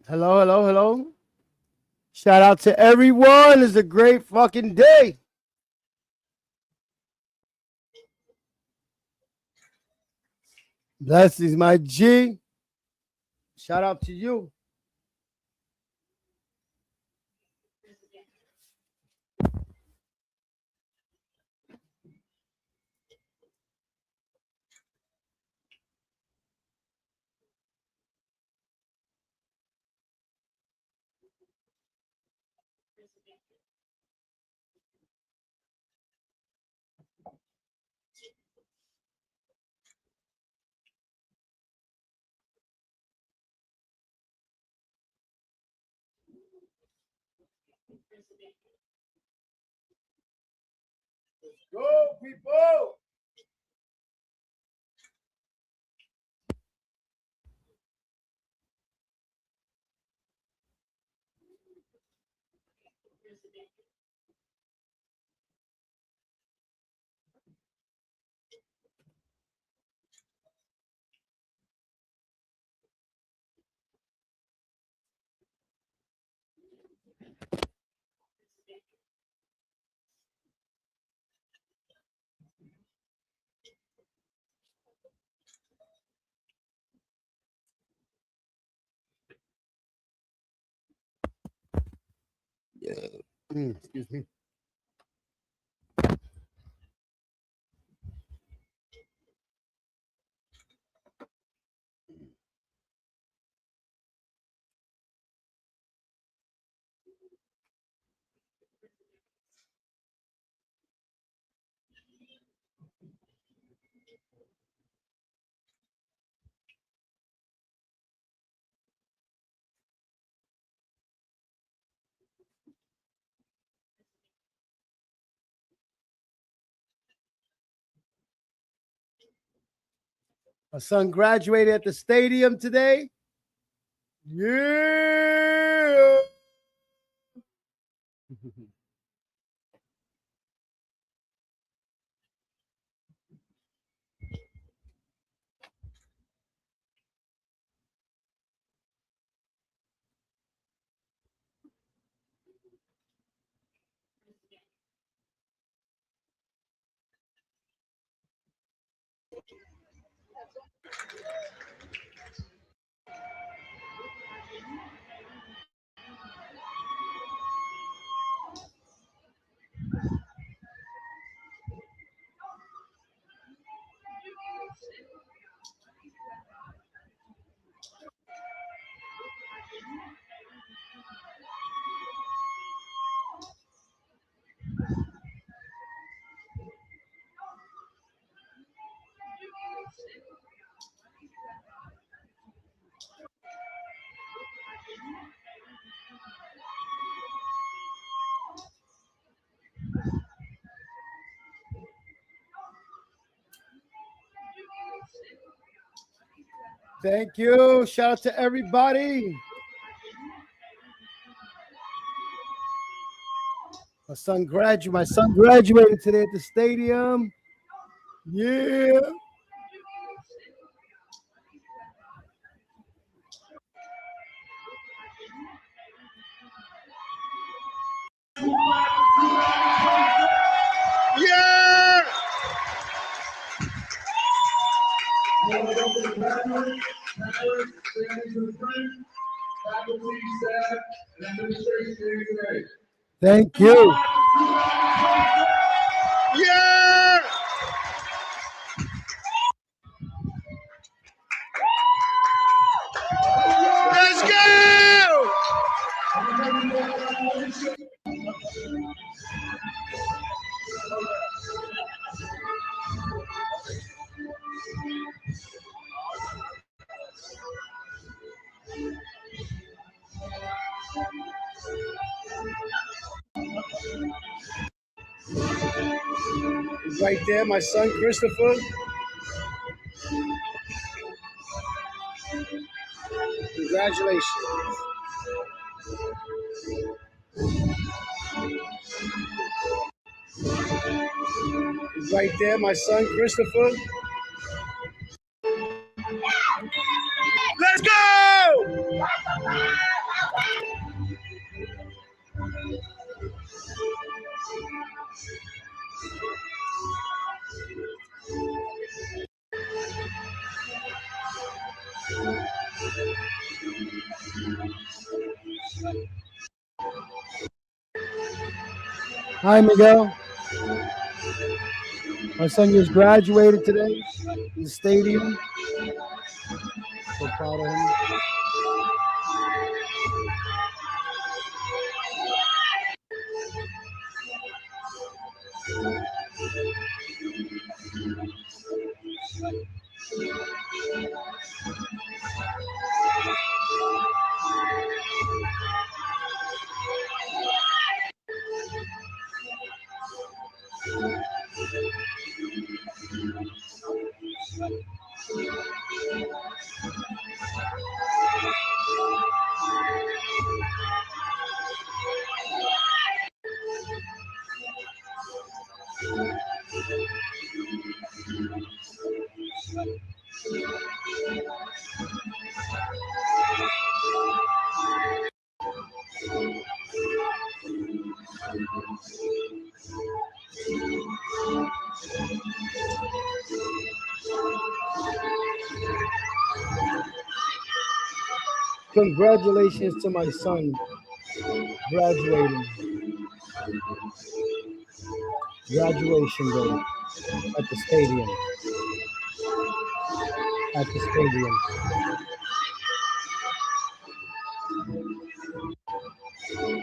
Hello, hello, hello. Shout out to everyone. It's a great fucking day. Blessings, my G. Shout out to you. Go, people. Yeah. Excuse me. My son graduated at the stadium today. Yeah. Thank you. Shout out to everybody. My son graduated today at the stadium. Yeah. Yeah! Thank you. Yeah! Let's go! Right there, my son Christopher. Congratulations. Right there, my son Christopher. Let's go! Hi, Miguel. My son just graduated today in the stadium. So proud of him. Congratulations to my son graduating. Graduation day at the stadium. At the stadium.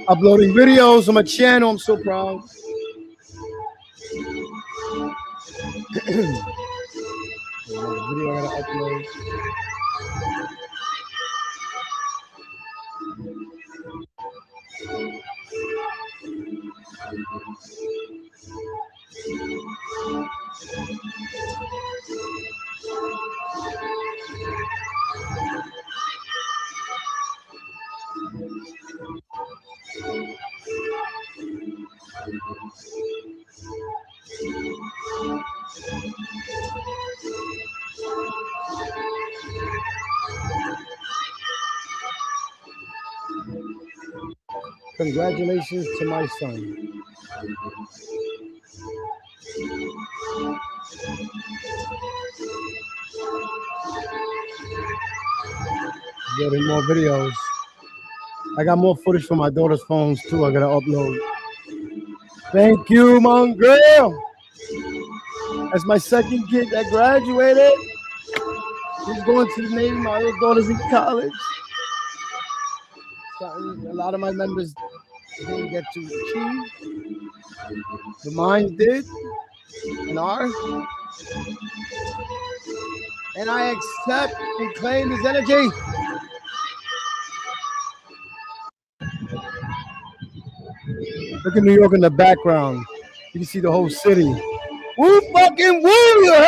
Uploading videos on my channel. I'm so proud. Another video I gotta upload. Congratulations to my son. Getting more videos. I got more footage from my daughter's phones too. I gotta upload. Thank you, Mom Girl. That's my second kid that graduated. He's going to the Navy. My other daughter's in college. A lot of my members didn't get to achieve. The mine did and are. And I accept and claim this energy. Look at New York in the background. You can see the whole city. Woo fucking woo!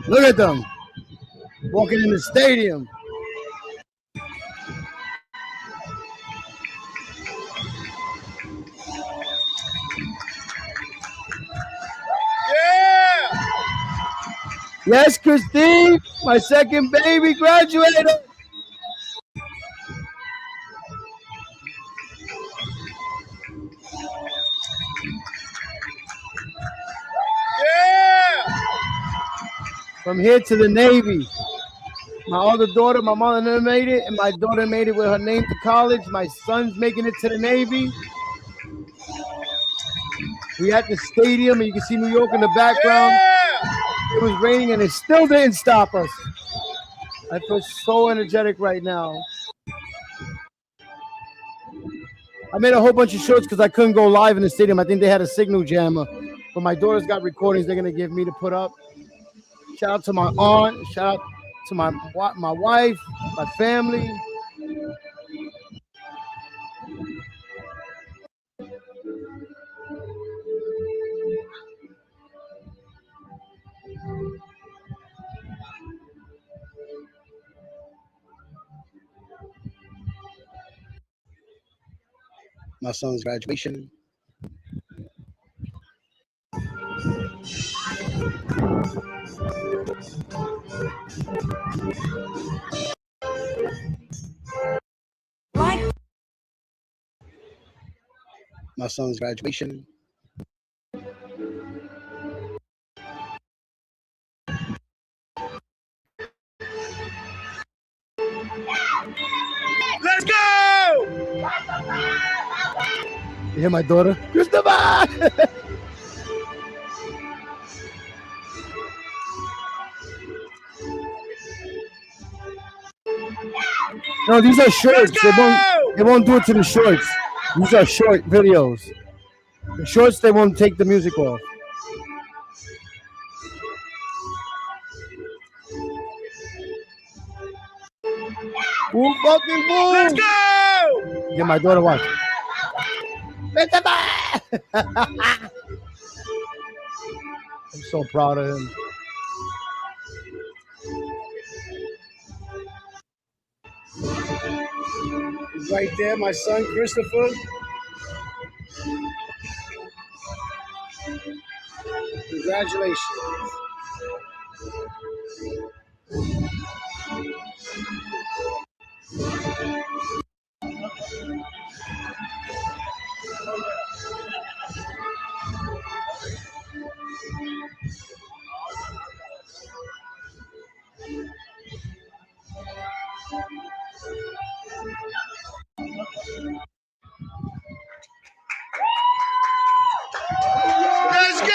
Look at them walking in the stadium. Yeah! Yes, Christine, my second baby graduated. Yeah! From here to the Navy. My other daughter, my mother never made it, and my daughter made it with her name to college. My son's making it to the Navy. We at the stadium, and you can see New York in the background. Yeah! It was raining, and it still didn't stop us. I feel so energetic right now. I made a whole bunch of shorts because I couldn't go live in the stadium. I think they had a signal jammer, but my daughter's got recordings they're gonna give me to put up. Shout out to my aunt. Shout out to my wife, my family. My son's graduation. My son's graduation. You hear my daughter? Christopher! No, these are shorts. They won't do it to the shorts. These are short videos. The shorts, they won't take the music off. Who fucking woo? Let's go! Get my daughter watch. I'm so proud of him. He's right there, my son Christopher. Congratulations. Let's go!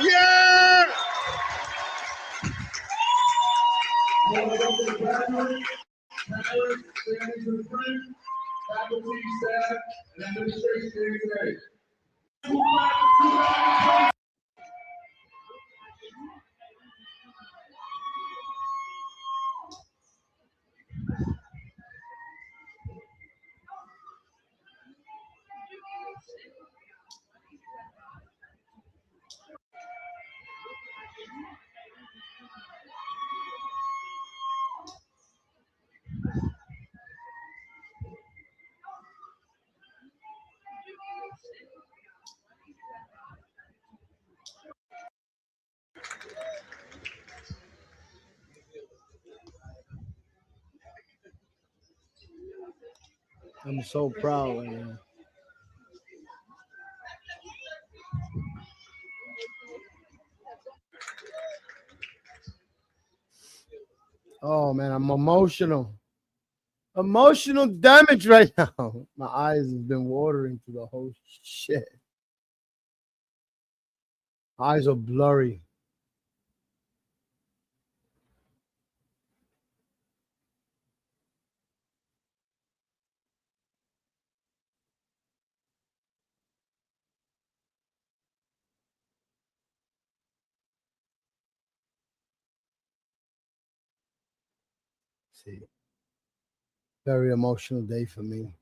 Yeah! I'm so proud right now. Oh man, I'm emotional. Emotional damage right now. My eyes have been watering through the whole shit. Eyes are blurry. See, very emotional day for me.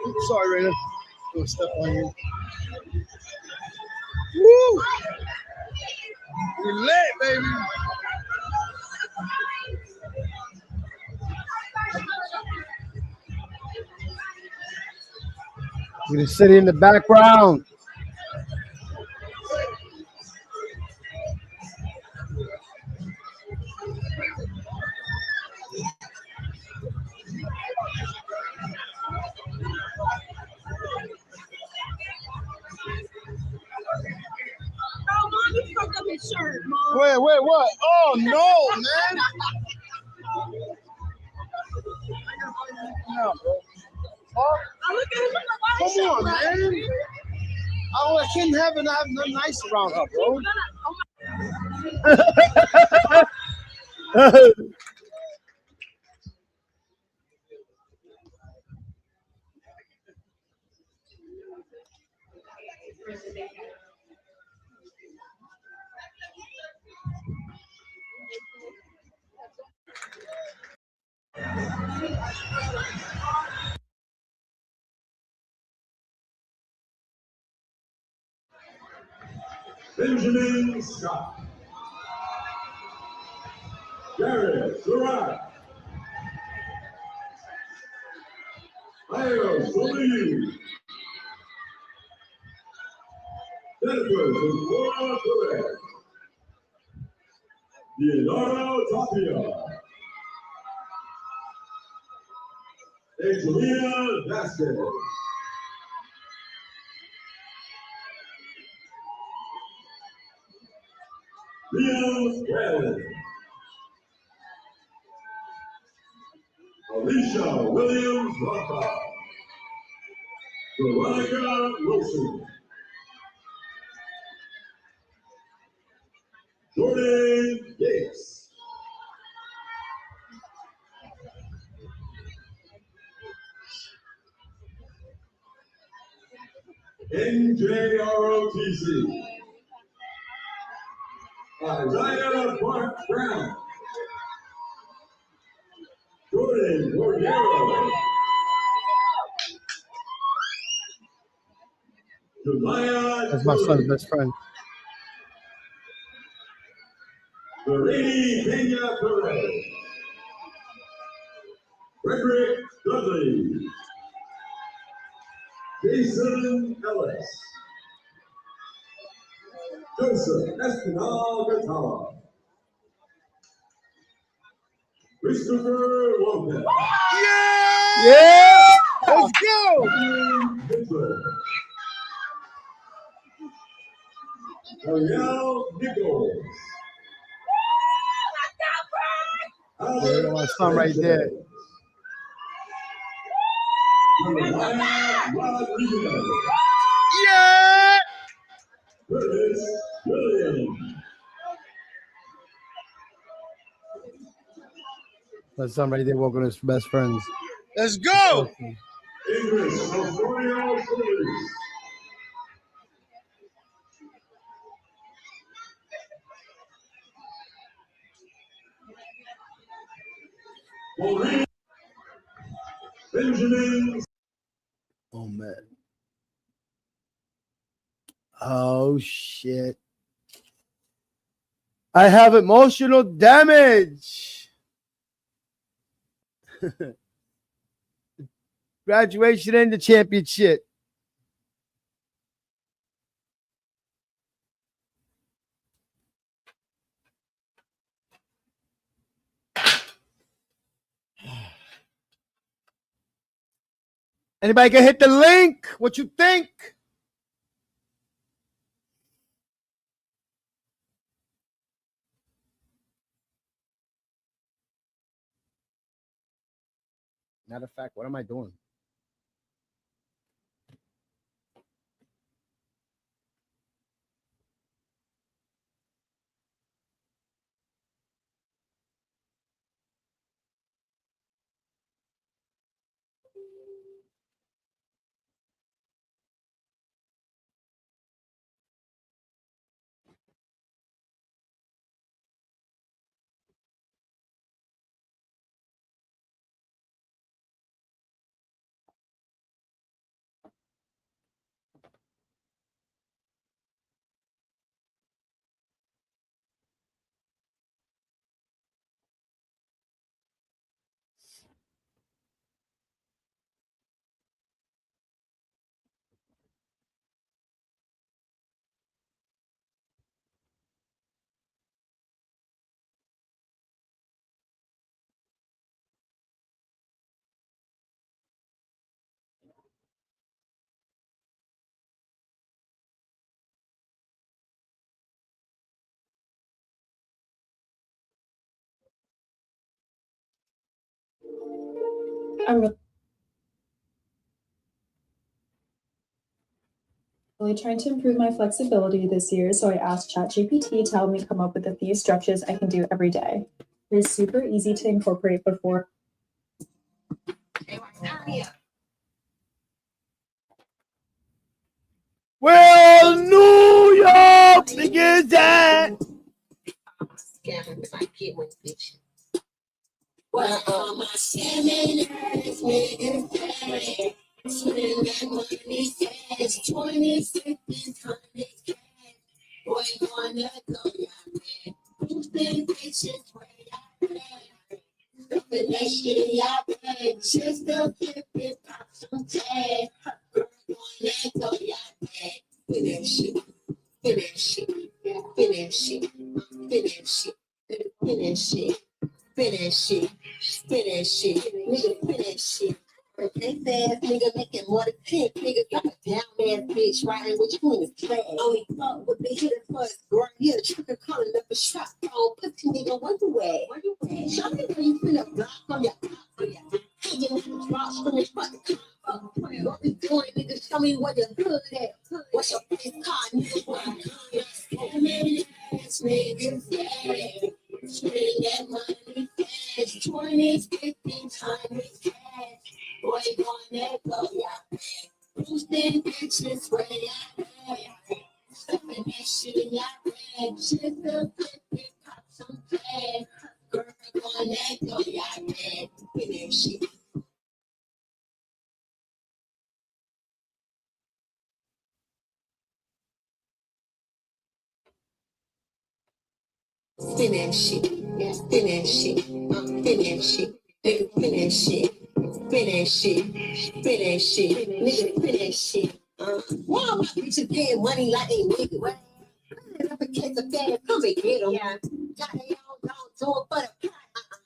Oops, sorry, Raina. Gonna step on you. Woo! We lit, baby! You're gonna sit in the background. Wait, what? Oh, no, man! No, bro. Come on, man! Oh, I can't have nothing nice around her, bro. Benjamin Scott, Jared Surratt, Io sono io. Jennifer Zamora Perez. Leonardo Tapia. Angelina Vasquez. Liam Whalen. Alicia Williams Rocca. Veronica Wilson. Jordan Yates. NJROTC. Isaiah Mark Brown. Jordan Cordero. Jemiah That's my son's best friend. Marini Pena Perez. Frederick Dudley. Jason Ellis. Joseph Espinal Gatala. Christopher Lopez. Yeah! Let's go! Mitchell. Ariel Nichols. Yeah, my son right there. Jeremiah Rodriguez. Yeah! Curtis Williams. My son right there walking with his best friends. Let's go. English Osorio Police. Maureen Benjamin. Oh, man. Oh, shit. I have emotional damage. Graduation and the championship. Anybody can hit the link? What you think? Matter of fact, what am I doing? I'm really trying to improve my flexibility this year, so I asked ChatGPT to help me come up with a few stretches I can do every day. It is super easy to incorporate before. Well, New York niggas that. Well, all my scamming ass niggas bad. Spend that money fast, 20, 50, 100 cash. Boy, wanna go out there. Who's been bitches way out there? Look at that shit out there. Just a flip it, pop so dead. Girl, let go, yeah, finish it, finish it, finish it, finish it, finish it, finish it, finish it, nigga, finish it. Birthday fast, nigga, making more than pink, nigga, got a down ass bitch riding with you in his flag. Only fuck with the hitter first, girl, yeah, the trigger calling up a shot, oh, pussy nigga, where you at? Where you at? Show me where you finna block on your hey, you niggas drop from this fucking car. What we doing, nigga, show me where your hood at. What's your face card, nigga, where you nigga, spending that money fast, 20s, 50s, 100s cash. Boy, gonna go, yeah. Boosting bitches, where y'all at? Stuffing that shit in y'all bag. Shit feel good, pop some flag. Girl, gonna go, yeah. Finish it. Finish it, finish it, finish it, finish it, finish it, finish it, nigga, finish it. Why am I bitches getting money like they nigga? What? Up a case of bad, come and get them. Yeah. Got they all don't do it for the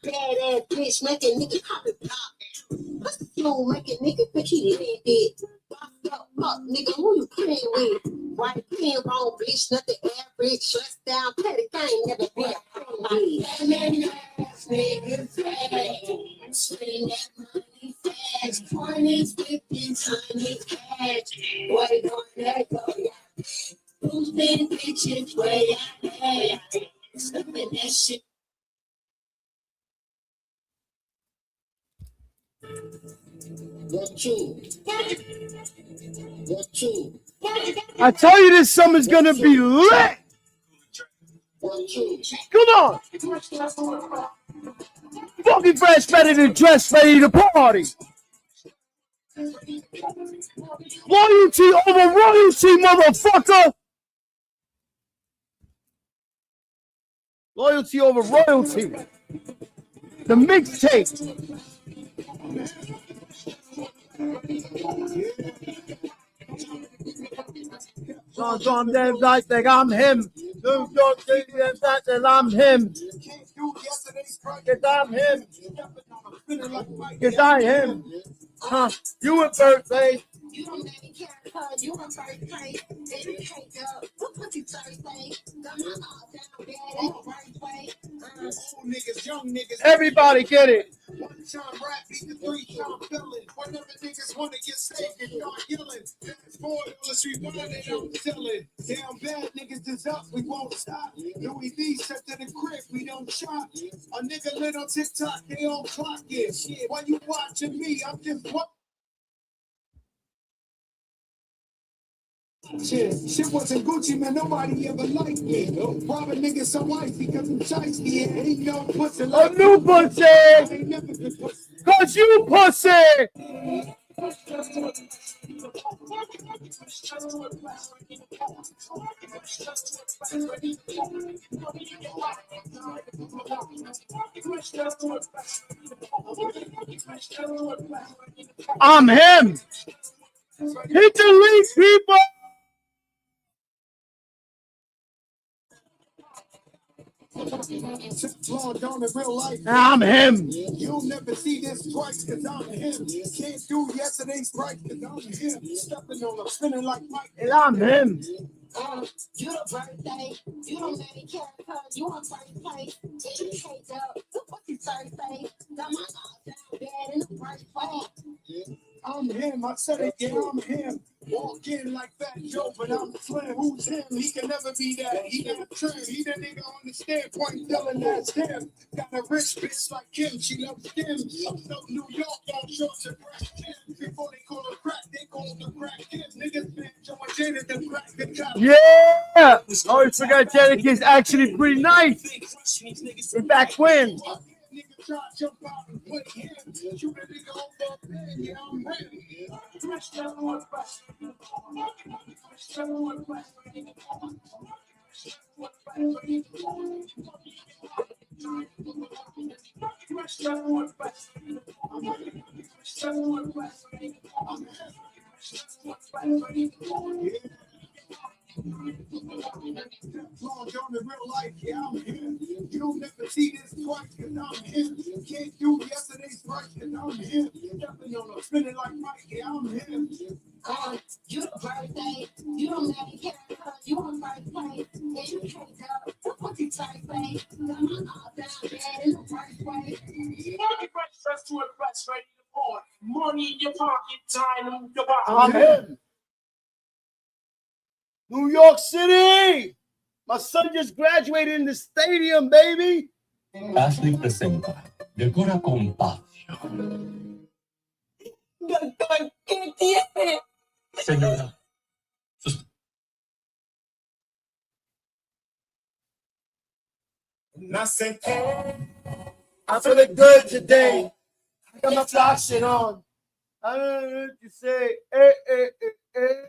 bad ass bitch making nigga pop it pop. What's the flow making nigga think he did? Fucked up, fuck nigga, who you playing with? Why you playing wrong, bitch? Nothing average, stressed down, petty thing, never been a friend. Spending that money fast, 20s, 50s, 100s cash. Boy, don't let go, yeah. Boosting bitches, where y'all at? Stuffing that shit. One, two. One, two. I tell you, this summer's gonna be lit. One, two. Come on. Fucking fresh, ready to dress, ready to party. Loyalty over royalty, motherfucker. Loyalty over royalty. The mixtape. Some them like think I'm him. Don't think that I'm him. Cause I'm him. Cause I him. Huh? You a birthday. You don't let me care because you a birthday. Then you can't go. What pussy Thursday? Got my all down bad in the right way. Old niggas, young niggas. Everybody get it. One time rap beat the 3-time villain. Whenever niggas wanna get saved and start yelling. Fast forward on the street, one they don't selling. Down bad niggas is up, we won't stop. Louis V set to the crib, we don't shop. A nigga lit on TikTok, they all clock it. Shit, while you watching me, I'm just what? Shit wasn't Gucci, man. Nobody ever liked me. Robbing niggas so icy because I'm shiesty. And ain't no pussy A like new pussy. I ain't never been pussy. Cause you pussy. I'm him. Hit the lead, people. Blonde on in real life. I'm him. You'll never see this twice because I'm him. Can't do yesterday's price because I'm him. Stepping on them, spinning like Mike. And I'm him. You the birthday. You don't let me care because you on first place. You can't go. The pussy Thursday. Got my all down bad in the right way. I'm him. I said it, yeah, I'm him. Walk in like Fat Joe, but I'm Slim. Who's him? He can never be that. He got trim. He the nigga on the standpoint telling that's him. Got a rich bitch like Kim. She loves Kim. I'm so New York on shorts and crack Kim. Before they call her crack, they call her crack Kim. Niggas been showing Jada the crack the top. Yeah. Oh, I forgot Janik is actually pretty nice. We're back when. Nigga try to jump out and play him. Shoot a nigga over a bed, yeah, I'm him. Long in real life, yeah, I'm here. You'll never see this twice, cause I'm here. Can't do yesterday's price, cause I'm here. Definitely on a spinning like Mike, yeah, I'm here. You the birthday, you don't have to care, you on first place. Yeah, you can't tell, what you tight, babe. Got my all down bad in the first place. Money breakfast to a press ready to pour. Money in your pocket, time to move your body. I'm in. New York City. My son just graduated in the stadium, baby. Ashley presenta Decora con Patio. Doctor, ¿qué tiene? Señora, And I said, hey, I'm feeling good today. I got my fly shit on. I don't know what you say. Hey, hey, hey, hey.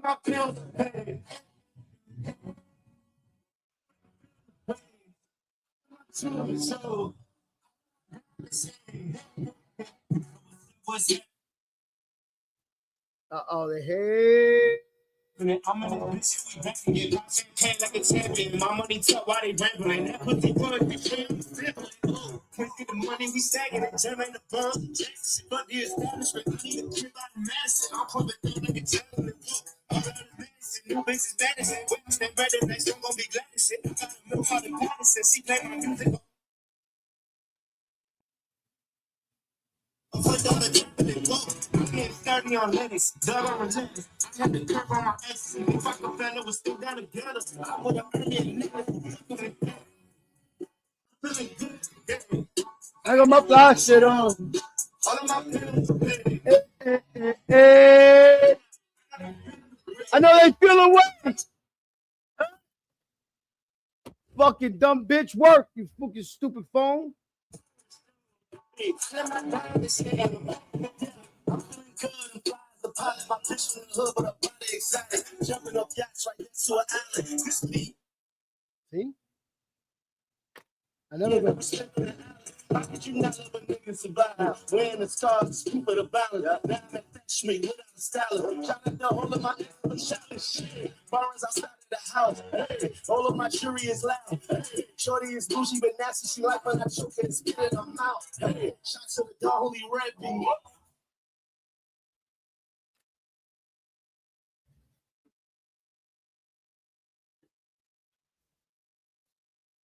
My pills, hey. So, Uh-oh, the head. I'm in this bitch, we back and get lost in tan like a champion. My money talk while they rambling. That pussy good, we can't flip it. Can't get the money, we stacking it. Jam ain't the bum. Jackson, but the establishment. I need a crib out of Madison. I'm pumping down like a gentleman. I'm out of Madison. New bitch is Madison. Witness that better, next I'm gonna be glad to shit. I got a milk out of Madison. She play my music. Put all the jump in the boat. I'm getting 30 on lettuce. Dug on relentless. I had the curve on my exes. If I could find it, was still down together. I would have earned it. Feeling good today. I got my fly shit on. All of my pills are ready. Hey. I know they feel away. Fucking dumb bitch work, you fucking stupid phone. Let my diamonds hang. I'm feeling good and fly as a pilot. My bitch in the hood, but her body excited. Jumping off yachts right next to an island. This me. See? I never go. How could you not let a nigga survive? Wearing the stars, keep it a balance. Now I'm at that street without a stylist. Shout out the whole of my shouting shit. Bars outside of the house. Hey, all of my jury is loud. Hey, shorty is bougie but nasty. She like when I choke and spit in her mouth. Hey, shout to the dog, holy red bean.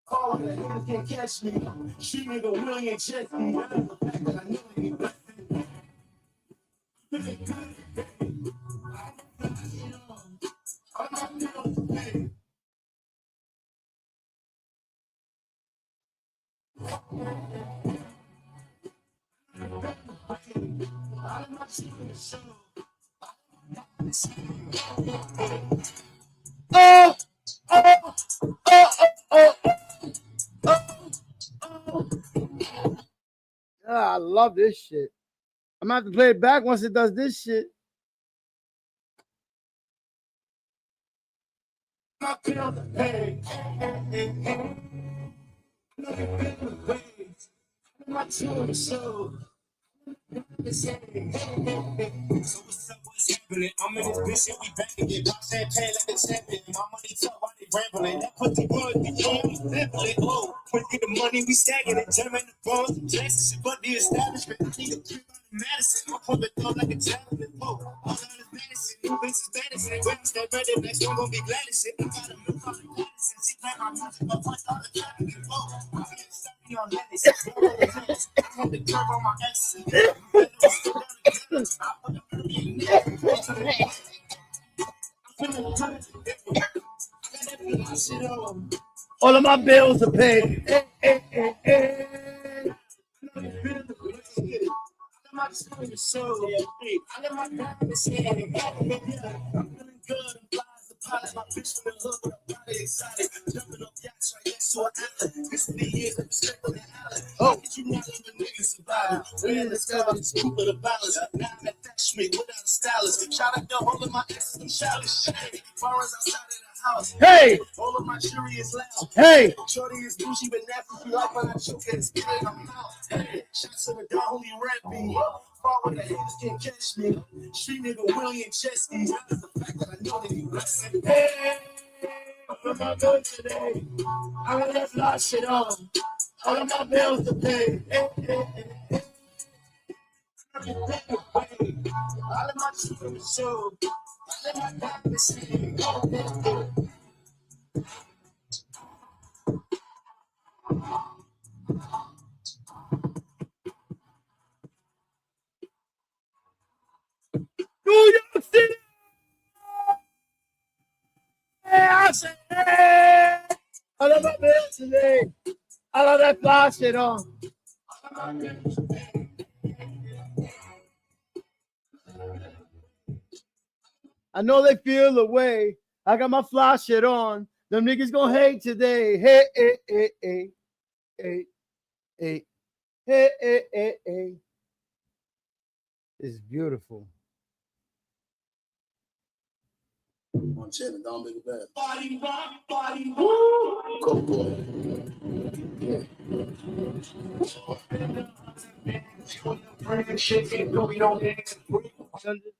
All the niggas can't catch me. She nigga really ain't check me. Whatever the fact that I know they ain't blessed. I love this shit. I'm gonna have to play it back once it does this shit. So what's up, what's happening? I'm in this bitch and we back and get box and pay like a champion. My money talk while they rambling. That pussy good, we can't flip it. Oh, when we get the money, we stacking it. Jam in the bones, Jackson shit, but the establishment. I need a crib out of Madison. I'm pumping down like a gentleman. Oh, all out of Madison. New bitch is Madison. Witness that better, next one gonna be glad as shit. I got a milk out of Madison. She play my music, but punch all the time. Oh, I'm getting 30 on lettuce. I had the curve on my exes. All of my bills are paid. Hey, hey, hey, hey. My bitch from the hood, but I'm body excited. Jumping off yachts right next to an island. This is the years of respect on the island. How could you not let a nigga survive? Wearing the stars, scoop of the balance. Now I'm at that street without a stylist. Shout out the whole of my exes, I'm shouting shit. Bars outside of the house. Hey, All of my jury is loud. hey. Shorty is bougie, but nasty. She like when I choke and spit in her mouth. Hey, shots to the dog, only rap me. Far when the haters can't catch me. Street nigga William Chesky. That's the fact that I know that he listen. Hey, what am I doing today? I got that fly shit on. All of my bills to pay. Hey, hey, hey. All of my shit in the show. All of my diamonds sing. New York City. Hey, I said, hey. I love my bills today. I love that fly shit on. I know they feel the way. I got my fly shit on. Them niggas gonna hate today. Hey, hey, hey, hey, hey, hey, hey, hey, hey, hey. It's beautiful. Montana, don't make it bad. Body rock, body rock. Go boy. Yeah.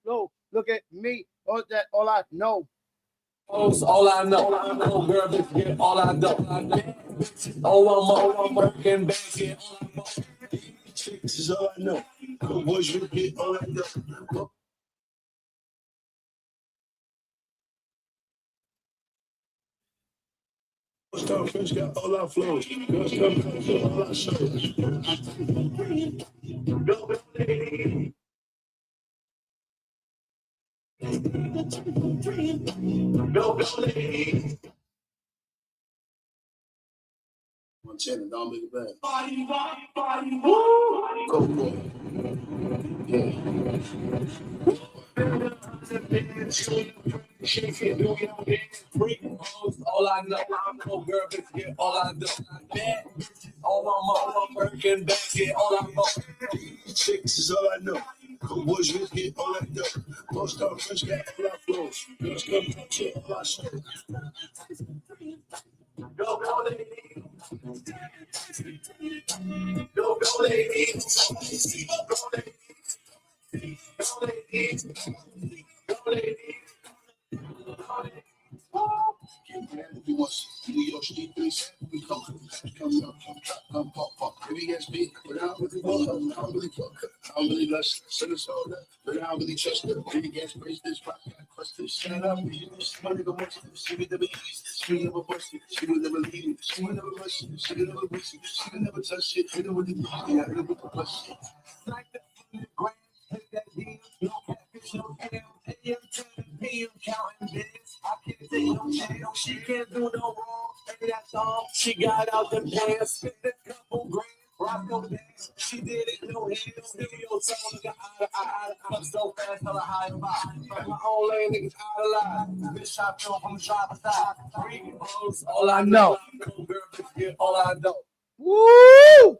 No, look at me. All I know. All I know, girl, bitch, get all I know. Oh, I'm working back here. This is all I know. Go boys, you get all I know. Star Fresh got all our flows. Girls come to all our shows. Montana, don't make it bad. Body rock, body rock. Go boy. Yeah. All I know, girl, bitch, get all I know. Bad bitches, all I'm working back here. All I know. This is all I know. Go boys, you get all I know. Most Star Fresh got all our flows. Girls come to all our shows. Go, ladies. Go, ladies. Go, ladies. Go, ladies. If you want to New York Street, we come pop. Maybe yes, big, but I don't really want her. I don't really fuck her. I don't really lust her. Send us all that, but I don't really trust her. Big gas, praise this, rock, crust this. Shut up, my nigga wants it. She would never ease. She would never bust it. She would never leave it. She would never rush it. She would never wish it. She would never touch it. You know what it is. Yeah, I never bust it. Like the grand, hit that deal. No catfish, no ham. AM to the PM, counting this. I can't take no jail. She can't do no wrong. Maybe that's all. She got out the pants, spent a couple grand. Rock no dance. She did it, no hands. Studio tone, got I'm so fast, hella high and by. My own lane, niggas out of line. Bitch, shot film from the driver's side. Three hoes, All I know. girl, bitch, get all I know. Woo!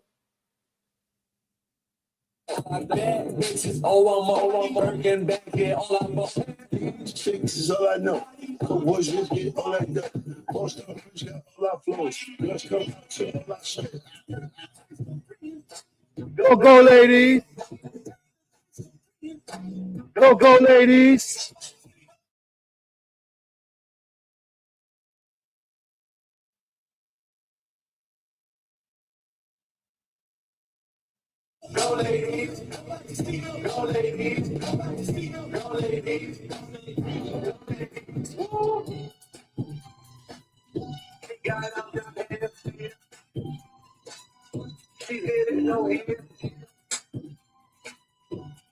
Bad bitches, I'm working back here, all I know. This is all I know. Go boys, you get all I know. Most Star Fresh got all our flows. Girls come to all our shows. Go, ladies. Go, ladies. Go ladies, go ladies, go ladies. She got out the pants, she did it no hands.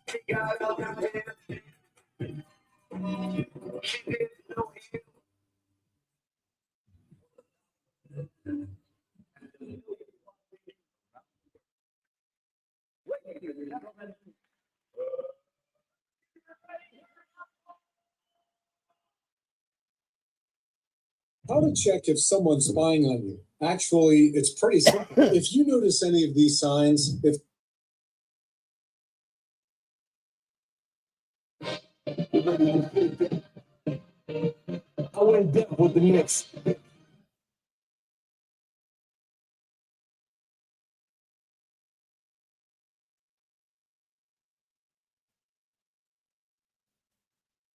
She got out the pants, she did it no hands. How to check if someone's spying on you? Actually, it's pretty simple. If you notice any of these signs, if went deep with the Knicks.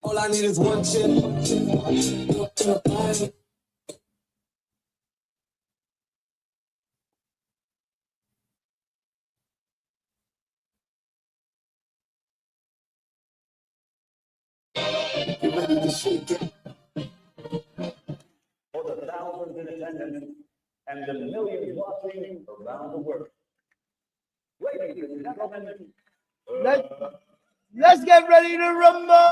All I need is one chip. You ready to shake it? For the thousands in attendance and the millions watching around the world. Ladies and gentlemen, Let's get ready to rumble.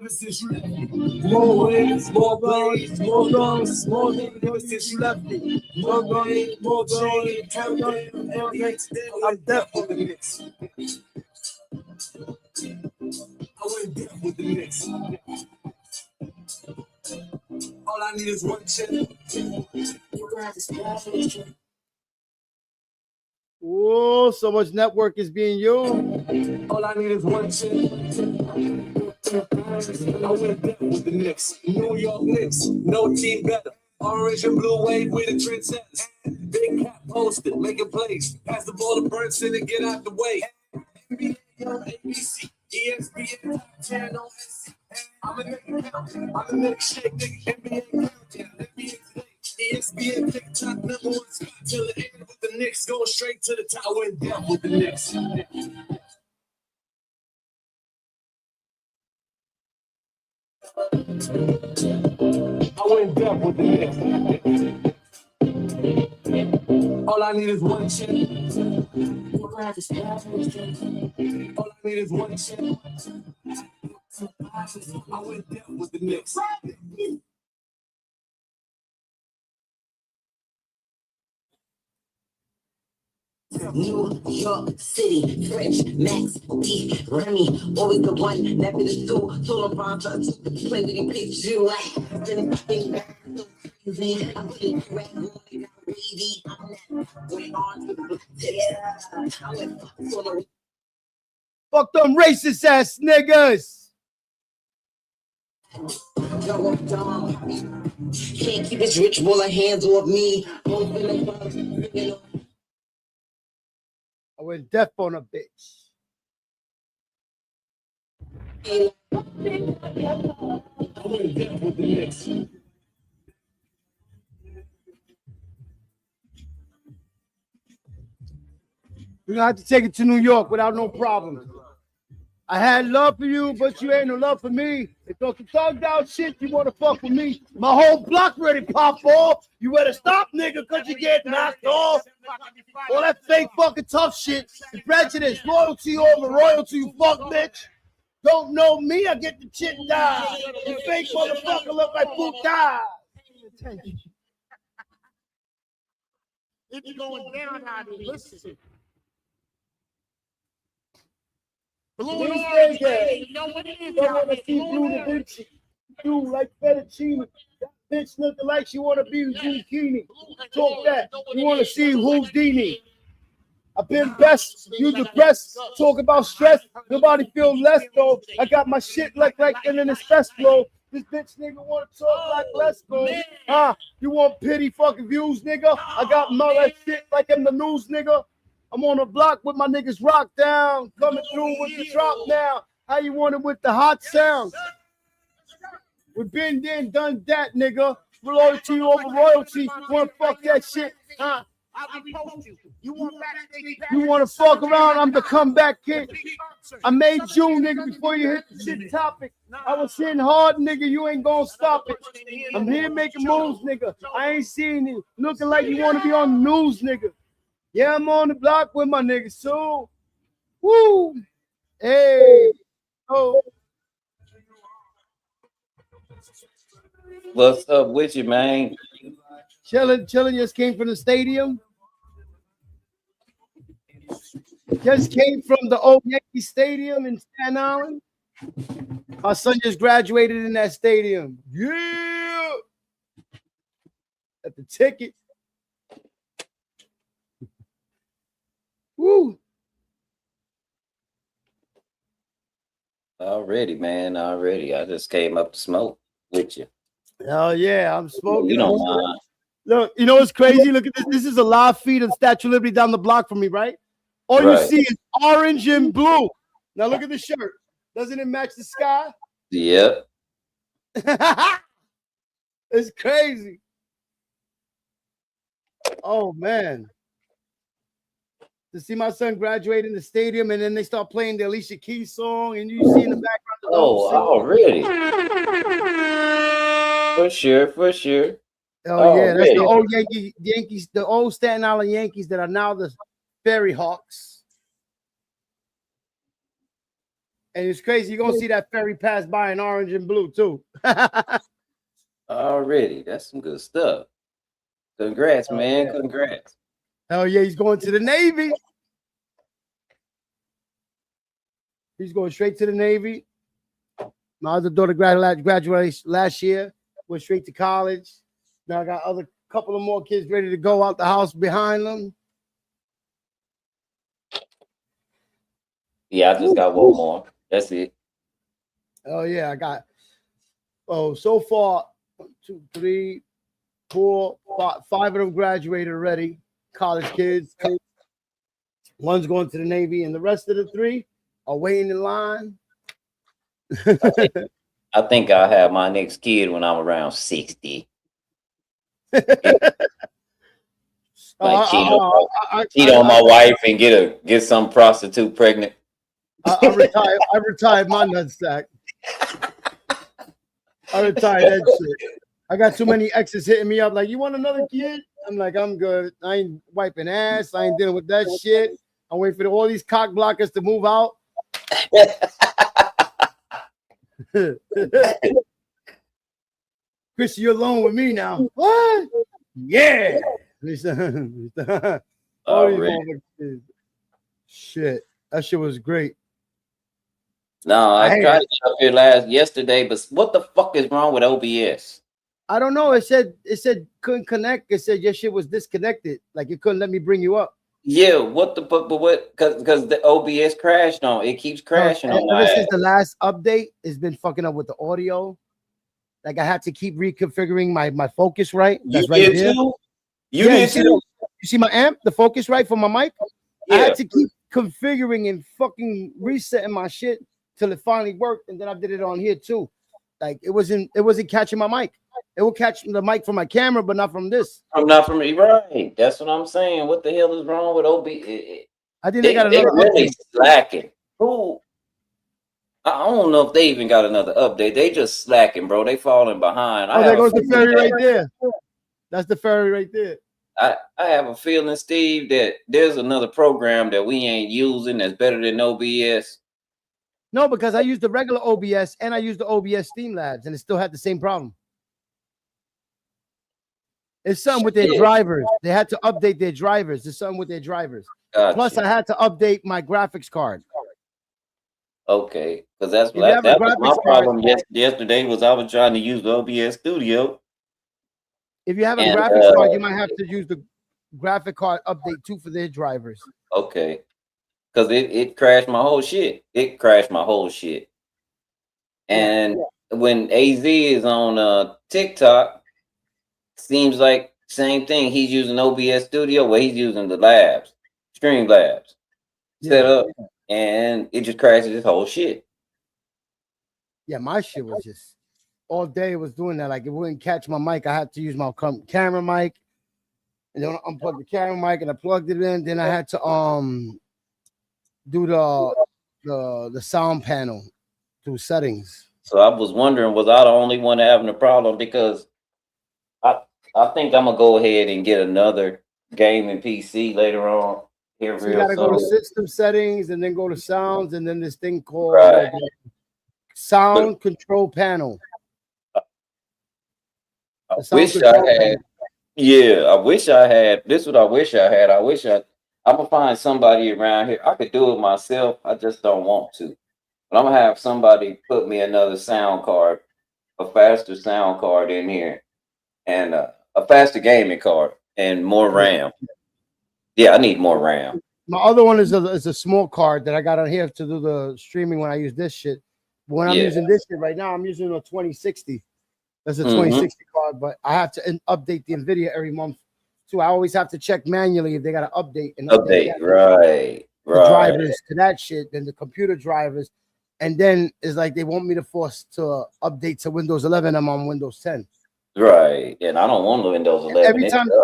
Ever since you left me, more wins, more blades, more guns, more niggas. Ever since you left me, more money, more chain, countdown, I'm deaf with the Knicks. I went deaf with the Knicks. All I need is one chip. Oh, so much network is being used. All I need is one chip. I went deaf with the Knicks. New York Knicks, no team better. Orange and blue wave with the trendsetters. Big cat posted, making plays. Pass the ball to Burnson and get out the way. NBA on ABC, ESPN, top 10 on SC. I'm a nigga shake, nigga. NBA countdown, NBA today. ESPN TikTok number one spot till the end with the Knicks. Going straight to the top. I went deaf with the Knicks. I went deaf with the Knicks. All I need is one chip. All I need is one chip. I went deaf with the Knicks. New York City, French, Max, D, Remy, always the one, never the two, total bomb, trying to play with you, pitch you like, anything back, so crazy, I'm putting red, going down, baby, I'm not going on, yeah, I went fuck, Fuck them racist ass niggas. Yo, dumb, can't keep this rich boy hands off me, I went deaf on a bitch. I went deaf with the Knicks. We're gonna have to take it to New York without no problem. I had love for you, but you ain't no love for me. If you thugged out shit, you wanna fuck with me. My whole block ready to pop off. You better stop, nigga, cause you get knocked off. All that fake fucking tough shit. The prejudice, loyalty over royalty, you fuck bitch. Don't know me, I get the shit down. You fake motherfucker look like Boot die. It's going down how they listen. Blue These and orange, niggas man. You know what it is don't out wanna there. see Blue Blue and Da orange. Vinci. Do like fettuccine. That bitch looking like she wanna be zucchini. Talk that. You wanna see Houdini. I've been best, you depressed. Talk about stress. Nobody feel less though. I got my shit like in an express flow. This bitch nigga wanna talk like let's go. You want pity fucking views, nigga? I got my that shit like in the news, nigga. I'm on the block with my niggas rock down. Coming through with the drop now. How you want it with the hot sound? We've been there and done that, nigga. Loyalty over royalty. Wanna fuck that shit? I'll repost you. You want backstage pass? You wanna fuck around? I'm the comeback kid. I made you, nigga, before you hit the shit topic. I was hitting hard, nigga. You ain't gonna stop it. I'm here making moves, nigga. I ain't seeing you looking like you wanna be on the news, nigga. Yeah, I'm on the block with my niggas, so woo. Hey, oh. What's up with you, man? Chilling, just came from the stadium. Just came from the old Yankee Stadium in Staten Island. My son just graduated in that stadium. Yeah. At the ticket. Woo. Already, man. Already. I just came up to smoke with you. Hell yeah, I'm smoking. You don't mind. Look, you know what's crazy? Look at this. This is a live feed of Statue of Liberty down the block from me, right? All you Right. see is orange and blue. Now look at the shirt. Doesn't it match the sky? Yep. It's crazy. Oh man. To see my son graduate in the stadium and then they start playing the Alicia Keys song and you see in the background the Oh, already. For sure, for sure. Oh yeah, that's the Already. old Yankees, the old Staten Island Yankees that are now the Ferry Hawks. And it's crazy. You're gonna see that ferry pass by in orange and blue too. Already. That's some good stuff. Congrats, man. yeah. Congrats. Hell yeah, he's going to the Navy. He's going straight to the Navy. My other daughter graduated last year, went straight to college. Now I got other couple of more kids ready to go out the house behind them. Yeah, I just got one more. That's it. Oh yeah, I got. Oh, so far, 1, 2, 3, 4, 5 of them graduated already. College kids. One's going to the Navy, and the rest of the 3 are waiting in line. I think I'll have my next kid when I'm around 60. Like cheat on my wife and get some prostitute pregnant. I retired my nutsack. I retired that shit. I got too many exes hitting me up like, you want another kid? I'm like, I'm good. I ain't wiping ass. I ain't dealing with that shit. I'm waiting for all these cock blockers to move out. Chris, you're alone with me now. What? Yeah. Shit. That shit was great. No, I tried to get up here yesterday, but what the fuck is wrong with OBS? I don't know. It said couldn't connect. It said your shit was disconnected. Like it couldn't let me bring you up. Yeah, what the fuck? But what? Because the OBS crashed on. It keeps crashing on. Ever since the last update, it's been fucking up with the audio. Like I had to keep reconfiguring my focus right. That's right there. Too? You did too? You see my amp, the focus right for my mic? Yeah. I had to keep configuring and fucking resetting my shit till it finally worked, and then I did it on here too. Like it wasn't catching my mic. It will catch the mic from my camera, but not from this. Not from me, right? That's what I'm saying. What the hell is wrong with OBS? I think they got another really update. slacking. Who? I don't know if they even got another update. They just slacking, bro. They falling behind. Oh, there goes the ferry right there. That's the ferry right there. I have a feeling, Steve, that there's another program that we ain't using that's better than OBS. No, because I used the regular OBS and I used the OBS Streamlabs, and it still had the same problem. It's something with their drivers. They had to update their drivers. It's something with their drivers. Gotcha. Plus, I had to update my graphics card. Okay, because that was my problem yesterday. Was I was trying to use the OBS Studio. If you have a graphics card, you might have to use the graphic card update too for their drivers. Okay, because it crashed my whole shit. It crashed my whole shit. And when AZ is on TikTok, seems like same thing. He's using OBS Studio, where he's using the labs, Streamlabs set up, and it just crashes his whole shit. Yeah, my shit was just all day. It was doing that. Like it wouldn't catch my mic. I had to use my camera mic, and then I unplugged the camera mic and I plugged it in. Then I had to do the sound panel through settings. So I was wondering, was I the only one having a problem? Because I think I'm gonna go ahead and get another gaming PC later on. Here, So you gotta go to system settings and then go to sounds and then this thing called sound control panel. I wish I had. Yeah, I wish I had. This is what I wish I had. I'm gonna find somebody around here. I could do it myself. I just don't want to. But I'm gonna have somebody put me another sound card, a faster sound card in here, and a faster gaming card and more RAM. Yeah, I need more RAM. My other one is a small card that I got on here to do the streaming when I use this shit. When I'm Yeah. using this shit right now, I'm using a 2060. That's a Mhm. 2060 card, but I have to update the NVIDIA every month. So I always have to check manually if they got to update and Update, that, right, the right, drivers to that shit, then the computer drivers. And then it's like they want me to force to update to Windows 11. I'm on Windows 10. right. And I don't want the Windows 11.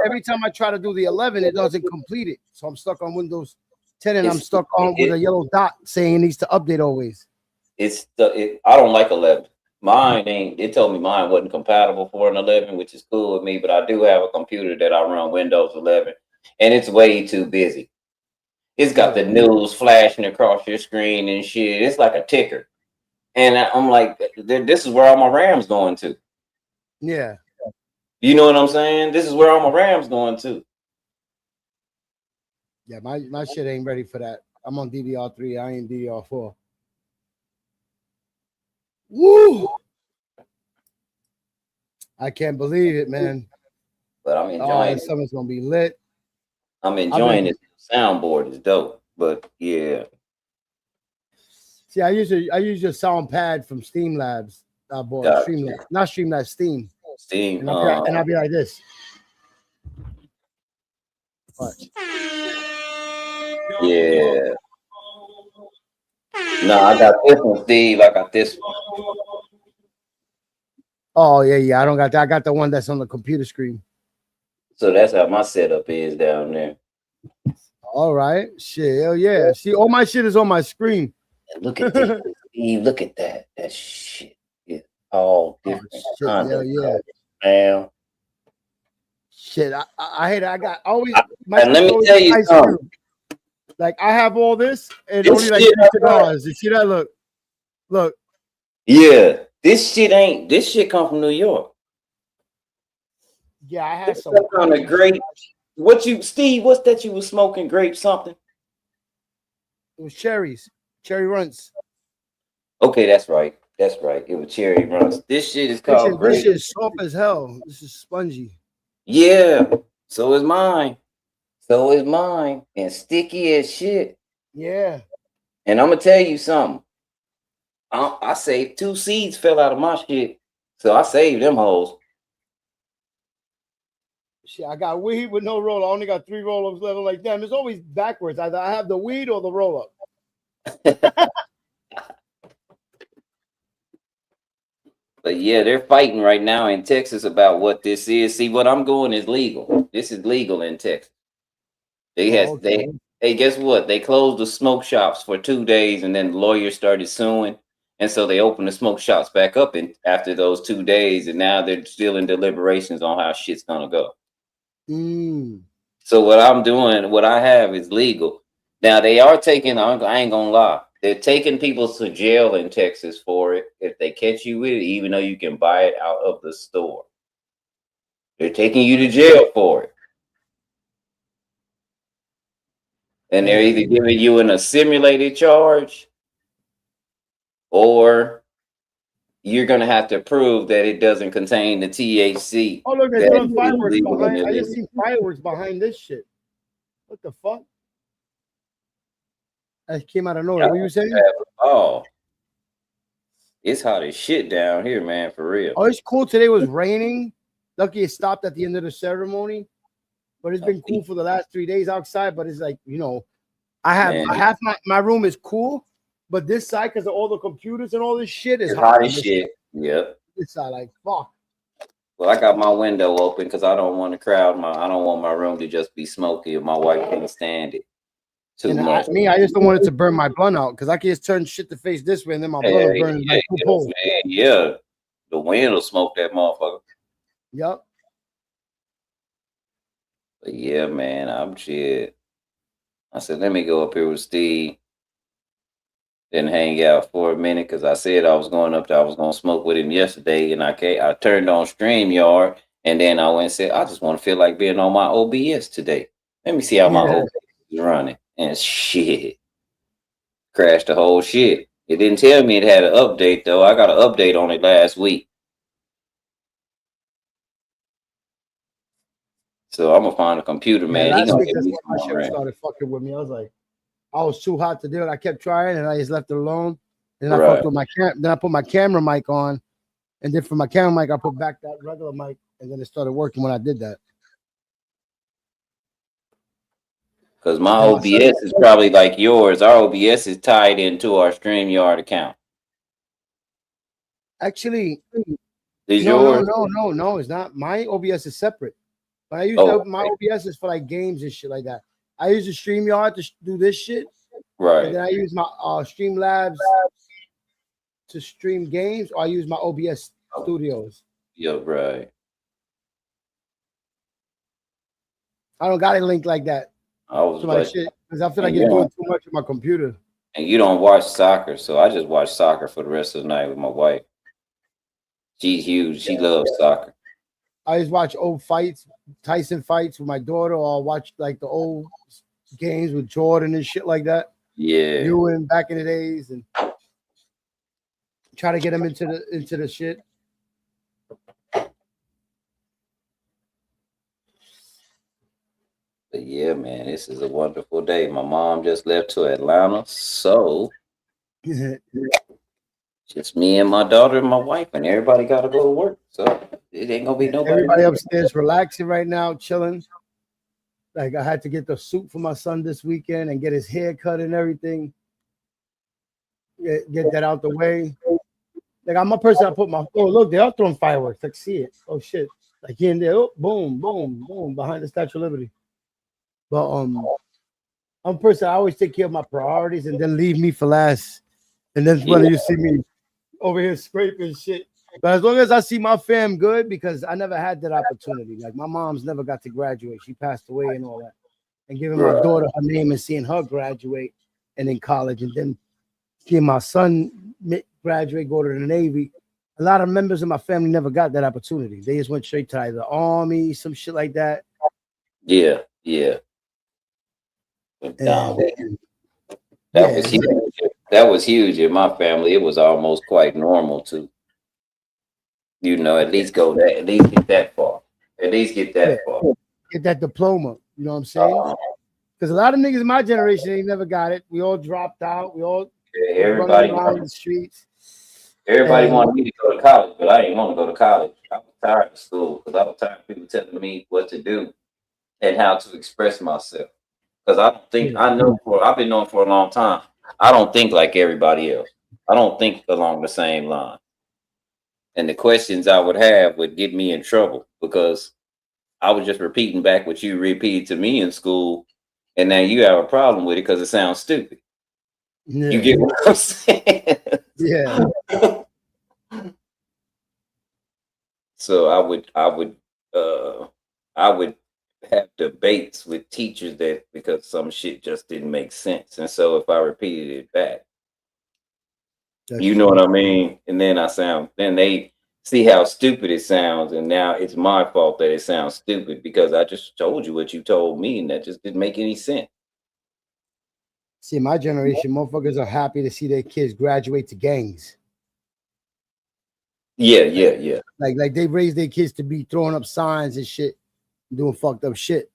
Every time I try to do the 11, it doesn't complete it. So I'm stuck on Windows 10, and I'm It's- stuck on with a yellow dot saying it needs to update always. I don't like 11. Mine ain't. It told me mine wasn't compatible for an 11, which is cool with me. But I do have a computer that I run Windows 11, and it's way too busy. It's got the news flashing across your screen and shit. It's like a ticker, and I'm like, this is where all my RAM's going to. Yeah. You know what I'm saying? This is where all my RAM's going to. Yeah, my shit ain't ready for that. I'm on DDR3. I ain't DDR4. Woo! I can't believe it, man. But I'm enjoying it. Summer's gonna be lit. I'm enjoying it. Soundboard is dope. But yeah. See, I use your sound pad from Steam Labs. I bought Gotcha. Streamlabs, not Streamlabs, Steam. Steam. And I'll be like this. Watch. Yeah. No, I got this one, Steve. I got this one. Oh yeah. I don't got that. I got the one that's on the computer screen. So that's how my setup is down there. All right. Shit. Hell yeah. See, all my shit is on my screen. And look at this. Steve, look at that. That shit is all different. Shit, hell yeah. Man. Shit. I hate it. I got always. And let me tell you something. Like I have all this and This only like shit, $3. You see that? Look. Yeah. This shit come from New York. Yeah, I had some kind of grape. Steve, what's that you was smoking? Grape something? It was cherries. Cherry Runts. Okay, that's right. That's right. It was cherry runs. This shit is called This shit is soft as hell. This is spongy. Yeah. So is mine. And sticky as shit. Yeah. And I'm gonna tell you something. I saved 2 seeds fell out of my shit. So I saved them hoes. Shit, I got weed with no roll. I only got 3 roll-ups left. I'm like, damn, it's always backwards. Either I have the weed or the roll-up. But yeah, they're fighting right now in Texas about what this is. See, what I'm going is legal. This is legal in Texas. Hey, guess what? They closed the smoke shops for 2 days, and then the lawyers started suing, and so they opened the smoke shops back up after those 2 days, and now they're still in deliberations on how shit's gonna go. So what I'm doing, what I have is legal. Now they are taking. I ain't gonna lie. They're taking people to jail in Texas for it if they catch you with it, even though you can buy it out of the store. They're taking you to jail for it. And they're either giving you a simulated charge or you're going to have to prove that it doesn't contain the THC. Oh, look, they're doing fireworks behind. I just see fireworks behind this shit. What the fuck? That came out of nowhere. What you saying? Oh, it's hot as shit down here, man, for real. Oh, it's cool. Today was raining. Lucky it stopped at the end of the ceremony. But it's been cool for the last 3 days outside. But it's like, I have half my room is cool, but this side, because of all the computers and all this shit, is hot as shit. Yep. This side, like, fuck. Well, I got my window open because I don't want to crowd I don't want my room to just be smoky, and my wife can't stand it too much. I just don't want it to burn my blunt out because I can just turn shit to face this way and then my blunt will burn like 2 poles. Yeah, the wind will smoke that motherfucker. Yep. But yeah, man, I'm shit. I said, let me go up here with Steve. Then hang out for a minute because I said I was going to smoke with him yesterday, and I turned on StreamYard, and then I went and said, I just want to feel like being on my OBS today. Let me see how my OBS is running. And shit. Crashed the whole shit. It didn't tell me it had an update, though. I got an update on it last week. So I'm going to find a computer, man. Last week, that's when my shit started fucking with me. I was like, I was too hot to do it. I kept trying, and I just left it alone. And then I Right. fucked with my then I put my camera mic on, and then for my camera mic, I put back that regular mic, and then it started working when I did that. Because my And my OBS is probably like yours. Our OBS is tied into our StreamYard account. Actually, Is no, yours? no, it's not. My OBS is separate. But I use my OBS is for like games and shit like that. I use the StreamYard to do this shit, Right. and then I use my Streamlabs to stream games, or I use my OBS Studios. Yeah, right. I don't got it linked like that I was to my like, shit because I feel like and it's you doing don't- too much on my computer. and you don't watch soccer, so I just watch soccer for the rest of the night with my wife. She's huge. She loves soccer. I just watch old fights, Tyson fights with my daughter, or I'll watch like the old games with Jordan and shit like that. Yeah. Ewan back in the days, and try to get them into the shit. But yeah, man, this is a wonderful day. My mom just left to Atlanta, so just me and my daughter and my wife, and everybody got to go to work. So it ain't gonna be nobody. Everybody upstairs relaxing right now, chilling. Like I had to get the suit for my son this weekend and get his hair cut and everything. Get that out the way. Like I'm a person. I put my look, they are throwing fireworks. Like see it. Oh shit. Like here and there. Oh, boom, boom, boom behind the Statue of Liberty. But I'm a person. I always take care of my priorities and then leave me for last. And then when you see me over here scraping shit. But as long as I see my fam good, because I never had that opportunity. Like my mom's never got to graduate. She passed away and all that. And giving my daughter her name and seeing her graduate and in college, and then seeing my son graduate, go to the Navy. A lot of members of my family never got that opportunity. They just went straight to either the Army, some shit like that. Yeah. Was huge. That was huge in my family. It was almost quite normal to, at least go that, at least get that far. At least get that far. Get that diploma. You know what I'm saying? Because a lot of niggas in my generation ain't never got it. We all dropped out. We all everybody around the streets. Everybody wanted me to go to college, but I didn't want to go to college. I was tired of school because I was tired of people telling me what to do and how to express myself. Because I don't think I've been knowing for a long time. I don't think like everybody else. I don't think along the same line. And the questions I would have would get me in trouble because I was just repeating back what you repeated to me in school, and now you have a problem with it because it sounds stupid. Yeah. You get what I'm saying? Yeah. So I would have debates with teachers that because some shit just didn't make sense, and so if I repeated it back, you know what I mean, and then then they see how stupid it sounds, and now it's my fault that it sounds stupid because I just told you what you told me, and that just didn't make any sense. See, my generation, motherfuckers are happy to see their kids graduate to gangs. Yeah. Like they raised their kids to be throwing up signs and shit, doing fucked up shit.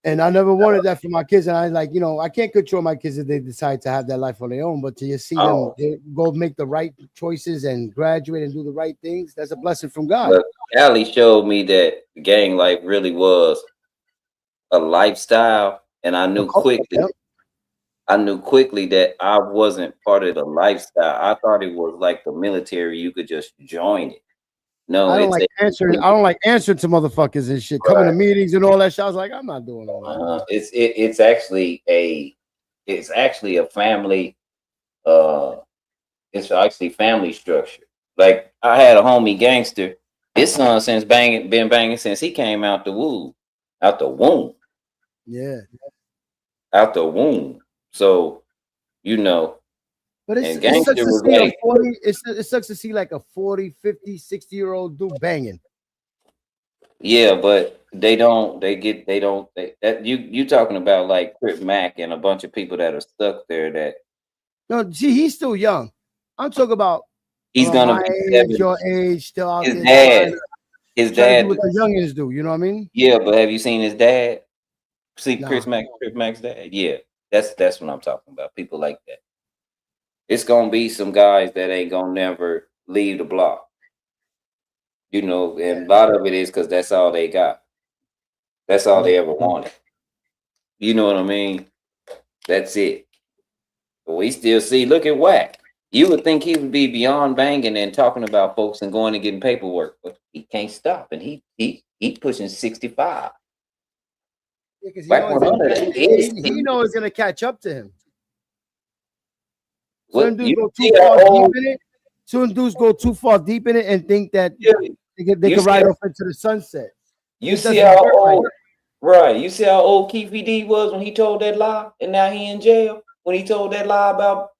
And I never wanted that for my kids. And I I can't control my kids if they decide to have that life on their own. But to see them go make the right choices and graduate and do the right things, that's a blessing from God. But Allie showed me that gang life really was a lifestyle, and I knew quickly. Yep. I knew quickly that I wasn't part of the lifestyle. I thought it was like the military; you could just join it. No, I don't like answering. I don't like answering to motherfuckers and shit. Coming to meetings and all that shit. I was like, I'm not doing all that. It's actually a family. It's actually family structure. Like I had a homie gangster. His son been banging since he came out the womb. Yeah. Out the womb. So, But it sucks to see a 40, it sucks to see like a 40, 50, 60-year-old dude banging. Yeah, but you talking about like Crip Mac and a bunch of people that are stuck there that. No, see, he's still young. I'm talking about he's gonna be your age, still out his there. His dad. What the youngins do, you know what I mean? Yeah, but have you seen his dad? See Crip Mac's dad? Yeah, that's what I'm talking about. People like that. it's gonna be some guys that ain't gonna never leave the block. You know, and a lot of it is because that's all they got. That's all they ever wanted. You know what I mean? That's it. But we still see, look at Wack. You would think he would be beyond banging and talking about folks and going and getting paperwork, but he can't stop. And he pushing 65. Yeah, 'cause Wack 100. he knows it's gonna catch up to him. Certain dudes You go see too how far old- deep in it. Certain dudes go too far deep in it and think that Yeah. they You can see ride how- off into the sunset. You It see doesn't how work like old, right? You see how old Keith D was when he told that lie, and now he in jail when he told that lie about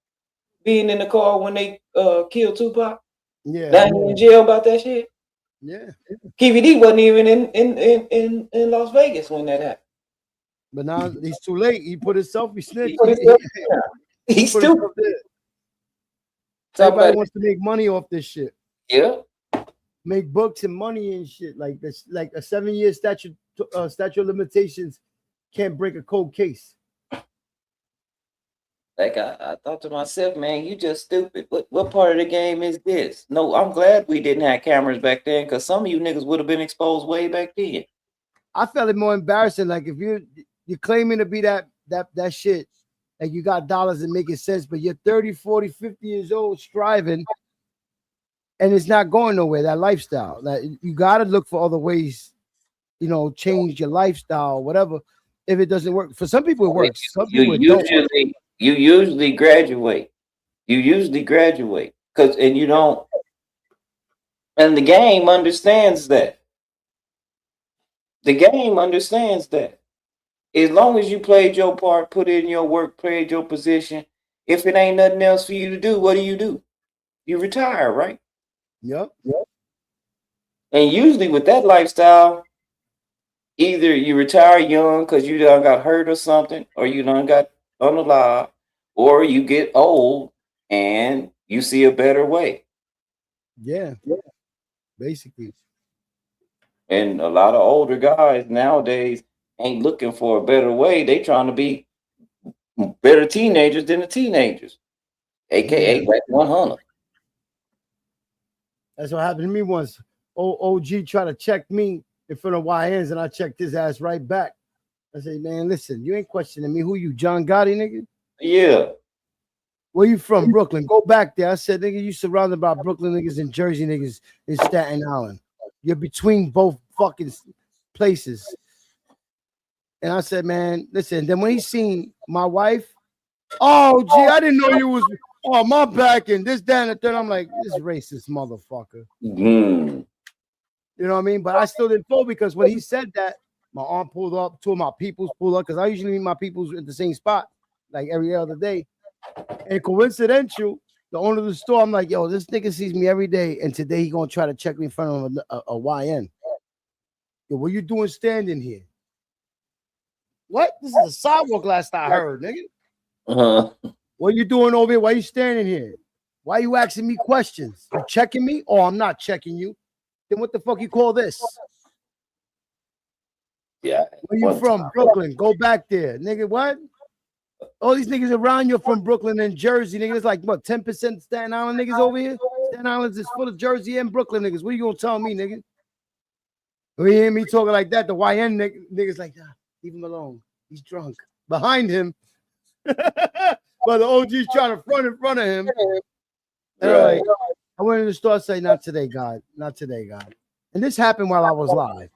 being in the car when they killed Tupac. Yeah, Now he in jail about that shit. yeah. Keith D wasn't even in Las Vegas when that happened. But now he's too late. He put himself. He snitched. He put himself He's put stupid. himself there. Talk Everybody about- wants to make money off this shit. Yeah. Make books and money and shit like this. Like a 7-year statute of limitations can't break a cold case. Like I thought to myself, man, you just stupid. What part of the game is this? No, I'm glad we didn't have cameras back then, because some of you niggas would have been exposed way back then. I felt it more embarrassing. Like if you're claiming to be that shit, like you got dollars and making sense, but you're 30, 40, 50 years old striving, and it's not going nowhere. That lifestyle, like you got to look for other ways, change your lifestyle, whatever. If it doesn't work for some people, it works. Some people it don't. You usually graduate. You usually graduate and you don't. And the game understands that. The game understands that. As long as you played your part, put in your work, played your position, if it ain't nothing else for you to do, what do? You retire, right? Yep. And usually with that lifestyle, either you retire young because you done got hurt or something, or you done got unalive, or you get old and you see a better way. Yeah. Basically. And a lot of older guys nowadays ain't looking for a better way. They trying to be better teenagers than the teenagers, aka Wack 100. That's what happened to me once. OG tried to check me in front of YNs, and I checked his ass right back. I said, man, listen, you ain't questioning me. Who you, John Gotti, nigga? Yeah. Where you from? Brooklyn. Go back there. I said, nigga, you surrounded by Brooklyn niggas and Jersey niggas in Staten Island. You're between both fucking places. And I said, man, listen. Then when he seen my wife, oh, gee, I didn't know you was, oh, my back and this, that, and the third. I'm like, this racist motherfucker. Mm. You know what I mean? But I still didn't fall because when he said that, my arm pulled up, two of my peoples pulled up, because I usually meet my peoples at the same spot, like every other day. And coincidental, the owner of the store, I'm like, yo, this nigga sees me every day, and today he gonna try to check me in front of a YN. Yo, what you doing standing here? What? This is a sidewalk last I heard, nigga. Uh-huh. What you doing over here? Why you standing here? Why you asking me questions? You checking me? Oh, I'm not checking you. Then what the fuck you call this? Yeah. Where you from? Brooklyn. Go back there. Nigga, what? All these niggas around you are from Brooklyn and Jersey. Nigga, it's like, what, 10% Staten Island niggas over here? Staten Island is full of Jersey and Brooklyn niggas. What you gonna tell me, nigga? When you hear me talking like that, the YN niggas like, leave him alone. He's drunk. Behind him. But the OG's trying to front in front of him. And I'm like, I went in the store and say, not today, God. Not today, God. And this happened while I was live.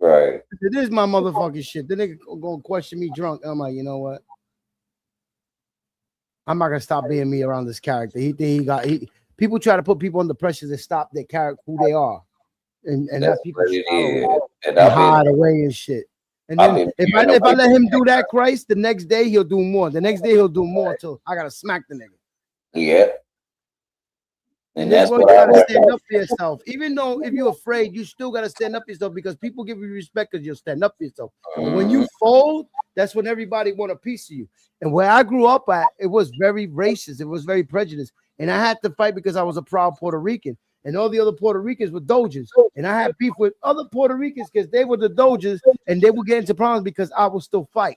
Right. It is my motherfucking shit. The nigga gonna question me drunk. I'm like, you know what? I'm not gonna stop being me around this character. People try to put people under pressure to stop their character, who they are, and have people and hide away and shit. And then if I let him do that, Christ, the next day he'll do more. The next day he'll do more until I gotta smack the nigga. Yeah. And That's that's why you what gotta stand up for yourself. Even though if you're afraid, you still gotta stand up for yourself because people give you respect because you'll stand up for yourself. But when you fold, that's when everybody want a piece of you. And where I grew up at, it was very racist, it was very prejudiced. And I had to fight because I was a proud Puerto Rican. And all the other Puerto Ricans were Doges. And I had beef with other Puerto Ricans because they were the Doges and they would get into problems because I would still fight.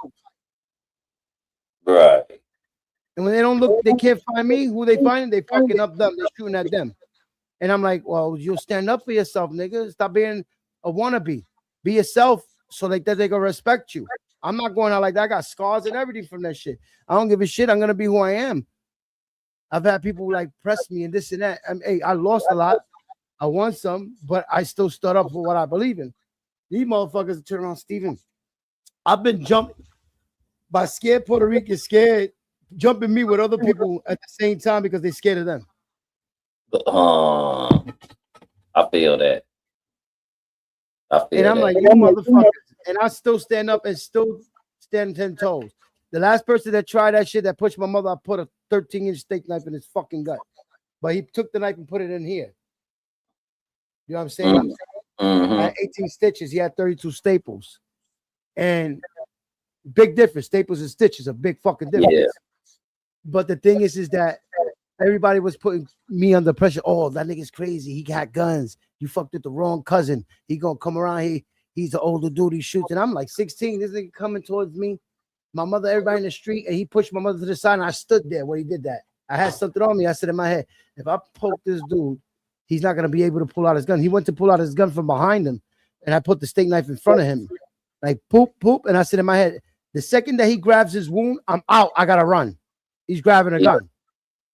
Right. And when they don't look, they can't find me. Who they finding? They fucking up them. They're shooting at them. And I'm like, well, you'll stand up for yourself, nigga. Stop being a wannabe. Be yourself so like that they can respect you. I'm not going out like that. I got scars and everything from that shit. I don't give a shit. I'm gonna be who I am. I've had people like press me and this and that. Hey, I lost a lot. I won some, but I still stood up for what I believe in. These motherfuckers turn around, Steven. I've been jumped by scared Puerto Ricans, scared jumping me with other people at the same time because they're scared of them. I feel that. And I'm like, you motherfuckers. And I still stand up and still stand 10 toes. The last person that tried that shit that pushed my mother, I put a 13-inch steak knife in his fucking gut. But he took the knife and put it in here. You know what I'm saying? Mm-hmm. I had 18 stitches. He had 32 staples. And big difference. Staples and stitches, a big fucking difference. Yeah. But the thing is that everybody was putting me under pressure. Oh, that nigga's crazy. He got guns. You fucked with the wrong cousin. He gonna come around here. He's an older dude. He shoots. And I'm like 16. This nigga coming towards me. My mother, everybody in the street, and he pushed my mother to the side, and I stood there when he did that. I had something on me. I said in my head, if I poke this dude, he's not gonna be able to pull out his gun. He went to pull out his gun from behind him, and I put the steak knife in front of him. Like poop, poop. And I said in my head, the second that he grabs his wound, I'm out. I gotta run. He's grabbing a gun.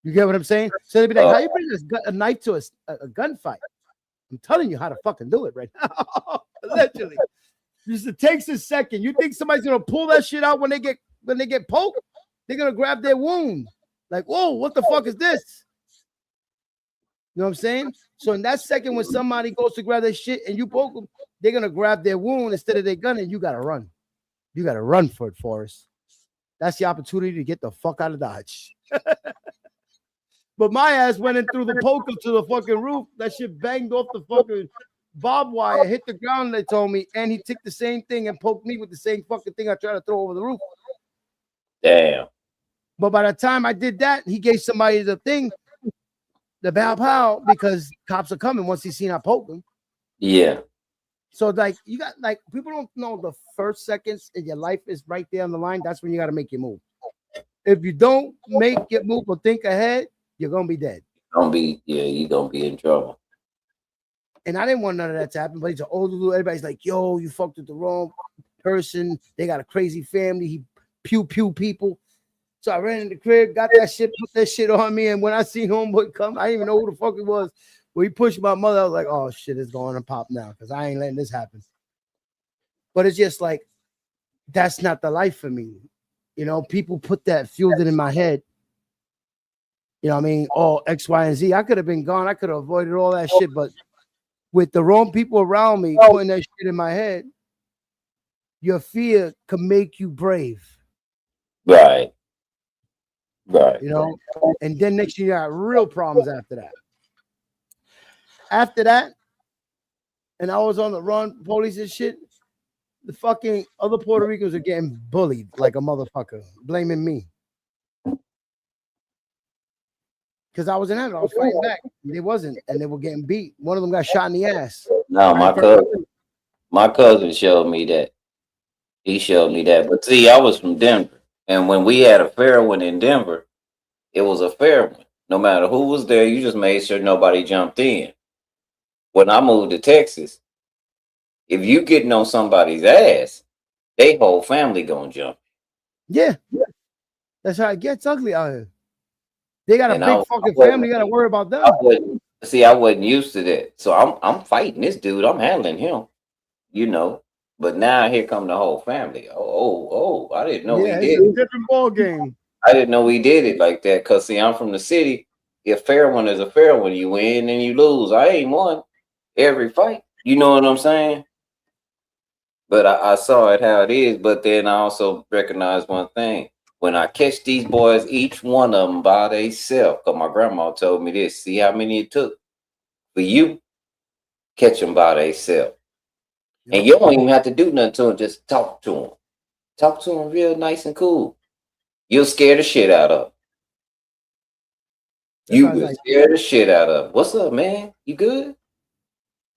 You get what I'm saying? So they'd be like, how you bring a knife to a gunfight? I'm telling you how to fucking do it right now. Literally. Just it takes a second. You think somebody's gonna pull that shit out when they get poked? They're gonna grab their wound. Like, whoa, what the fuck is this? You know what I'm saying? So in that second, when somebody goes to grab their shit and you poke them, they're gonna grab their wound instead of their gun, and you gotta run. You gotta run for it, Forrest. That's the opportunity to get the fuck out of Dodge. But my ass went in through the poker to the fucking roof. That shit banged off the fucking barbed wire, hit the ground, they told me, and he took the same thing and poked me with the same fucking thing I tried to throw over the roof. Damn. But by the time I did that, he gave somebody the thing, the bow pow, because cops are coming once he seen I poke him. Yeah. So like you got like people don't know the first seconds in your life is right there on the line. That's when you got to make your move. If you don't make your move or think ahead, you're gonna be dead. You're gonna be in trouble. And I didn't want none of that to happen, but he's an older dude. Everybody's like, yo, you fucked with the wrong person. They got a crazy family. He pew people. So I ran in the crib, got that shit, put that shit on me. And when I see homeboy come, I didn't even know who the fuck it was. When he pushed my mother, I was like, oh shit, it's going to pop now because I ain't letting this happen. But it's just like, that's not the life for me. You know, people put that, fueled it in my head. You know what I mean? Oh, X, Y, and Z. I could have been gone. I could have avoided all that shit. But with the wrong people around me putting that shit in my head, your fear can make you brave. Right. You know? And then next year, you got real problems after that. After that, and I was on the run, police and shit, the fucking other Puerto Ricans are getting bullied like a motherfucker, blaming me. Because I wasn't at it. I was fighting back. They wasn't, and they were getting beat. One of them got shot in the ass. No, my cousin showed me that. He showed me that. But see, I was from Denver. And when we had a fair one in Denver, it was a fair one. No matter who was there, you just made sure nobody jumped in. When I moved to Texas, if you getting on somebody's ass, they whole family gonna jump. Yeah. That's how it gets ugly out here. They got a big fucking family. You got to worry about them. I wasn't used to that. So I'm fighting this dude. I'm handling him, you know. But now here come the whole family. Oh! I didn't know he did. It's a different ball game. I didn't know he did it like that. Cause see, I'm from the city. A fair one is a fair one. You win and you lose. I ain't won every fight. You know what I'm saying? But I saw it how it is. But then I also recognize one thing. When I catch these boys, each one of them by themselves, because my grandma told me this, see how many it took for you, catch them by themselves. Yep. And you don't even have to do nothing to them, just talk to them. Talk to them real nice and cool. You'll scare the shit out of them. You will scare the shit out of them. What's up, man? You good?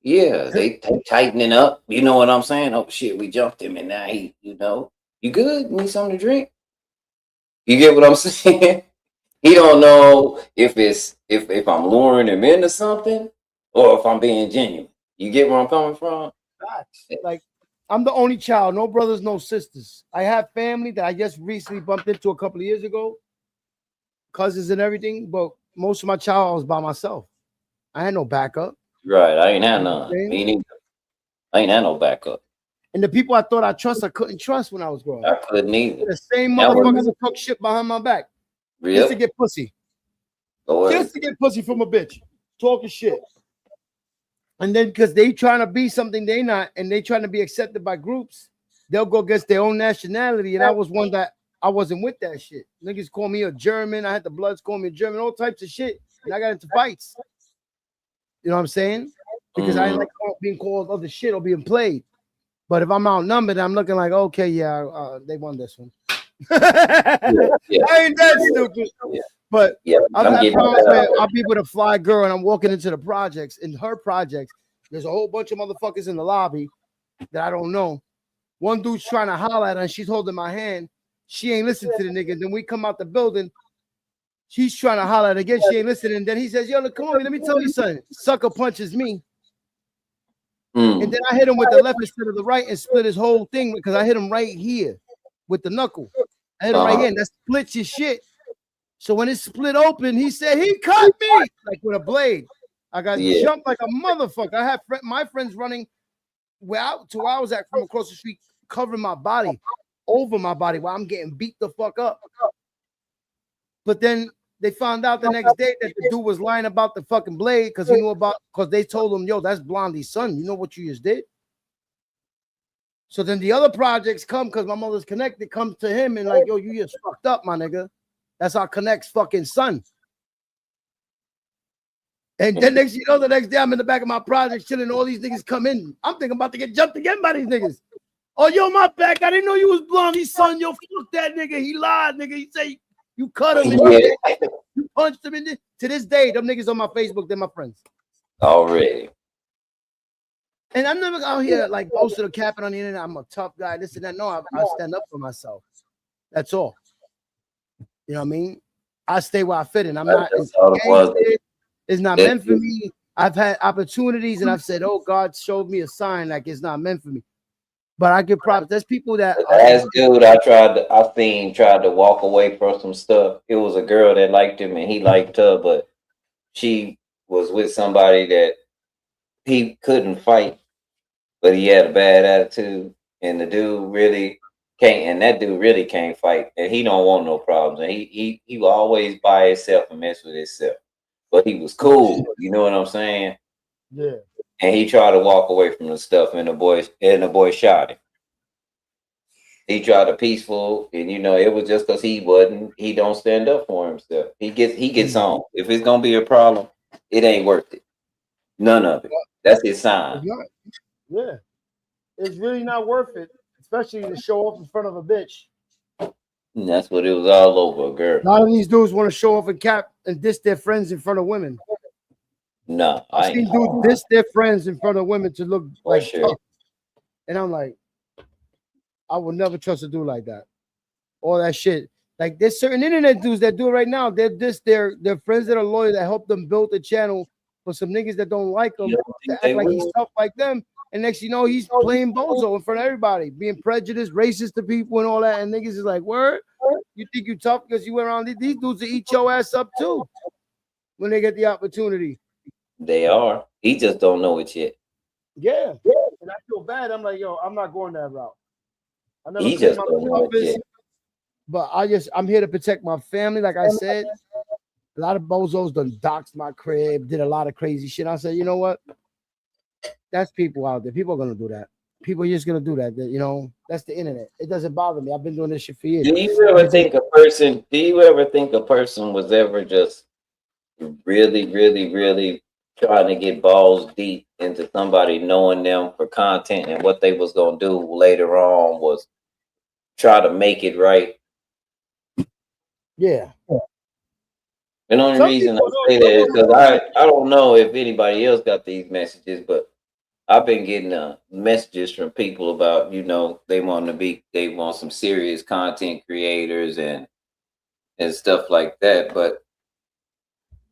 Yeah, they tightening up. You know what I'm saying? Oh, shit, we jumped him, and now he, you know. You good? Need something to drink? You get what I'm saying? He don't know if it's if I'm luring him into something or if I'm being genuine. You get where I'm coming from? Facts. Like, I'm the only child, no brothers, no sisters. I have family that I just recently bumped into a couple of years ago, cousins and everything, but most of my child I was by myself. I had no backup. Right. I ain't had You know what I'm none. saying? Me neither. I ain't had no backup. And the people I thought I trust, I couldn't trust when I was growing I up. couldn't either. The same That was- motherfuckers that talk shit behind my back just to Yep. get pussy. Go ahead. Just to get pussy from a bitch. Talking shit. And then because they trying to be something they not, and they trying to be accepted by groups, they'll go against their own nationality. And I was one that I wasn't with that shit. Niggas call me a German. I had the Bloods call me a German, all types of shit. And I got into fights. You know what I'm saying? Because I didn't like being called other shit or being played. But if I'm outnumbered, I'm looking like, okay, yeah, they won this one. Yeah. I ain't that stupid. Yeah. But Yeah. I've I'm had getting problems better. where I'll be with a fly girl and I'm walking into the projects. In her projects, there's a whole bunch of motherfuckers in the lobby that I don't know. One dude's trying to holler at her and she's holding my hand. She ain't listening to the nigga. Then we come out the building. She's trying to holler at her again. She ain't listening. Then he says, yo, look, come on, let me tell you something. Sucker punches me. And then I hit him with the left instead of the right and split his whole thing because I hit him right here with the knuckle. I hit him right here and that splits his shit. So when it split open, he said, he cut me like with a blade. I got jumped like a motherfucker. I had my friends running where I was at from across the street, covering my body, over my body while I'm getting beat the fuck up. But then they found out the next day that the dude was lying about the fucking blade because he knew about, because they told him, yo, that's Blondie's son. You know what you just did? So then the other projects come because my mother's connected, comes to him and like, yo, you just fucked up, my nigga. That's our Connect's fucking son. And then next, you know, the next day I'm in the back of my project chilling. All these niggas come in. I'm thinking about to get jumped again by these niggas. Oh, yo, my back. I didn't know you was Blondie's son. Yo, fuck that nigga. He lied, nigga. He say you cut him and you punched him in this. To this day, them niggas on my Facebook, they're my friends. Already. And I'm never out here like posting or capping on the internet. I'm a tough guy, this and that. No, I stand up for myself. That's all. You know what I mean? I stay where I fit in. I'm not. It's not meant for me. I've had opportunities and I've said, oh, God showed me a sign like it's not meant for me. But I give props. There's people that last dude I tried to walk away from some stuff. It was a girl that liked him and he liked her, but she was with somebody that he couldn't fight, but he had a bad attitude. And the dude really can't, and that dude really can't fight, and he don't want no problems. And he will always by himself and mess with himself. But he was cool, you know what I'm saying? Yeah. And he tried to walk away from the stuff, and the boy shot him. He tried to peaceful, and you know, it was just because he don't stand up for himself. He gets on. If it's gonna be a problem, it ain't worth it. None of it. That's his sign. Yeah. It's really not worth it, especially to show off in front of a bitch. And that's what it was all over, girl. A lot of these dudes want to show off and cap and diss their friends in front of women. No, I've seen dudes diss their friends in front of women to look like tough. And I'm like, I would never trust a dude like that. All that shit. Like there's certain internet dudes that do it right now. They're diss their friends that are loyal that help them build the channel for some niggas that don't like them to act like he's tough like them. And next you know, he's playing bozo in front of everybody, being prejudiced, racist to people and all that. And niggas is like, word? You think you tough because you went around these dudes to eat your ass up too when they get the opportunity. They are. He just don't know it yet. Yeah. And I feel bad. I'm like, yo, I'm not going that route. I never He just don't know it yet. But I'm here to protect my family. Like I said, a lot of bozos done doxed my crib, did a lot of crazy shit. I said, you know what? That's people out there. People are gonna do that. People are just gonna do that. You know, that's the internet. It doesn't bother me. I've been doing this shit for years. Do you ever think a person was ever just really, really, really trying to get balls deep into somebody, knowing them for content, and what they was gonna do later on was try to make it right? Yeah. The only reason I say that is because I don't know if anybody else got these messages, but I've been getting messages from people about, you know, they want some serious content creators and and stuff like that. But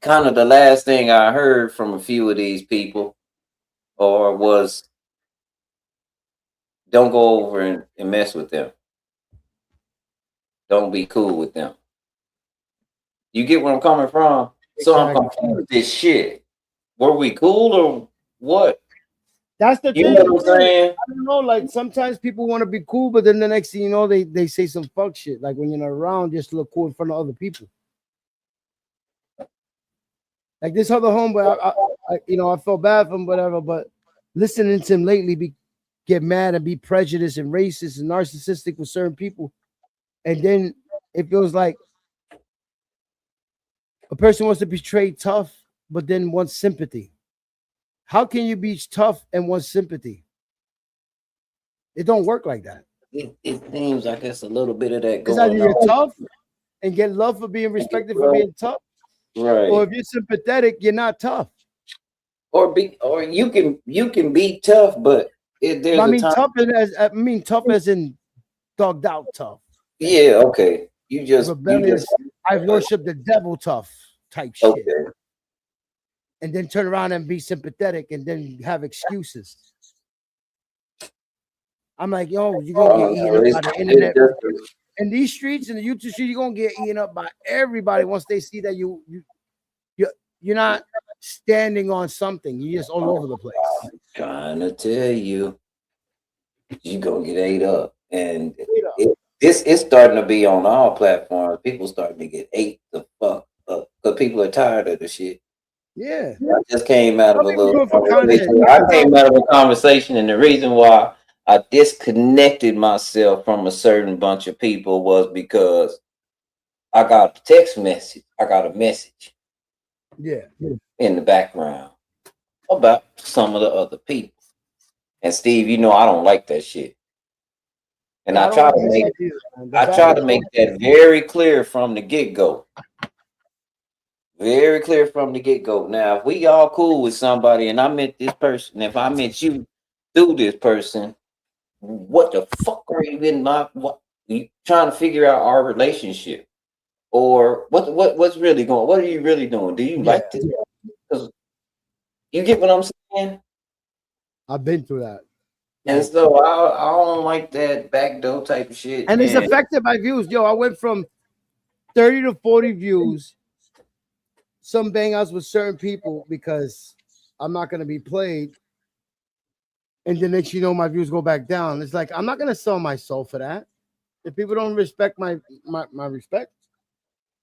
kind of the last thing I heard from a few of these people or was don't go over and mess with them. Don't be cool with them. You get where I'm coming from? So I'm Exactly. confused with this shit. Were we cool or what? That's the You thing. know what I'm saying? I don't know. Like sometimes people want to be cool, but then the next thing you know, they say some fuck shit. Like when you're not around, just look cool in front of other people. Like this other homeboy, I felt bad for him, whatever. But listening to him lately, get mad and be prejudiced and racist and narcissistic with certain people, and then it feels like a person wants to betray tough, but then wants sympathy. How can you be tough and want sympathy? It don't work like that. It seems like it's a little bit of that It's either going you're on. tough and get love for being respected for being tough, Right. or if you're sympathetic, you're not tough. Or you can be tough, but there's I a mean, time. tough as in dogged out tough, Yeah, okay. You just rebellious. I worship the devil tough type shit, okay. and then turn around and be sympathetic and then have excuses. I'm like, yo, you're gonna get eaten up by the internet. In these streets, in the YouTube street, you're gonna get eaten up by everybody once they see that you're not standing on something. You're just all over the place. I'm trying to tell you, you're gonna get ate up. And it's starting to be on all platforms. People starting to get ate the fuck up because people are tired of the shit. Yeah. I just came out of a little conversation. conversation. I came out of a conversation, and the reason why I disconnected myself from a certain bunch of people was because I got a text message. I got a message Yeah. in the background about some of the other people. And Steve, you know I don't like that shit. And I try to make that very clear from the get-go. Very clear from the get-go. Now, if we all cool with somebody and I met this person, if I met you through this person, what the fuck are you in my what you trying to figure out our relationship? Or what's really going? What are you really doing? Do you like this? Because you get what I'm saying? I've been through that. And so I don't like that backdoor type of shit. And it's affected my views. Yo, I went from 30 to 40 views. Some bangouts with certain people because I'm not gonna be played. And then next you know my views go back down. It's like I'm not gonna sell my soul for that. If people don't respect my respect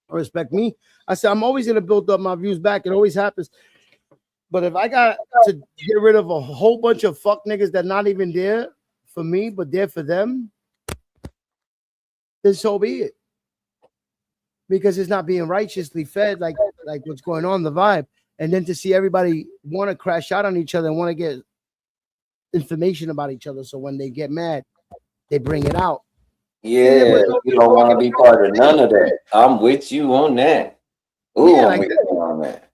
or respect me, I said I'm always gonna build up my views back. It always happens. But if I got to get rid of a whole bunch of fuck niggas that not even there for me, but there for them, then so be it. Because it's not being righteously fed like what's going on, the vibe. And then to see everybody want to crash out on each other and want to get information about each other. So when they get mad, they bring it out. Yeah, you don't want to be part of none of that. I'm with you on that. Ooh, Yeah, I'm like with you on that.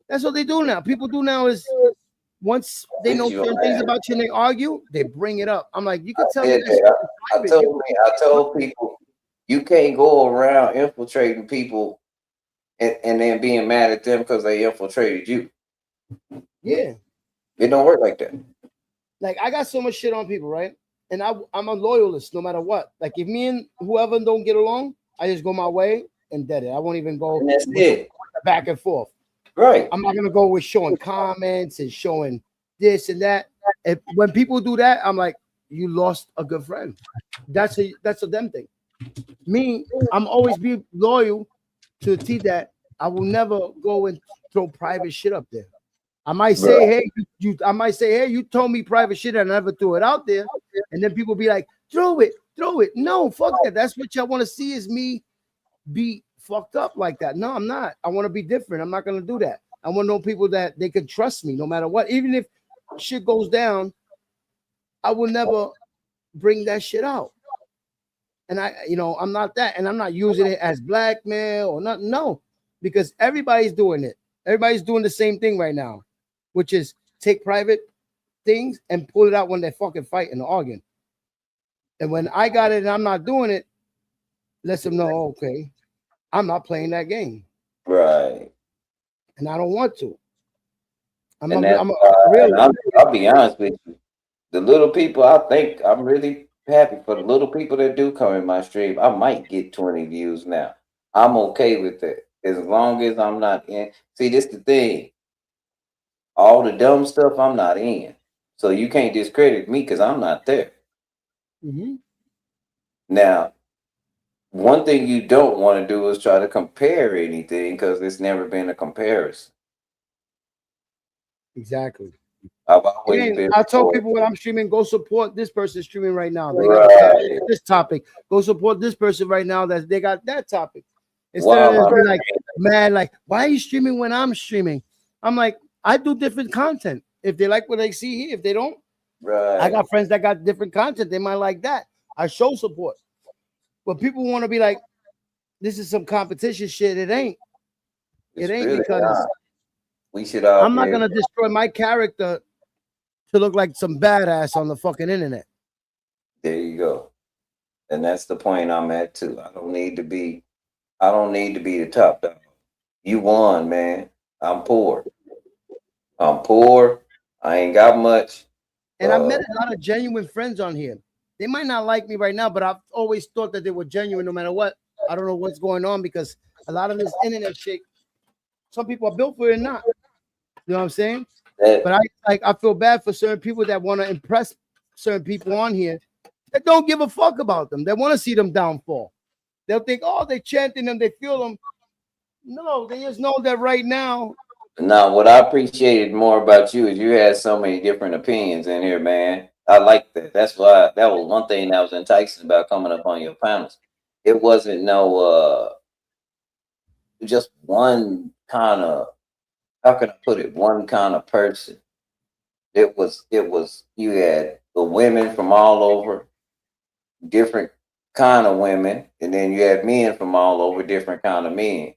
That's what they do now. People do now is once they know certain things about you and they argue, they bring it up. I'm like, you can tell me this. I told people you can't go around infiltrating people and then being mad at them because they infiltrated you. Yeah. It don't work like that. Like I got so much shit on people, right? And I'm a loyalist no matter what. Like if me and whoever don't get along, I just go my way and dead it. I won't even go and that's it. Back and forth. Right. I'm not gonna go with showing comments and showing this and that. And when people do that, I'm like, you lost a good friend. That's a them thing. Me, I'm always be loyal to the T that I will never go and throw private shit up there. I might say, hey, you told me private shit and I never threw it out there. And then people be like, throw it. No, fuck that. That's what y'all want to see is me be fucked up like that. No, I'm not. I want to be different. I'm not going to do that. I want to know people that they can trust me no matter what. Even if shit goes down, I will never bring that shit out. And I'm not that. And I'm not using it as blackmail or not. No, because everybody's doing it. Everybody's doing the same thing right now, which is take private things and pull it out when they fucking fight and arguing. And when I got it and I'm not doing it, let them know, okay, I'm not playing that game, Right. and I don't want to. I'm And a, that's I'm a why, real. and I'll be honest with you. The little people, I think I'm really happy for the little people that do come in my stream. I might get 20 views now. I'm okay with it as long as I'm not in. See, this the thing. All the dumb stuff I'm not in. So you can't discredit me because I'm not there. Mhm. Now, one thing you don't want to do is try to compare anything because it's never been a comparison. Exactly. I've always Again, been I tell for it. people when I'm streaming, go support this person streaming right now. They got Right. this topic. Go support this person right now that they got that topic. Instead Wow, of just my be like, man, like, why are you streaming when I'm streaming? I'm like, I do different content. If they like what they see here, if they don't, I right. got friends that got different content. They might like that. I show support. But people want to be like, this is some competition shit. It ain't. It's It ain't really because not. We should all I'm be not able gonna destroy my character to look like some badass on the fucking internet. There you go. And that's the point I'm at too. I don't need to be the top dog. You won, man. I'm poor. I'm poor. I ain't got much. And I met a lot of genuine friends on here. They might not like me right now, but I've always thought that they were genuine no matter what. I don't know what's going on because a lot of this internet shit, some people are built for it or not. You know what I'm saying? But I feel bad for certain people that want to impress certain people on here that don't give a fuck about them. They want to see them downfall. They'll think, oh, they chanting them, they feel them. No, they just know that right now. Now, what I appreciated more about you is you had so many different opinions in here, man. I like that. That's why that was one thing that was enticing about coming up on your panels. It wasn't just one kind of, how can I put it, one kind of person. It was you had the women from all over, different kind of women, and then you had men from all over, different kind of men.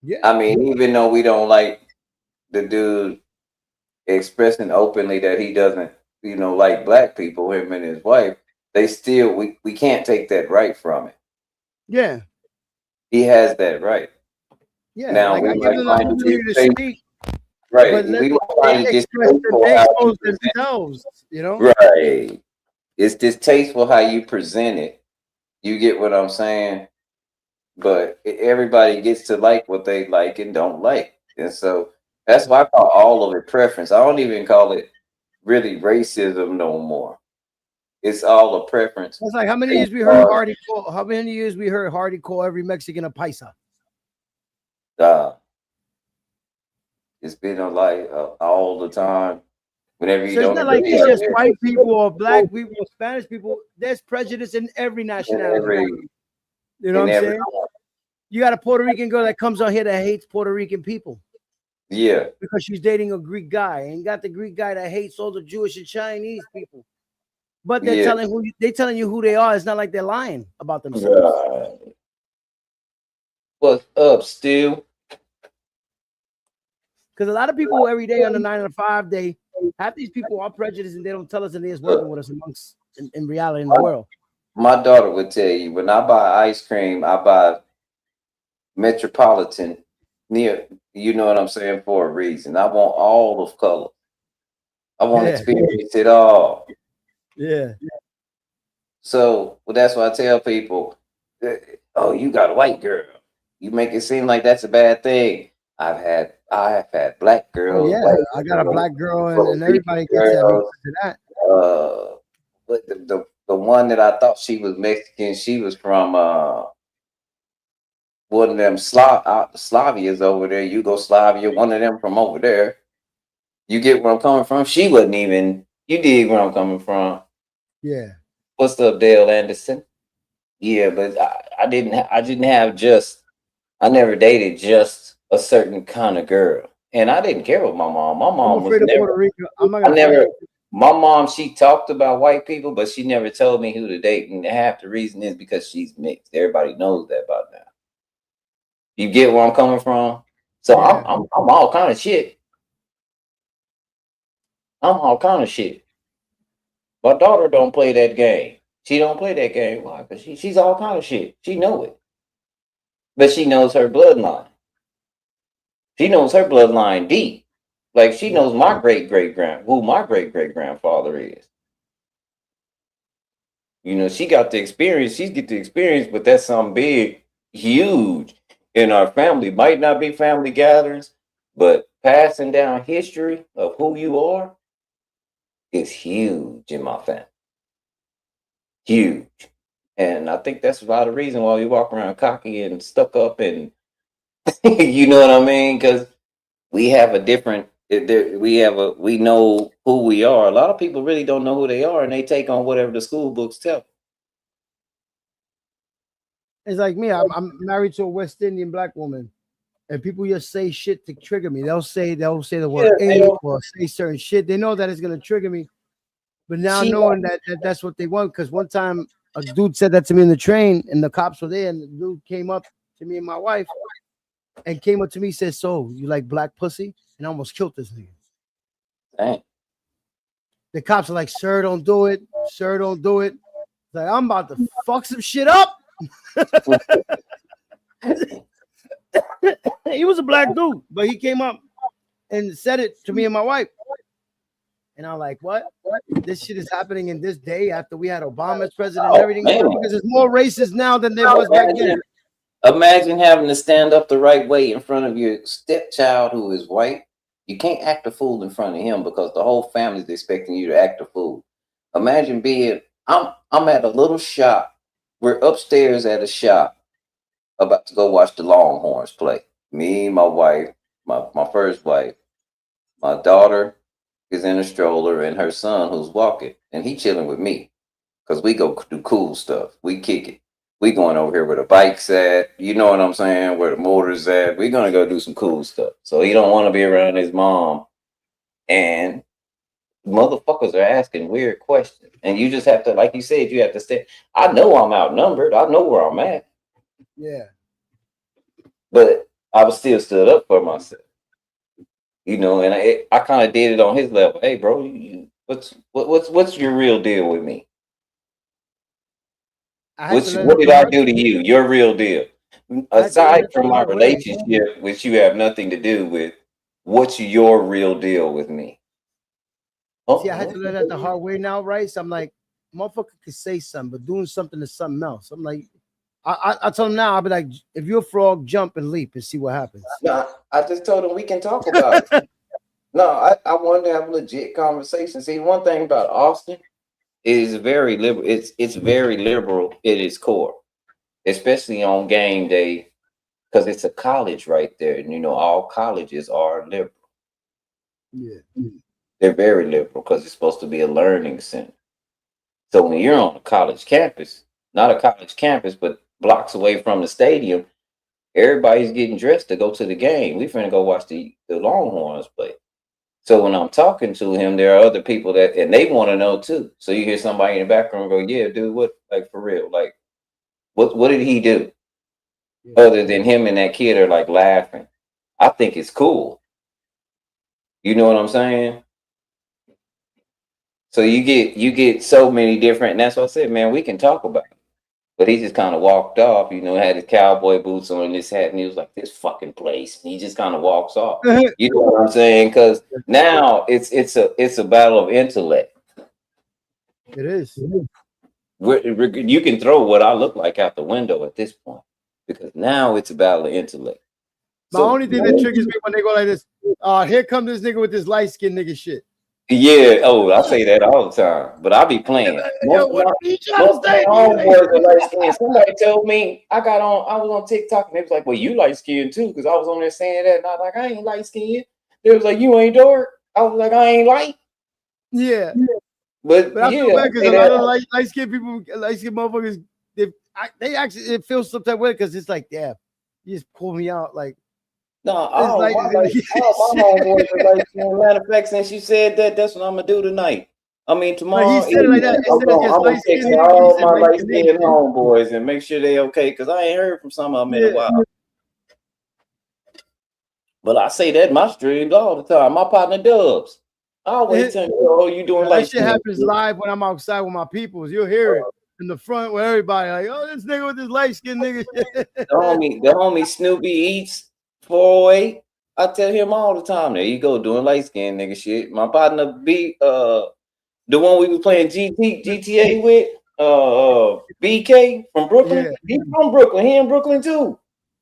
Yeah. I mean, even though we don't like the dude expressing openly that he doesn't, like black people, him and his wife, they still we can't take that right from him. Yeah. He has that right. Yeah. Now Like we I give might them the find opportunity it to distasteful, speak. right? But We might they find it express distasteful they how you expose present it. themselves, you know? Right. It's distasteful how you present it. You get what I'm saying? But everybody gets to like what they like and don't like. And so that's why I call all of it preference. I don't even call it really racism no more. It's all a preference. It's like how many years we heard Hardy call? How many years we heard Hardy call every Mexican a paisa? It's been like all the time. Whenever you So it's don't not like agree, it's just white people or black people or Spanish people. There's prejudice in every nationality. You know what I'm saying? You got a Puerto Rican girl that comes on here that hates Puerto Rican people. Yeah. Because she's dating a Greek guy, and got the Greek guy that hates all the Jewish and Chinese people. But they're telling you who they are. It's not like they're lying about themselves. Right. What's up, Stu? Because a lot of people every day on the 9 to 5 day, half these people are prejudiced and they don't tell us, and they're just working with us amongst in reality in the world. My daughter would tell you, when I buy ice cream, I buy Metropolitan near, you know what I'm saying, for a reason. I want all of color. I want to experience it all. Yeah. So that's why I tell people, oh, you got a white girl. You make it seem like that's a bad thing. I have had black girls. Oh, yeah, I got a black girl, and everybody gets that. But the one that I thought she was Mexican, she was from one of them Slavias over there, Yugoslavia, one of them from over there. You get where I'm coming from? She wasn't even, you dig where I'm coming from. Yeah. What's up, Dale Anderson? Yeah, but I never dated just a certain kind of girl. And I didn't care what my mom. My mom was never, my mom, she talked about white people, but she never told me who to date. And half the reason is because she's mixed. Everybody knows that about now. You get where I'm coming from? So yeah. I'm all kind of shit. I'm all kind of shit. My daughter don't play that game. She don't play that game. Why? Because she's all kind of shit. She know it. but she knows her bloodline. She knows her bloodline deep. Like she knows my who my great great grandfather is. You know, she got the experience. She's get the experience, but that's something big, huge in our family. Might not be family gatherings, but passing down history of who you are is huge in my family. Huge. And I think that's a lot of reason why we walk around cocky and stuck up and you know what I mean? Because we have a different we know who we are. A lot of people really don't know who they are and they take on whatever the school books tell. It's like me. I'm married to a West Indian black woman, and people just say shit to trigger me. They'll say the word or say certain shit. They know that it's gonna trigger me. But now knowing that that's what they want, because one time a dude said that to me in the train, and the cops were there, and the dude came up to me and my wife, and came up to me, said, "So you like black pussy?" And I almost killed this nigga. Dang. The cops are like, "Sir, don't do it. Sir, don't do it." Like, I'm about to fuck some shit up. He was a black dude, but he came up and said it to me and my wife. And I'm like, what? This shit is happening in this day after we had Obama as president and everything. Because there's more racist now than there was back then. Imagine having to stand up the right way in front of your stepchild who is white. You can't act a fool in front of him because the whole family's expecting you to act a fool. Imagine being, I'm at a little shop. We're upstairs at a shop about to go watch the Longhorns play. Me, my wife, my first wife, my daughter is in a stroller and her son who's walking, and he chilling with me because we go do cool stuff. We kick it. We going over here where the bike's at. You know what I'm saying? Where the motor's at. We're going to go do some cool stuff. So he don't want to be around his mom. And motherfuckers are asking weird questions. And you just have to, like you said, you have to stay. I know I'm outnumbered. I know where I'm at. Yeah. But I was still stood up for myself. You know, and I kind of did it on his level. Hey, bro, what's your real deal with me? What did I do to you? Your real deal. Aside from my relationship, which you have nothing to do with, what's your real deal with me? See, I had to learn that the hard way now, right? So I'm like, motherfucker could say something, but doing something is something else. I'm like, I told him now, I'll be like, if you're a frog, jump and leap and see what happens. No, I just told him we can talk about it. No, I wanted to have a legit conversation. See, one thing about Austin is very liberal. It's very liberal at its core, especially on game day, because it's a college right there. And you know, all colleges are liberal. Yeah. They're very liberal because it's supposed to be a learning center. So when you're on a college campus, not a college campus, but blocks away from the stadium, everybody's getting dressed to go to the game. We finna go watch the Longhorns play. So when I'm talking to him, there are other people that, and they want to know too. So you hear somebody in the background go, yeah, dude, what, like for real? Like, what did he do? Yeah. Other than him and that kid are like laughing. I think it's cool. You know what I'm saying? So you get so many different, and that's what I said, man, we can talk about it. But he just kind of walked off, you know, had his cowboy boots on and this hat, and he was like, this fucking place. And he just kind of walks off. You know what I'm saying? Because now it's a battle of intellect. It is. You can throw what I look like out the window at this point. Because now it's a battle of intellect. My only thing that triggers me when they go like this, here comes this nigga with this light-skinned nigga shit. Yeah, I say that all the time, but I be playing. Somebody told me I was on TikTok and they was like, well, you light skinned too, because I was on there saying that, and I was like, I ain't light skinned. They was like, you ain't dark. I was like, I ain't light. Yeah. But I feel bad because a lot of light skinned people, light skinned motherfuckers, they actually, it feels some type of way because it's like, yeah, you just pull me out like. No, my homeboys are like, matter of fact, since you said that, that's what I'm gonna do tonight. I mean, tomorrow, he said it like that. I'm gonna text all my light-skinned homeboys and make sure they okay, because I ain't heard from some of them in a while. But I say that in my streams all the time. My partner Dubs, I always tell you, oh, you doing that shit happens live when I'm outside with my peoples. You'll hear it. in the front with everybody. Like, oh, this nigga with this light skinned nigga. The homie Snoopy Eats 408. I tell him all the time. There you go, doing light skinned nigga shit. My partner B, the one we was playing GTA with, BK from Brooklyn. Yeah. He's from Brooklyn. He in Brooklyn too.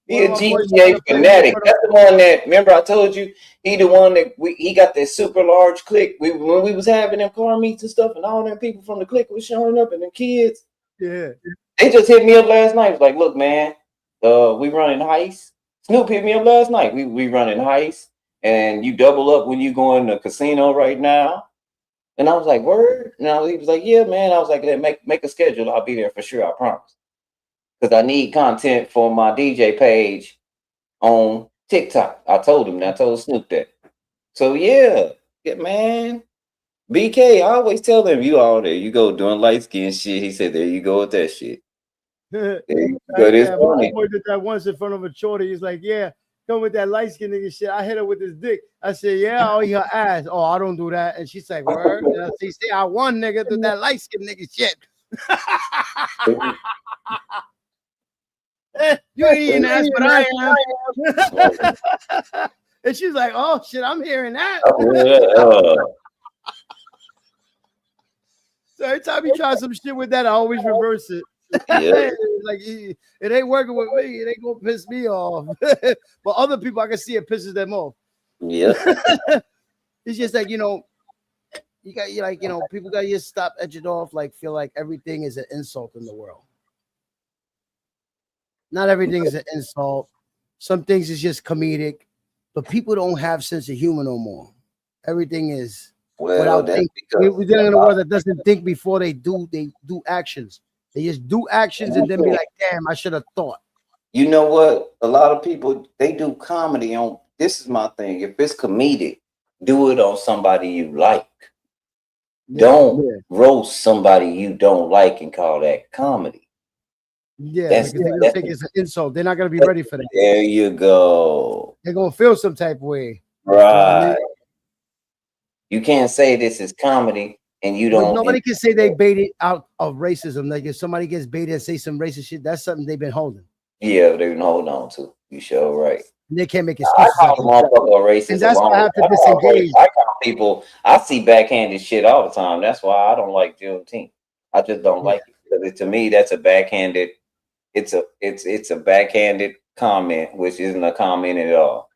He a One of my boys GTA trying to play fanatic. with That's the one that, remember I told you, he the one that he got that super large clique. When we was having them car meets and stuff, and all them people from the clique was showing up, and the kids. Yeah. They just hit me up last night. It was like, look, man, we running heist. Snoop hit me up last night. We running heist, and you double up when you go in the casino right now. And I was like, word? And he was like, yeah, man. I was like, make a schedule. I'll be there for sure. I promise. Because I need content for my DJ page on TikTok. I told him. I told Snoop that. So yeah, man. BK, I always tell him, you all there. You go doing light skin shit. He said, there you go with that shit. There you go. It's My funny. boy did that once in front of a shorty. He's like, yeah, come with that light skin nigga shit. I hit her with his dick. I said, yeah, I'll eat her ass. Oh, I don't do that. And she's like, word. And I say, see, I won, nigga, do that light skin nigga shit. You ain't eating ass, but I am. And she's like, oh shit, I'm hearing that. So every time you try some shit with that, I always reverse it. Yeah. Like it ain't working with me. It ain't gonna piss me off. But other people, I can see it pisses them off. Yeah. It's just like, you got people gotta just stop edging off, like feel like everything is an insult in the world. Not everything is an insult. Some things is just comedic, but people don't have sense of humor no more. Everything is without thinking. We're dealing in a world that doesn't think before they do actions. They just do actions and then be like, damn, I should have thought. You know what? A lot of people, they do comedy on, this is my thing. If it's comedic, do it on somebody you like. Don't roast somebody you don't like and call that comedy. Yeah, because they're gonna think it's an insult. They're not gonna be ready for that. There you go. They're gonna feel some type of way. Right. You can't say this is comedy and you don't. Nobody can say they baited out of racism. Like if somebody gets baited and say some racist shit, that's something they've been holding. Yeah, they've been holding on to. You sure right. And they can't make excuses. I call motherfucker racist. And that's why I have to disengage. I call people. I see backhanded shit all the time. That's why I don't like Juneteenth. I just don't like it because to me that's a backhanded. It's a backhanded comment, which isn't a comment at all.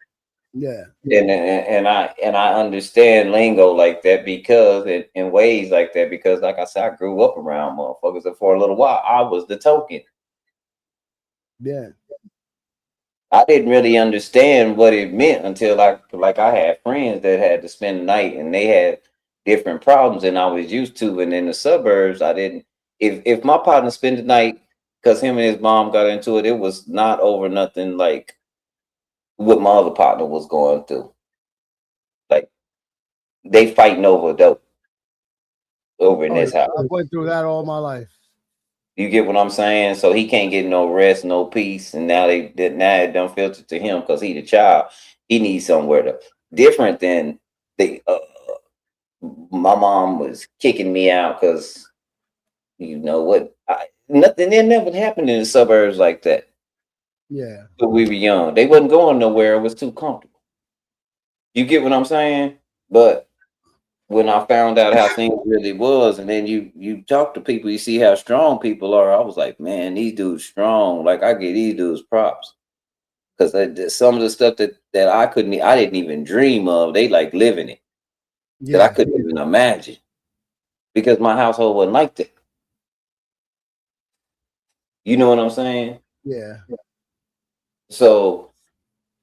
Yeah. And I understand lingo like that because in ways like that, because like I said, I grew up around motherfuckers, and for a little while I was the token. Yeah. I didn't really understand what it meant until I had friends that had to spend the night and they had different problems than I was used to. And in the suburbs, I didn't, if my partner spent the night because him and his mom got into it, it was not over nothing like what my other partner was going through. Like they fighting over dope over in this house. I went through that all my life. You get what I'm saying? So he can't get no rest, no peace, and now it done filtered to him because he the child. He needs somewhere to different than the. My mom was kicking me out because, you know what? Nothing. It never happened in the suburbs like that. Yeah. But we were young. They wasn't going nowhere. It was too comfortable. You get what I'm saying? But when I found out how things really was, and then you talk to people, you see how strong people are. I was like, man, these dudes strong. Like I give these dudes props because some of the stuff that I didn't even dream of. They like living it that I couldn't even imagine because my household wasn't like that. You know what I'm saying? Yeah. So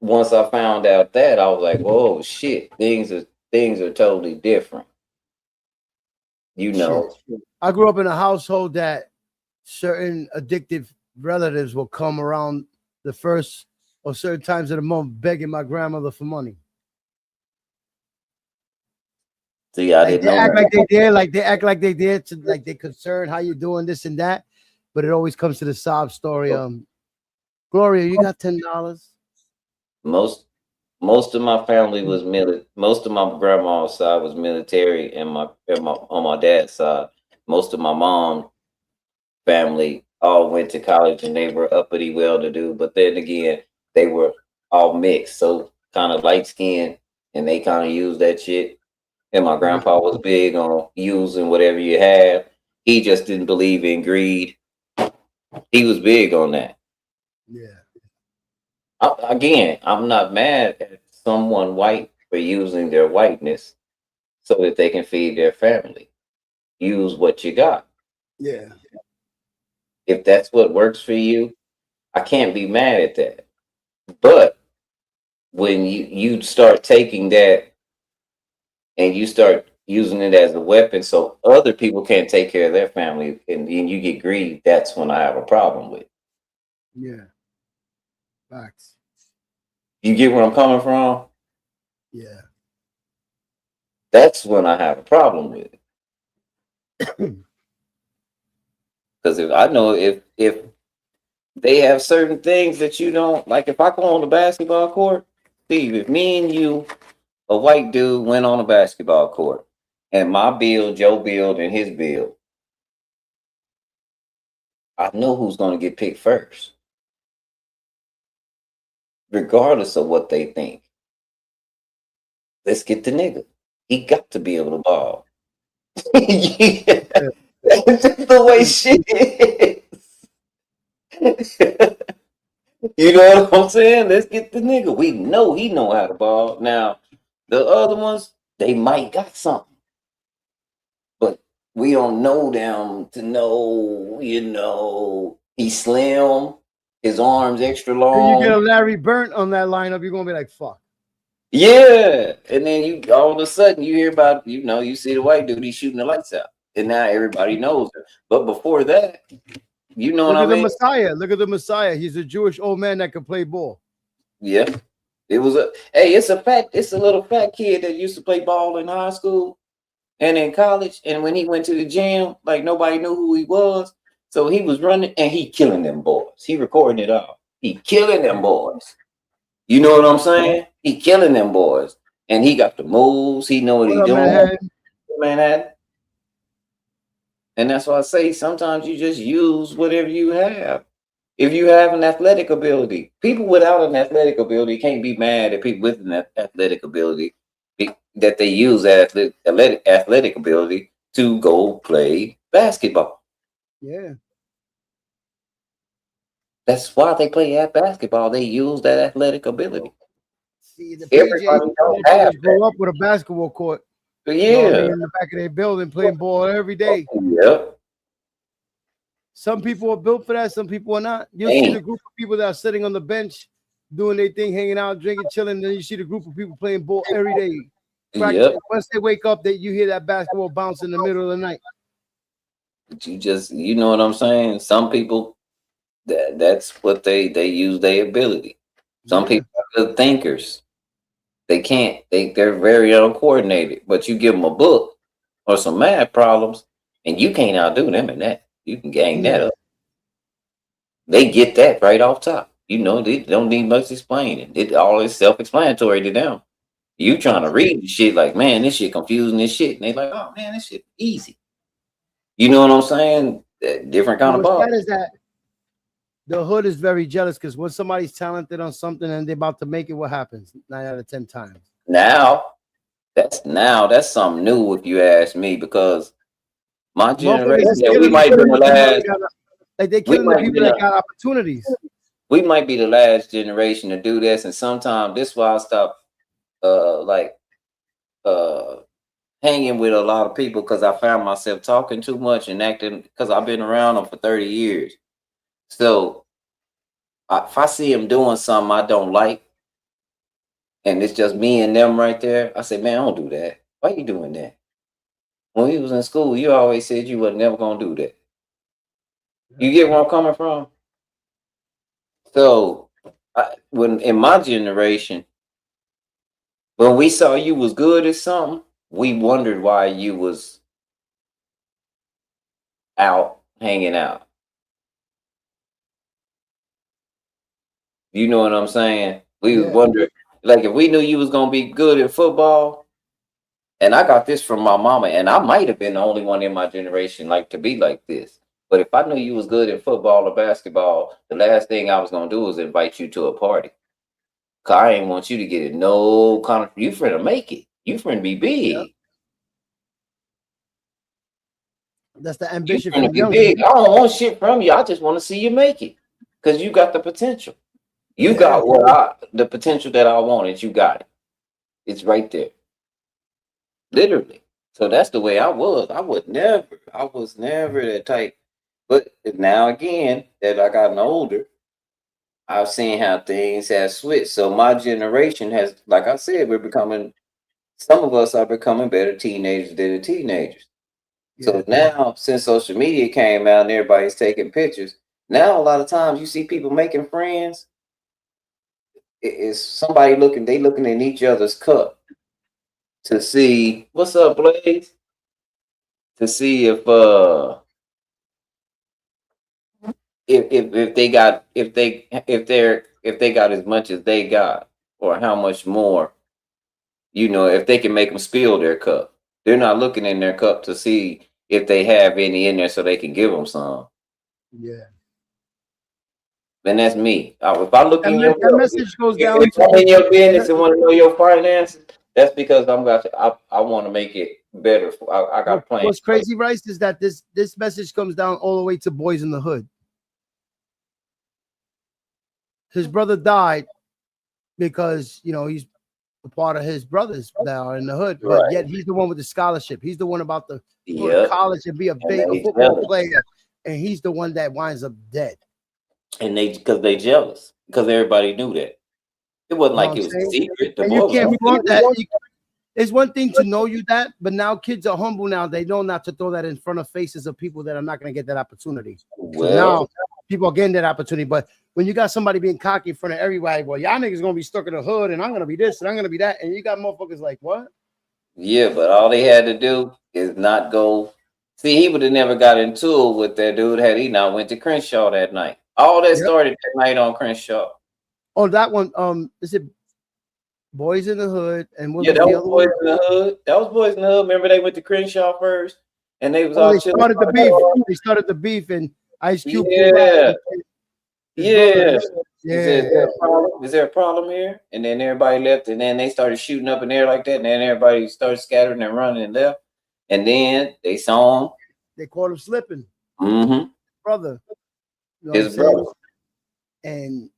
once I found out that, I was like, "Whoa, shit! Things are totally different." You know, I grew up in a household that certain addictive relatives will come around the first or certain times of the month begging my grandmother for money. See, I didn't know. They act like they did, like they act like they did, to like they concerned how you doing this and that, but it always comes to the sob story. Gloria, you got $10? Most of my family was military. Most of my grandma's side was military, and on my dad's side, most of my mom family all went to college and they were uppity, well-to-do. But then again, they were all mixed, so kind of light skinned, and they kind of used that shit. And my grandpa was big on using whatever you have. He just didn't believe in greed. He was big on that. Yeah. Again, I'm not mad at someone white for using their whiteness so that they can feed their family. Use what you got. Yeah. If that's what works for you, I can't be mad at that. But when you start taking that and you start using it as a weapon so other people can't take care of their family and then you get greedy, that's when I have a problem with. Yeah. Facts. You get where I'm coming from? Yeah. That's when I have a problem with it. Because if I know if they have certain things that you don't like, if I go on the basketball court, Steve, if me and you, a white dude, went on a basketball court, and my build, Joe build, and his build, I know who's going to get picked first, regardless of what they think. Let's get the nigga. He got to be able to ball. Yeah. That's just the way shit is. You know what I'm saying? Let's get the nigga. We know he know how to ball. Now, the other ones, they might got something. But we don't know them to know, he's slim, his arms extra long. When you get a Larry Burnt on that lineup, you're gonna be like, fuck. Yeah. And then you all of a sudden you hear about, you see the white dude, he's shooting the lights out. And now everybody knows it. But before that, you know Look what I at the mean? Messiah. Look at the Messiah. He's a Jewish old man that can play ball. Yeah. It's a little fat kid that used to play ball in high school and in college. And when he went to the gym, like nobody knew who he was. So he was running and he killing them boys. He recording it all. He killing them boys. You know what I'm saying? He killing them boys. And he got the moves. He know what he's doing. Manhattan. And that's why I say sometimes you just use whatever you have. If you have an athletic ability, people without an athletic ability can't be mad at people with an athletic ability that they use that athletic ability to go play basketball. Yeah. That's why they play basketball. They use that athletic ability. See, the Everybody don't have grow up with a basketball court. Yeah. In the back of their building playing ball every day. Yep. Some people are built for that. Some people are not. You'll see the group of people that are sitting on the bench doing their thing, hanging out, drinking, chilling. Then you see the group of people playing ball every day. Yep. Once they wake up, you hear that basketball bounce in the middle of the night. But you know what I'm saying? Some people, that's what they use their ability. Some people are good thinkers. They're very uncoordinated. But you give them a book or some math problems, and you can't outdo them in that. You can gang that up. They get that right off top. They don't need much explaining. It all is self-explanatory to them. You trying to read the shit like, man, this shit confusing this shit. And they like, oh man, this shit easy. You know what I'm saying? Different kind of ball. What's sad is that the hood is very jealous because when somebody's talented on something and they're about to make it, what happens? 9 out of 10 times. Now that's something new if you ask me, because my generation, we might be the last. Like they're killing the people that got opportunities. We might be the last generation to do this, and sometimes this is why I stop hanging with a lot of people, because I found myself talking too much and acting, because I've been around them for 30 years. So if I see them doing something I don't like, and it's just me and them right there, I say, man, don't do that. Why you doing that? When we was in school, you always said you were never gonna do that. You get where I'm coming from? So when in my generation, when we saw you was good at something, we wondered why you was out hanging out. You know what I'm saying? We wondered, like, if we knew you was gonna be good at football, and I got this from my mama, and I might have been the only one in my generation like to be like this. But if I knew you was good in football or basketball, the last thing I was gonna do was invite you to a party. Cause I ain't want you to get it. No kind of, you finna make it. You finna be big. That's the You ambition finna from be young. big. I don't want shit from you. I just want to see you make it. Cause you got the potential. You got the potential that I wanted. You got it. It's right there. Literally. So that's the way I was. I was never that type. But now again, that I gotten older, I've seen how things have switched. So my generation has, like I said, some of us are becoming better teenagers than the teenagers. So now, since social media came out and everybody's taking pictures, now a lot of times you see people making friends. It's somebody they looking in each other's cup to see what's up, Blaze. To see if they got as much as they got, or how much more, if they can make them spill their cup. They're not looking in their cup to see if they have any in there so they can give them some. Yeah. And that's me. If I look in your that message goes down if I'm in your business and want to know your finances, that's because I want to make it better. I got plans. What's crazy, Rice, is that this message comes down all the way to boys in the hood. His brother died because he's a part of his brothers that are in the hood, but yet he's the one with the scholarship. He's the one about to go to college and be a football player, and he's the one that winds up dead. And because they jealous, because everybody knew that. It wasn't like it was a secret. And you can't front that. It's one thing to know you that, but now kids are humble now. They know not to throw that in front of faces of people that are not going to get that opportunity. So now people are getting that opportunity. But when you got somebody being cocky in front of everybody, well, y'all niggas going to be stuck in the hood, and I'm going to be this, and I'm going to be that. And you got motherfuckers like, what? Yeah, but all they had to do is not go. See, he would have never got into it with that dude had he not went to Crenshaw that night. All that started that night on Crenshaw. Oh, that one. Is it Boys in the Hood? And that was Boys in the Hood. That was Boys in the Hood. Remember, they went to Crenshaw first, and they was all. They started the beef. They started the beef, and Ice Cube. Yeah. Is there a problem here? And then everybody left, and then they started shooting up in there like that, and then everybody started scattering and running and left. And then they saw him. They caught him slipping. Mm-hmm. Brother. His brother. And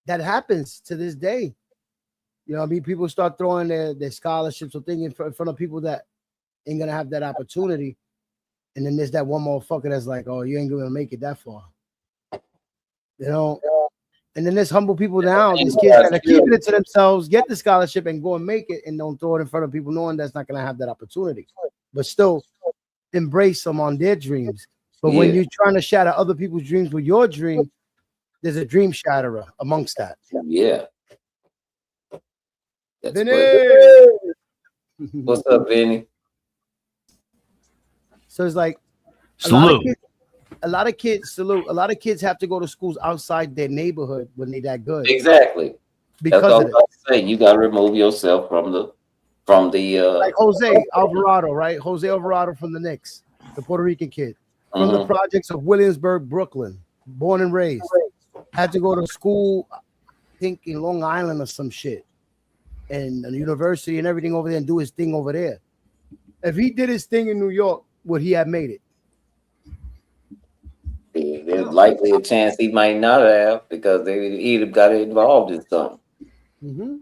that happens to this day. People start throwing their scholarships or things in front of people that ain't gonna have that opportunity. And then there's that one motherfucker that's like, oh, you ain't gonna make it that far. And then there's humble people now. These kids that are keeping it to themselves, get the scholarship and go and make it, and don't throw it in front of people knowing that's not gonna have that opportunity. But still embrace them on their dreams. But when you're trying to shatter other people's dreams with your dream, there's a dream shatterer amongst that. Yeah. Vinny! What's up, Vinny? So it's like salute. A lot of kids have to go to schools outside their neighborhood when they're that good. Exactly. Because that's what I was saying. You gotta remove yourself from the like Jose Alvarado, right? Jose Alvarado from the Knicks, the Puerto Rican kid. From the projects of Williamsburg, Brooklyn, born and raised. Had to go to school, I think in Long Island or some shit, and a university and everything over there, and do his thing over there. If he did his thing in New York, would he have made it? There's likely a chance he might not have, because he'd have got involved in something. Mm-hmm.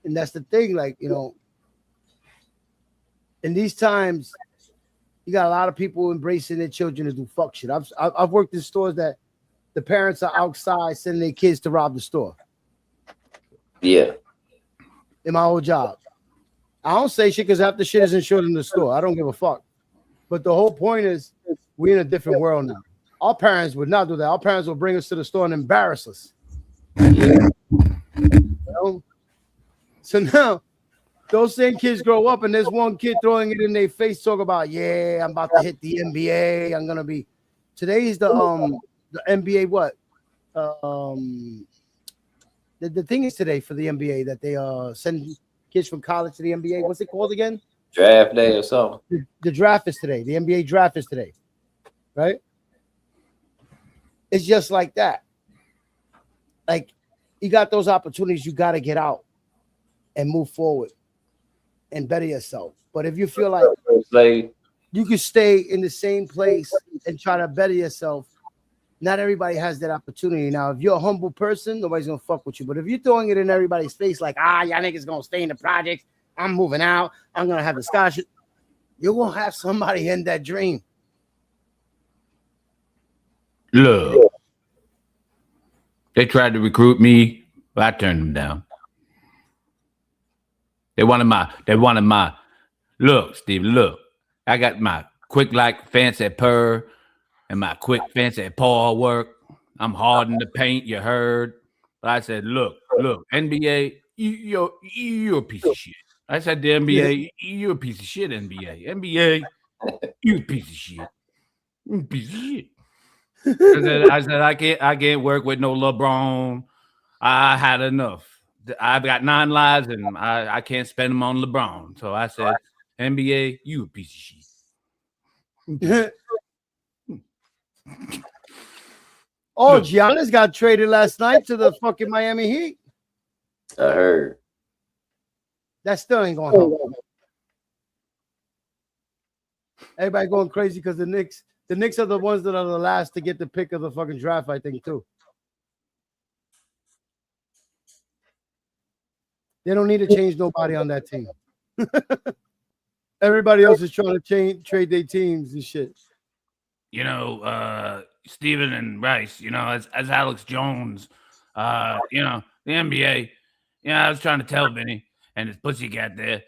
And that's the thing, like, in these times, you got a lot of people embracing their children to do fuck shit. I've worked in stores that the parents are outside sending their kids to rob the store. Yeah. In my old job. I don't say shit because half the shit is insured in the store. I don't give a fuck. But the whole point is we're in a different world now. Our parents would not do that. Our parents would bring us to the store and embarrass us. Yeah. So now those same kids grow up, and there's one kid throwing it in their face, talk about, yeah, I'm about to hit the NBA. I'm gonna be. Today's the NBA. What? The thing is today for the NBA that they send kids from college to the NBA. What's it called again? Draft day or something. The draft is today. The NBA draft is today. right? It's just like that. Like, you got those opportunities, you got to get out and move forward and better yourself. But if you feel like you can stay in the same place and try to better yourself, not everybody has that opportunity. Now, if you're a humble person, nobody's gonna fuck with you. But if you're throwing it in everybody's face, like, y'all niggas gonna stay in the projects, I'm moving out, I'm gonna have the scholarship, you're gonna have somebody in that dream. Look, they tried to recruit me, but I turned them down. They wanted my look, Steve, look. I got my quick like fancy purr and my quick fancy paw work. I'm hard in the paint, you heard. But I said, look, NBA, you're a piece of shit. I said the NBA, you're a piece of shit, NBA. NBA, you a piece of shit. You a piece of shit. I said I can't work with no LeBron. I had enough. I've got 9 lives and I can't spend them on LeBron. So I said, NBA, you a piece of shit. Oh, Giannis got traded last night to the fucking Miami Heat. I heard. That still ain't going to help. Everybody going crazy because the Knicks are the ones that are the last to get the pick of the fucking draft, I think, too. They don't need to change nobody on that team. Everybody else is trying to trade their teams and shit. You know, Steven and Rice, you know, as Alex Jones, you know, the NBA, you know, I was trying to tell Vinny and his pussycat there,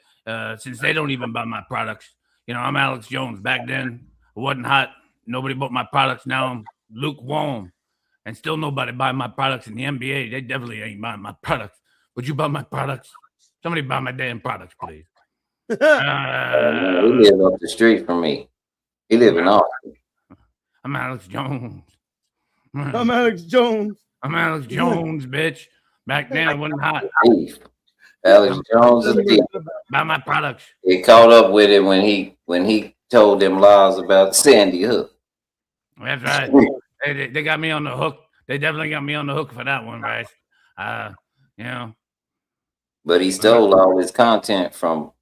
since they don't even buy my products. You know, I'm Alex Jones. Back then, it wasn't hot. Nobody bought my products. Now I'm lukewarm. And still nobody buy my products in the NBA. They definitely ain't buying my products. Would you buy my products? Somebody buy my damn products, please. He live up the street from me. He live in Austin. I'm Alex Jones. I'm Alex Jones. I'm Alex Jones, bitch. Back then, it wasn't hot. Thief. Alex Jones is thief. Buy my products. He caught up with it when he told them lies about Sandy Hook. That's right. They got me on the hook. They definitely got me on the hook for that one, right? You know. But he stole all his content from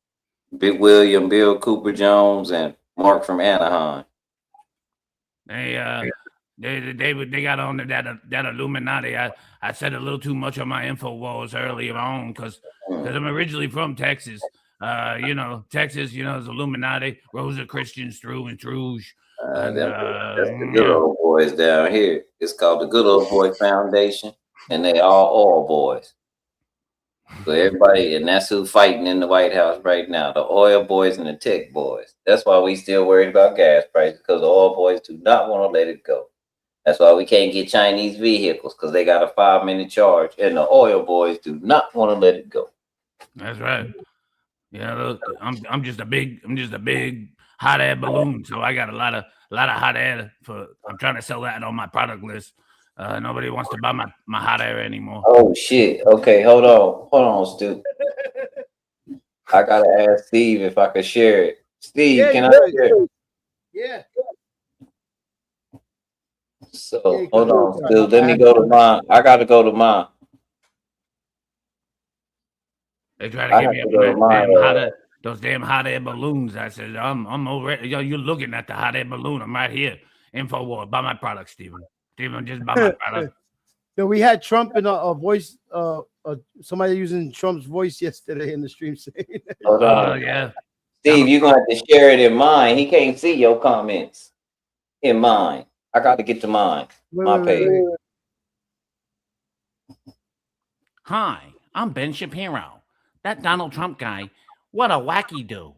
Big William, Bill Cooper Jones, and Mark from Anaheim. They got on that Illuminati. I said a little too much on my InfoWars earlier on because I'm originally from Texas. You know, Texas, you know, is Illuminati, Rosicrucians through and through. That's the good old boys down here. It's called the Good Old Boy Foundation, and they all oil boys. So everybody, and that's who's fighting in the White House right now, the oil boys and the tech boys. That's why we still worried about gas prices, because the oil boys do not want to let it go. That's why we can't get Chinese vehicles, because they got a 5-minute charge, and the oil boys do not want to let it go. That's right. Yeah, look, I'm just a big hot air balloon, so I got a lot of hot air. I'm trying to sell that on my product list. Nobody wants to buy my hot air anymore. Oh shit! Okay, hold on, Stu. I gotta ask Steve if I could share it. Steve, can I share it? Yeah. So hold on, Stu. Let me go to mine. I gotta go to mine. They try to get me up those damn hot air balloons. I said, I'm already. Yo, you're looking at the hot air balloon. I'm right here. InfoWars. Buy my product, Steven. Steven, just buy my product. So we had Trump in a voice. Somebody using Trump's voice yesterday in the stream saying. Hold on. Yeah. Steve, you're gonna have to share it in mine. He can't see your comments in mine. I got to get to mine. My page. Hi, I'm Ben Shapiro. That Donald Trump guy, what a wacky do.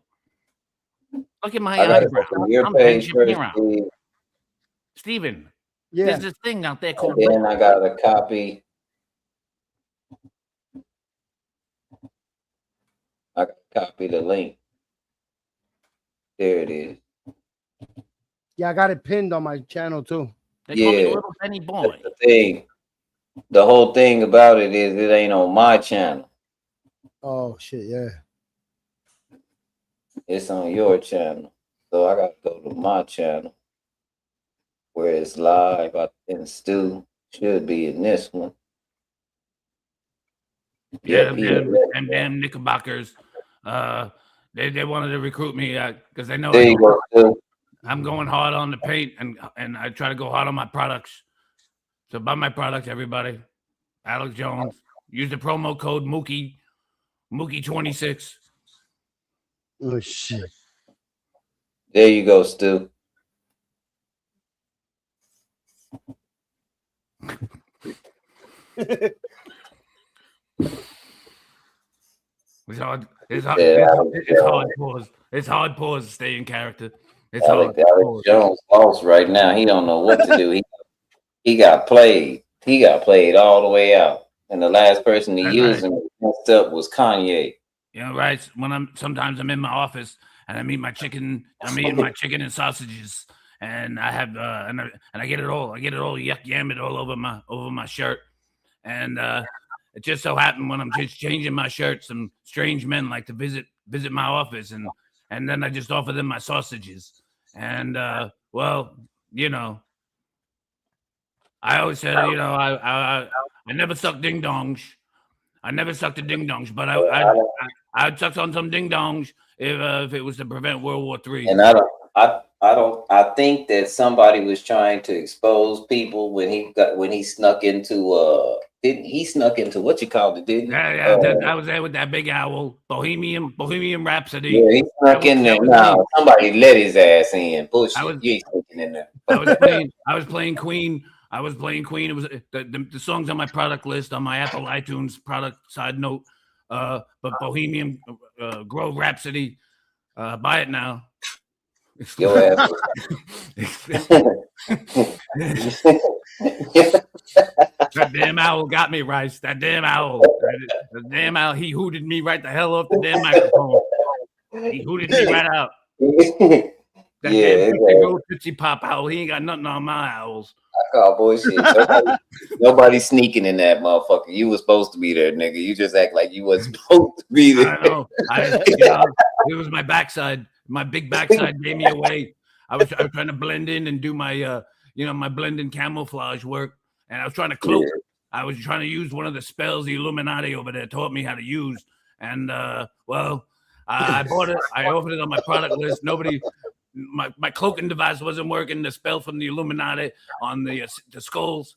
Look at my eyebrow. I'm Ben Shapiro. Steven, there's this thing out there called. Then I got a copy. I copy the link. There it is. Yeah, I got it pinned on my channel too. They call me Little Benny Boy. The whole thing about it is it ain't on my channel. Oh shit, yeah. It's on your channel. So I gotta go to my channel. where it's live. I think Stu should be in this one. Yeah, Yep, he them damn Knickerbockers. They wanted to recruit me because they know there you go, Stu. I'm going hard on the paint and I try to go hard on my products. So buy my products, everybody. Alex Jones. Use the promo code Mookie26. Oh shit. There you go, Stu. It's hard. It's hard. Yeah, It's hard pause. It's hard pause to stay in character. It's Alex hard. Pause. Jones lost right now. He don't know what to do. He got played. He got played all the way out. And the last person to That's use right. him messed up was Kanye. You know, right? When sometimes I'm in my office and I'm eating my chicken and sausages, and I have and I get it all yammed all over my shirt, and it just so happened when I'm just changing my shirt, some strange men like to visit my office, and then I just offer them my sausages, and well, you know, I always said, you know, I never sucked ding dongs. I never sucked a ding dongs, but I'd suck on some ding dongs if it was to prevent World War III. And I think that somebody was trying to expose people when he snuck into he snuck into what you called it, didn't he? Yeah, I was there with that big owl, Bohemian Rhapsody. Yeah, he snuck in there. No, somebody let his ass in. Bullshit. You ain't sneaking in there. I was playing Queen. It was the songs on my product list on my Apple iTunes product side note. But Bohemian Grove Rhapsody, buy it now. Your ass. That damn owl got me, Rice. That damn owl. The damn owl. He hooted me right the hell off the damn microphone. He hooted me right out. That damn Tootsie Pop owl. He ain't got nothing on my owls. I call bullshit. Nobody sneaking in that motherfucker. You was supposed to be there, nigga. You just act like you wasn't supposed to be there. I know. It was my backside. My big backside gave me away. I was trying to blend in and do my my blending camouflage work, and I was trying to cloak. Yeah. I was trying to use one of the spells the Illuminati over there taught me how to use, and I bought it. I opened it on my product list. My cloaking device wasn't working. The spell from the Illuminati on the skulls.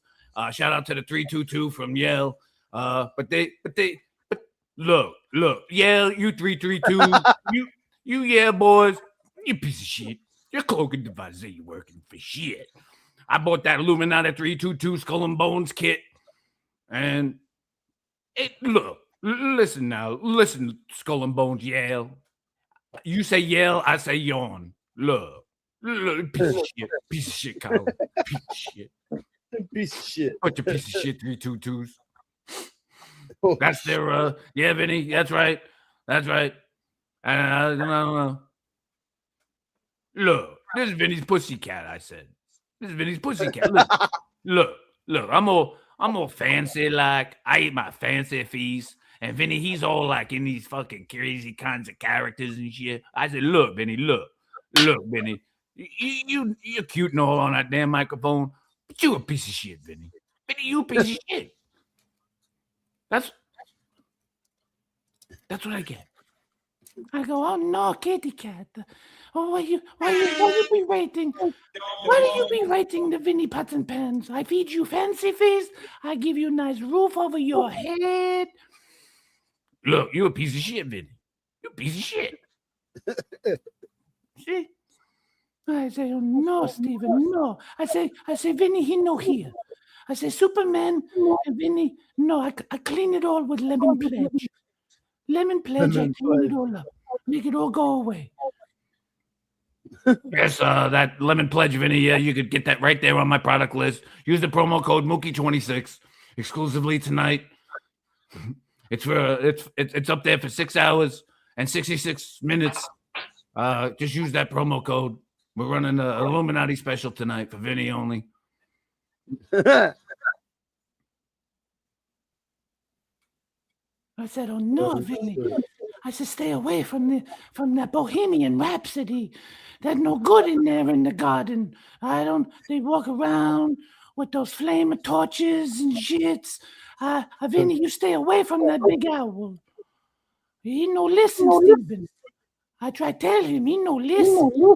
Shout out to the 322 from Yale. But look, Yale, you 332, you Yale boys, you piece of shit. Your cloaking device ain't working for shit. I bought that Illuminati 322 Skull and Bones kit, and listen, Skull and Bones, Yale. You say Yale, I say yawn. Look, piece of shit, Kyle. Piece of shit. Bunch of piece of shit 322s. That's their yeah, Vinny. That's right. Look, this is Vinny's pussycat. I said, this is Vinny's pussycat. Look. I'm all fancy. Like I eat my fancy feast, and Vinny, he's all like in these fucking crazy kinds of characters and shit. I said, look, Vinny, look, Vinny, you're cute and all on that damn microphone, but you a piece of shit, Vinny. Vinny, you a piece of shit. That's what I get. I go, oh no, kitty cat. Oh, why you be rating? Why do you be rating the Vinny Pots and Pans? I feed you fancy feast. I give you a nice roof over your head. Look, you a piece of shit, Vinny. You a piece of shit. See? I say, oh no, Stephen, no. I say, Vinny, he no here. I say, Superman and Vinny, no, I clean it all with lemon pledge. Lemon pledge, I clean it all up. Make it all go away. Yes, that lemon pledge, Vinny, you could get that right there on my product list. Use the promo code Mookie26 exclusively tonight. It's up there for 6 hours and 66 minutes. Just use that promo code. We're running an Illuminati special tonight for Vinny only. I said, oh no, Vinny. I said, stay away from that Bohemian Rhapsody. There's no good in there in the garden. They walk around with those flame torches and shits. Vinny, you stay away from that big owl. He no listen, Stephen. I try tell him, he no listen.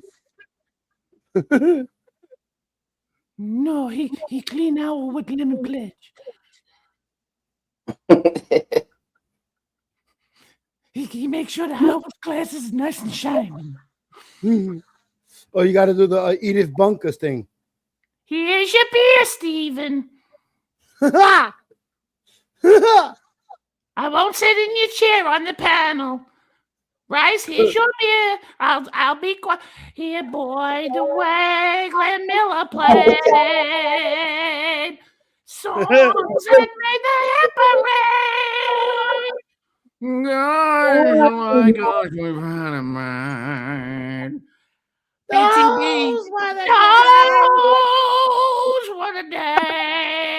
No, he clean owl with lemon pledge. He makes sure the house glass is nice and shiny. Oh, you got to do the Edith Bunkers thing. Here's your beer, Stephen. I won't sit in your chair on the panel. Rice, here's your beer. I'll be quiet. Here, boy, the way Glenn Miller played songs that made the hit parade. Oh my gosh, we've had a man. BTB. Those were the days.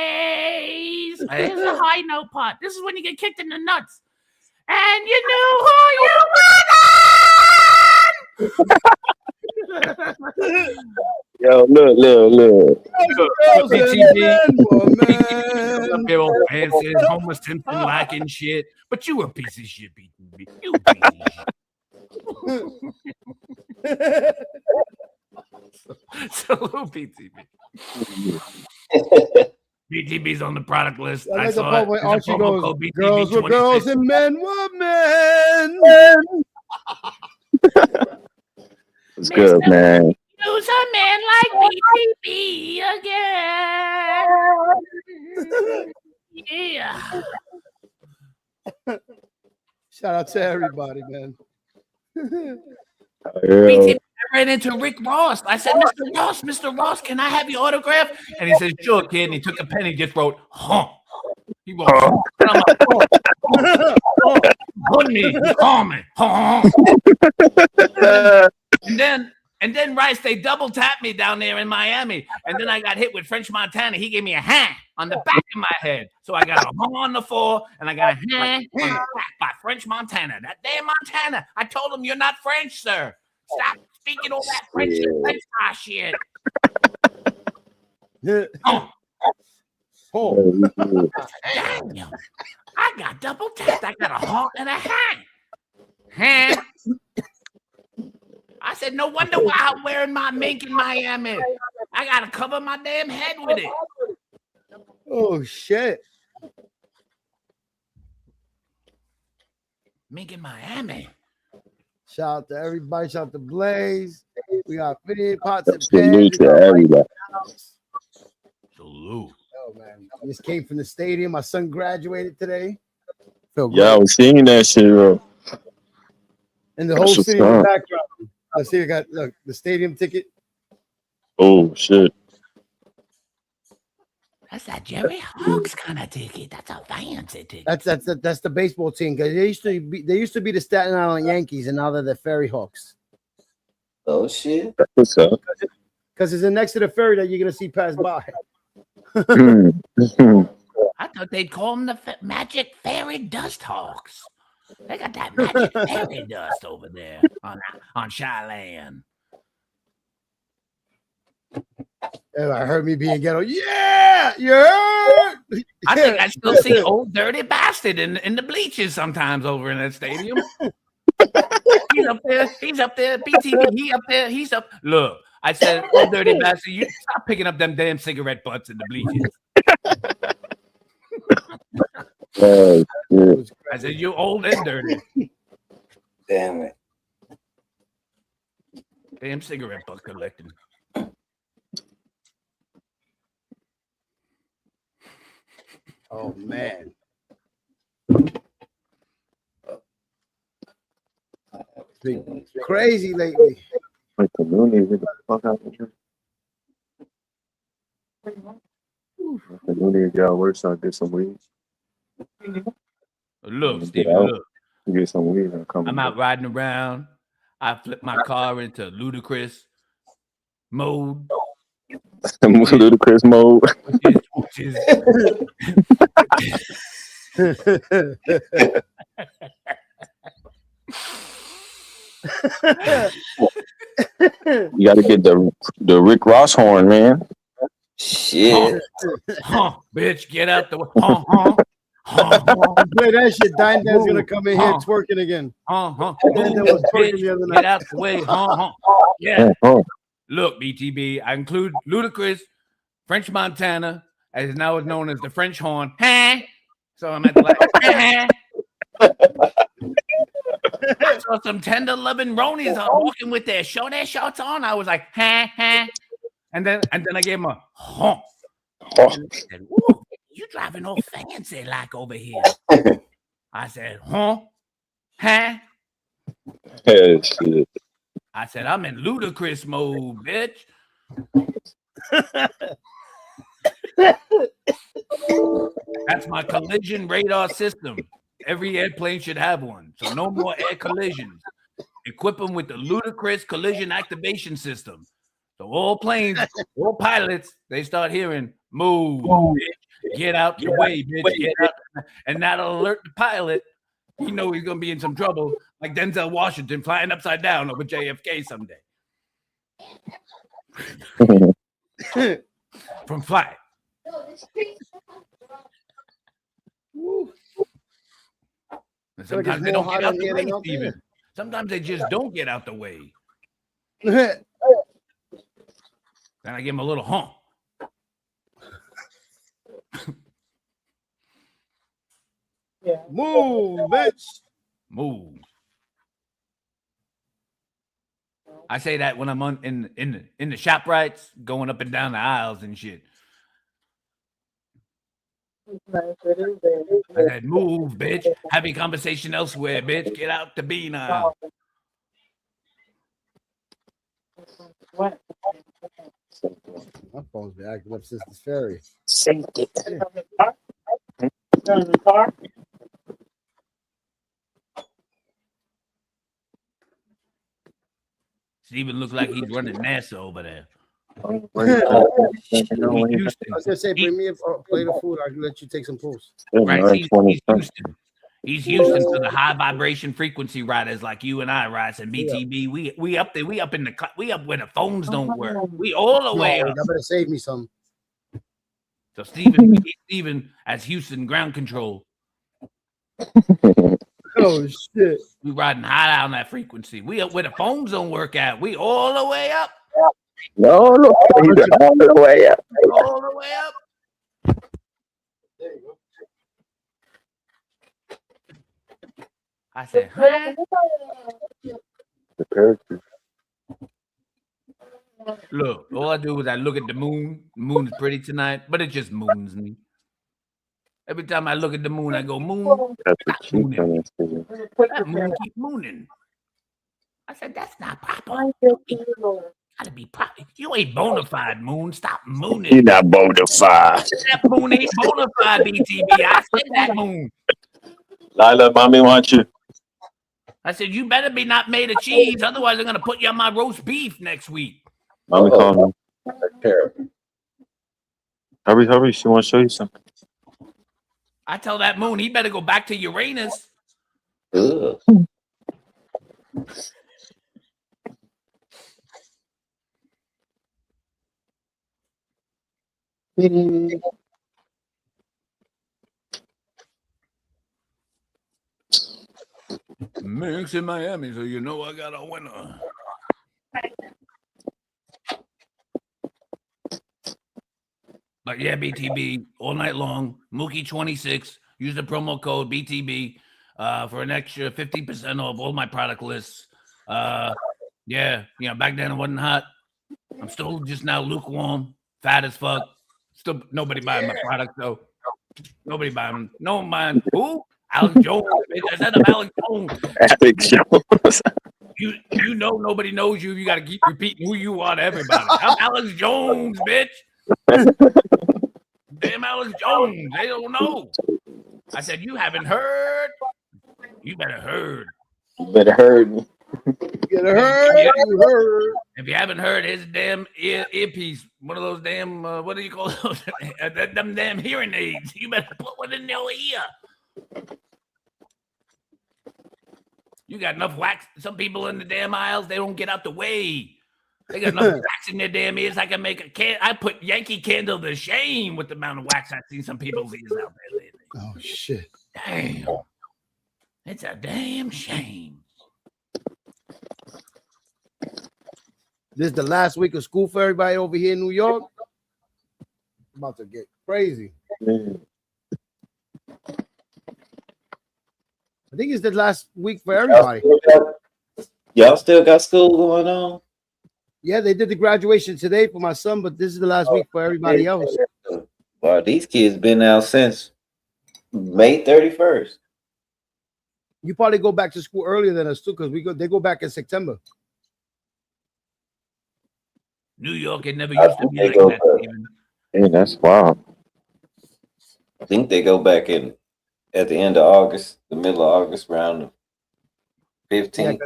Here's a high note part. This is when you get kicked in the nuts. And you knew who you were. Yo, look. BTB. Up there old fancy Homer Simpson lacking shit. But you a piece of shit, BTB. You a piece of shit. Salute, BTB. BTB's on the product list. I saw it. Archie goes, girls were girls and men were men. It's good, man. Use a man like BTB again. Yeah. Shout out to everybody, man. BTB, I ran into Rick Ross. I said, Mr. Ross, can I have your autograph? And he said, sure, kid. And he took a pen and he just wrote, huh. He wrote, huh. And I'm like, put me, call me, huh. And then Rice, they double tapped me down there in Miami. And then I got hit with French Montana. He gave me a hand on the back of my head. So I got a hung on the floor and I got a hand on the back by French Montana. That damn Montana. I told him, you're not French, sir. Stop speaking all that French shit. Damn. I got double tapped. I got a heart and a hand. Hand. I said, no wonder why I'm wearing my mink in Miami. I got to cover my damn head with it. Oh, shit. Mink in Miami. Shout out to everybody. Shout out to Blaze. We got video pots and Salute pans. to everybody. Salute. Oh, man. I just came from the stadium. My son graduated today. Yeah, I was seeing that shit, bro. And the whole city in the background. Let's see, I got look the stadium ticket. Oh shit! That's that Jerry Hawks kind of ticket. That's a fancy ticket. That's the baseball team. Cause they used to be the Staten Island Yankees, and now they're the Ferry Hawks. Oh shit! What's up? Because it's next to the ferry that you're gonna see pass by. I thought they'd call them the Magic Fairy Dust Hawks. They got that magic fairy dust over there on Shyland. I heard me being ghetto. Yeah, yeah. I think I still see old dirty bastard in the bleachers sometimes over in that stadium. He's up there. BTB, he up there. He's up. Look, I said, old dirty bastard, you stop picking up them damn cigarette butts in the bleachers. Oh, shit. I said, you old and dirty. Damn it. Damn cigarette butt collecting. Oh man. Been crazy lately. Like the Looney, get the fuck out of here. The Looney got worse. So I get some weed. Look, Steve, look. Get some weed. I'm out riding around. I flip my car into ludicrous mode. Ludicrous mode. Which is You got to get the Rick Ross horn, man. Shit. Bitch, get out the way. Play that shit. Dine Dan's gonna come in here twerking again. Dine Dan was twerking the other Get night. out the way. Yeah. Look, BTB, I include Ludacris, French Montana, as now is known as the French horn. So I'm at the like, I saw some tender loving Ronies walking with their shorts on. I was like, and then I gave him a honk. And he said, "Ooh, you driving all fancy like over here." I said, Shit. I said, I'm in Ludacris mode, bitch. That's my collision radar system. Every airplane should have one. So no more air collisions. Equip them with the Ludacris collision activation system. So all planes, all pilots, they start hearing, move, bitch. Get out the way, bitch. Get out. And that'll alert the pilot. You know he's going to be in some trouble, like Denzel Washington flying upside down over JFK someday. From flight. And sometimes they don't get out the way, Steven. Sometimes they just don't get out the way. Then I give him a little honk. Move, bitch. Move. I say that when I'm in the shop rights, going up and down the aisles and shit. I said, move, bitch. Have a conversation elsewhere, bitch. Get out the B now. My phone's been acting up since this ferry. Safety. Steven looks like he's running NASA over there. I was gonna say, bring me a plate of food. I can let you take some pulse. Right, he's Houston. He's Houston to the high vibration frequency riders like you and I, Rice and BTB. We up there. We up where the phones don't work. We all the way up. I better save me some. So Steven, we need Steven as Houston ground control. Oh shit! We riding high on that frequency. We up where the phones don't work at. We all the way up. No, all the way up. All the way up. There you go. I said, huh? Look, all I do is I look at the moon. The moon is pretty tonight, but it just moons me. Every time I look at the moon, I go, moon, stop mooning. That moon keep mooning. I said, that's not proper. Gotta be proper. You ain't bona fide, moon. Stop mooning. You're not bona fide. That moon ain't bona fide, BTB. I said that moon. Lila, mommy wants you. I said, you better be not made of cheese. Otherwise, I'm going to put you on my roast beef next week. Mommy calling me. Hurry. She wants to show you something. I tell that moon, he better go back to Uranus. Ugh. Mix in Miami, so you know I got a winner. But yeah, BTB all night long. Mookie 26. Use the promo code BTB for an extra 50% off all my product lists. Yeah, you know, back then it wasn't hot. I'm still just now lukewarm, fat as fuck. Still nobody buying my product though. Nobody buying them. No one buying. Who? Alex Jones. I said I'm Alex Jones. Alex Jones. You know nobody knows you. You got to keep repeating who you are to everybody. I'm Alex Jones, bitch. Damn Alex Jones. They don't know. I said, you haven't heard. You better heard. You better heard me. You heard. You heard. If you haven't heard his damn earpiece, one of those damn, what do you call those? Them damn hearing aids. You better put one in your ear. You got enough wax. Some people in the damn aisles, they don't get out the way. They got enough wax in their damn ears. I can make a can. I put Yankee Candle to shame with the amount of wax I've seen some people's ears out there lately. Oh shit! Damn, it's a damn shame. This is the last week of school for everybody over here in New York. About to get crazy. I think it's the last week for everybody. Y'all still got school going on? Yeah, they did the graduation today for my son, but this is the last week for everybody else. Wow, these kids been out since May 31st. You probably go back to school earlier than us too, because they go back in September. New York, it never used to be like that. Even. Hey, that's wild. I think they go back in at the end of August, the middle of August, around the 15th.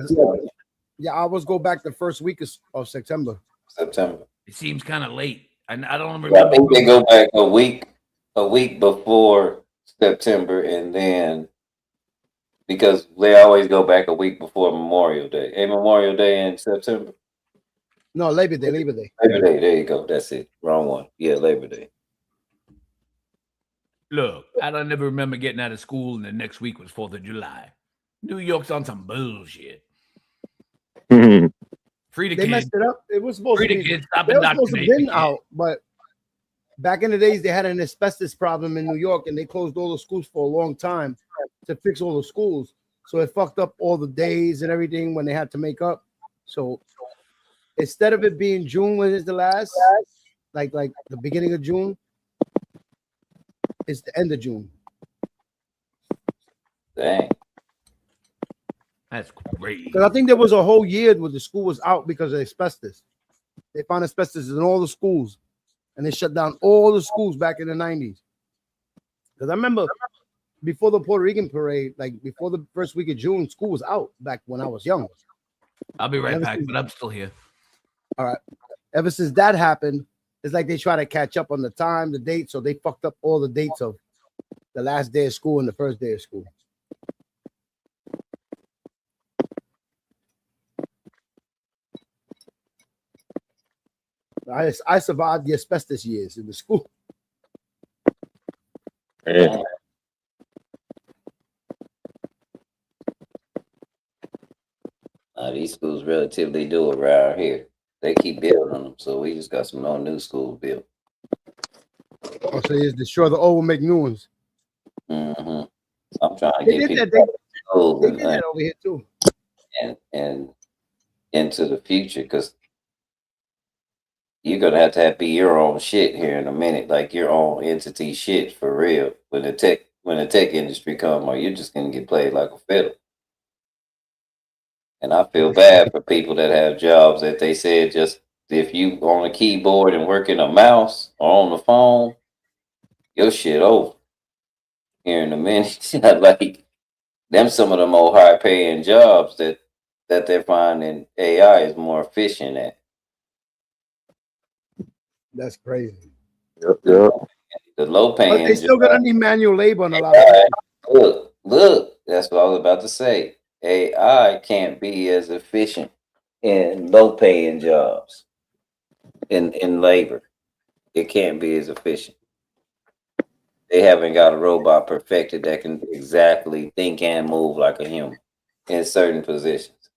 Yeah, I always go back the first week of September. It seems kind of late. I don't remember. Yeah, I think they go back a week before September, and then because they always go back a week before Memorial Day. Ain't Memorial Day in September? No, Labor Day. Labor Day. There you go. That's it. Wrong one. Yeah, Labor Day. Look, I don't never remember getting out of school and the next week was 4th of July. New York's on some bullshit. Free the They kids. messed it up. It was supposed Free to the be. kids. Stop They were supposed to indoctrinating been the out, but back in the days they had an asbestos problem in New York, and they closed all the schools for a long time to fix all the schools. So it fucked up all the days and everything when they had to make up. So instead of it being June when it's the last, like the beginning of June, it's the end of June. Dang. That's crazy. Because I think there was a whole year where the school was out because of asbestos. They found asbestos in all the schools, and they shut down all the schools back in the 90s. Because I remember before the Puerto Rican parade, like before the first week of June, school was out back when I was young. I'll be right Ever back, since- but I'm still here. All right. Ever since that happened, it's like they try to catch up on the time, the date, so they fucked up all the dates of the last day of school and the first day of school. I survived the asbestos years in the school. Yeah. These schools relatively do around here. They keep building them, so we just got some more new schools built. Oh, so you destroy the old, make new ones. Mm-hmm. I'm trying to They get did that. people schools They did that over here too. and into the future, because you're gonna have to be your own shit here in a minute, like your own entity shit for real. When the tech industry come, or you're just gonna get played like a fiddle. And I feel bad for people that have jobs that they said just if you on a keyboard and working a mouse or on the phone, your shit over here in a minute. Like them, some of the more high paying jobs that they're finding AI is more efficient at. That's crazy. Yep. The low But paying they still jobs, gonna need manual labor on a lot of things. look, that's what I was about to say. AI can't be as efficient in low paying jobs in labor. It can't be as efficient. They haven't got a robot perfected that can exactly think and move like a human in certain positions.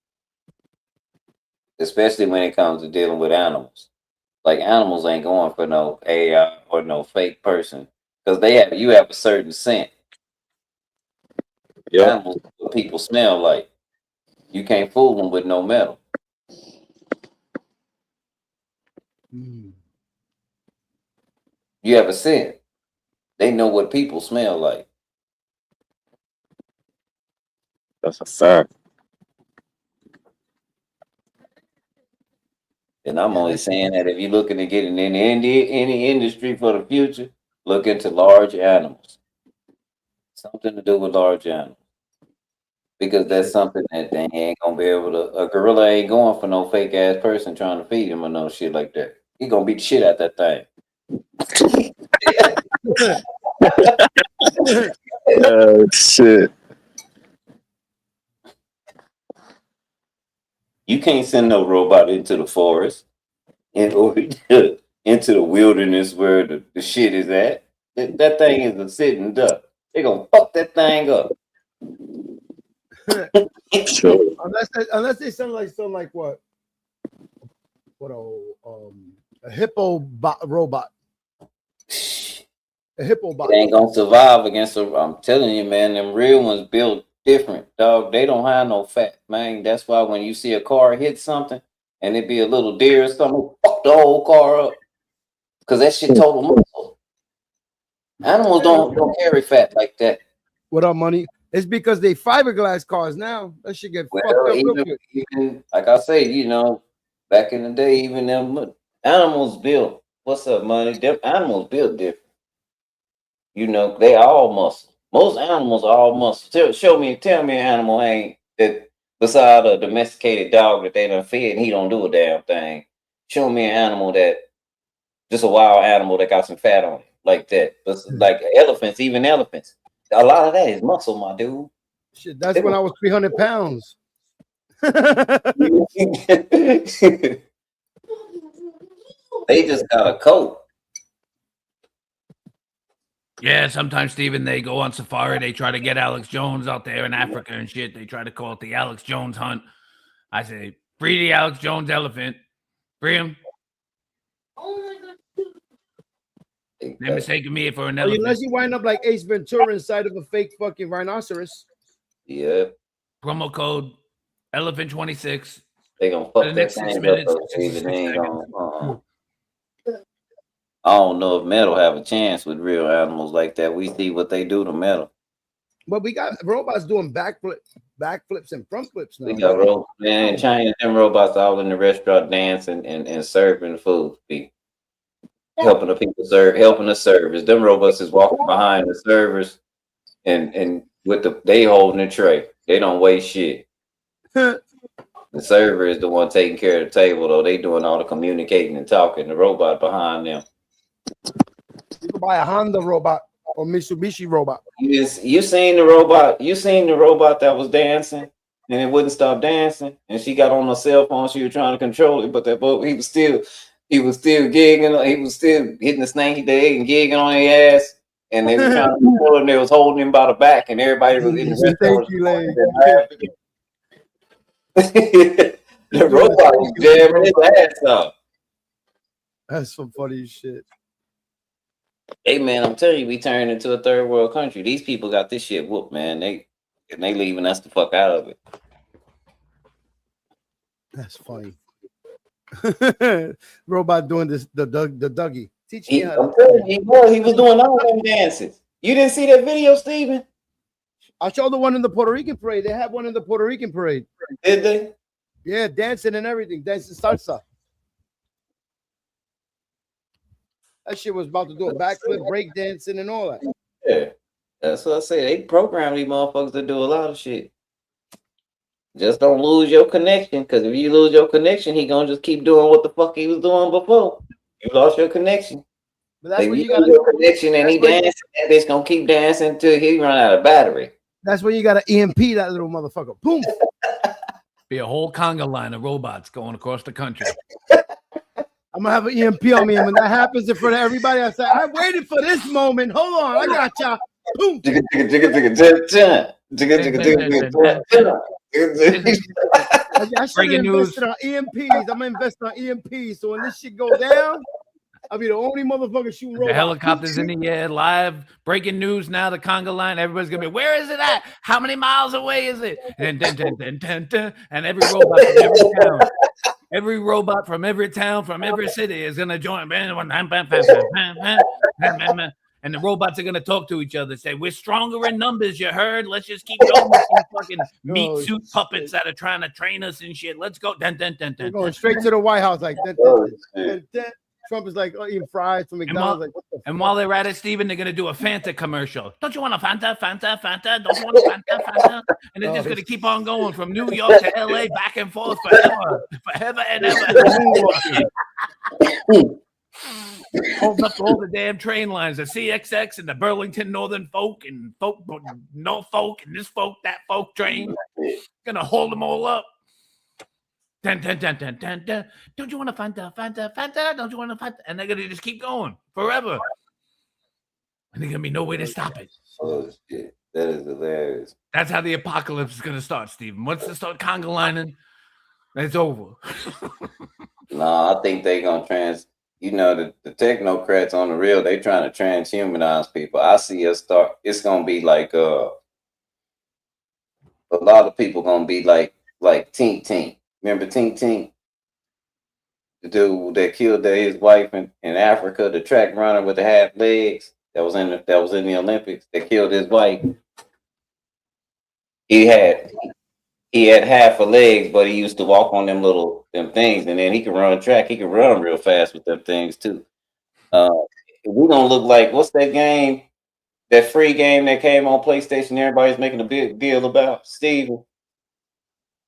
Especially when it comes to dealing with animals. Like animals ain't going for no AI or no fake person. Because you have a certain scent. Yep. Animals, what people smell like. You can't fool them with no metal. You have a scent. They know what people smell like. That's a fact. And I'm only saying that if you're looking to get in any industry for the future, look into large animals. Something to do with large animals. Because that's something that they ain't gonna be able to. A gorilla ain't going for no fake ass person trying to feed him or no shit like that. He gonna beat the shit out that thing. Shit. You can't send no robot into the forest or into the wilderness where the shit is at. That thing is a sitting duck. They gonna fuck that thing up. Sure. Unless they sound like what a hippo robot. A hippo bot. It ain't gonna survive against a. I'm telling you, man, them real ones built different, dog. They don't have no fat, man. That's why when you see a car hit something and it be a little deer or something, fuck the whole car up. Cause that shit total muscle. Animals don't carry fat like that. What up, money? It's because they fiberglass cars now. That shit get fucked up real quick. Even like I say, you know, back in the day, even them animals built. What's up, money? Them animals built different. You know, they all muscle. Most animals are all muscle. Tell me an animal ain't that beside a domesticated dog that they done fed and he don't do a damn thing. Show me an animal that just a wild animal that got some fat on it like that. But like elephants, even elephants. A lot of that is muscle, my dude. Shit, that's when I was 300 pounds. They just got a coat. Yeah, sometimes, Steven, they go on safari. They try to get Alex Jones out there in Africa and shit. They try to call it the Alex Jones hunt. I say, free the Alex Jones elephant. Free him. They're mistaking me for an elephant. Unless you wind up like Ace Ventura inside of a fake fucking rhinoceros. Yeah. Promo code Elephant26. They gonna fuck that thing up. I don't know if metal have a chance with real animals like that. We see what they do to metal. But we got robots doing backflips and front flips now. We got robots, man, in China, them robots all in the restaurant dancing and serving food. Helping the people serve, helping the servers. Them robots is walking behind the servers and with they holding the tray. They don't waste shit. The server is the one taking care of the table, though. They doing all the communicating and talking. The robot behind them. You can buy a Honda robot or Mitsubishi robot. You seen the robot? You seen the robot that was dancing and it wouldn't stop dancing, and she got on her cell phone. She was trying to control it, but that boy, he was still gigging. He was still hitting the snake day and gigging on their ass. And they were trying to control him. They was holding him by the back, and everybody was in the restaurant. The robot was jamming his ass up. That's some funny shit. Hey man, I'm telling you, we turned into a third world country. These people got this shit whooped, man. They leaving us the fuck out of it. That's funny. Robot doing this, the Dougie. Teach me how. I'm telling you, he was doing all them dances. You didn't see that video, Steven? I showed the one in the Puerto Rican parade. They had one in the Puerto Rican parade. Did they? Yeah, dancing and everything, dancing salsa. That shit was about to do a backflip, break dancing, and all that. Yeah, that's what I say. They program these motherfuckers to do a lot of shit. Just don't lose your connection, because if you lose your connection, he gonna just keep doing what the fuck he was doing before. You lost your connection. But that's if what you you got your connection and he dancing, it's gonna keep dancing until he run out of battery. That's where you got to EMP that little motherfucker. Boom. Be a whole conga line of robots going across the country. I'm gonna have an EMP on me, and when that happens in front of everybody, I say, "I waited for this moment. Hold on, I got y'all." Boom. I should have invested on EMPs. I'm gonna invest on EMPs. So when this shit go down, I'll be the only motherfucker shooting robots. The helicopters in the air, live breaking news now. The conga line, everybody's gonna be, where is it at? How many miles away is it? And every robot from every town, every robot from every town, from every city is gonna join. And the robots are gonna talk to each other, say, we're stronger in numbers, you heard? Let's just keep going with these fucking meat suit puppets that are trying to train us and shit. Let's go. We're going straight to the White House like that. Trump is like eating fries from McDonald's. And while they're at it, Steven, they're gonna do a Fanta commercial. Don't you want a Fanta? Fanta? Don't you want a Fanta? And they're just gonna keep on going from New York to LA, back and forth forever and ever. Holding up all the damn train lines, the CXX and the Burlington Northern Folk and Norfolk and this folk, that folk train. Gonna hold them all up. Dun, dun, dun, dun, dun, dun. Don't you want to Fanta, Fanta, Fanta? Don't you want to Fanta? And they're gonna just keep going forever. And there's gonna be no way to stop it. Oh shit, that is hilarious. That's how the apocalypse is gonna start, Stephen. Once they start conga lining, it's over. No, I think they gonna the technocrats on the real, they trying to transhumanize people. I see us start. It's gonna be like a lot of people gonna be like Tink Tink. Remember Tink Tink? The dude that killed his wife in Africa, the track runner with the half legs that was in the Olympics that killed his wife. He had half a legs, but he used to walk on them things, and then he could run track. He could run real fast with them things too. We're gonna look like, what's that game? That free game that came on PlayStation, everybody's making a big deal about, Steven.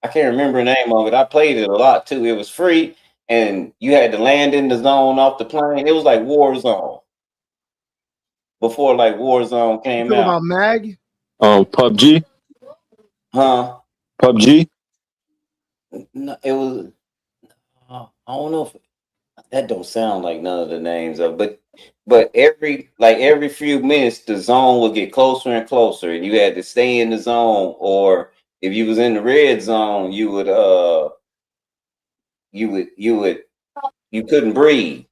I can't remember the name of it. I played it a lot too. It was free, and you had to land in the zone off the plane. It was like Warzone. Before like Warzone came out. About Mag? PUBG. Huh? PUBG. No, it was. I don't know if that don't sound like none of the names of, but every few minutes the zone would get closer and closer, and you had to stay in the zone, or if you was in the red zone, you couldn't breathe.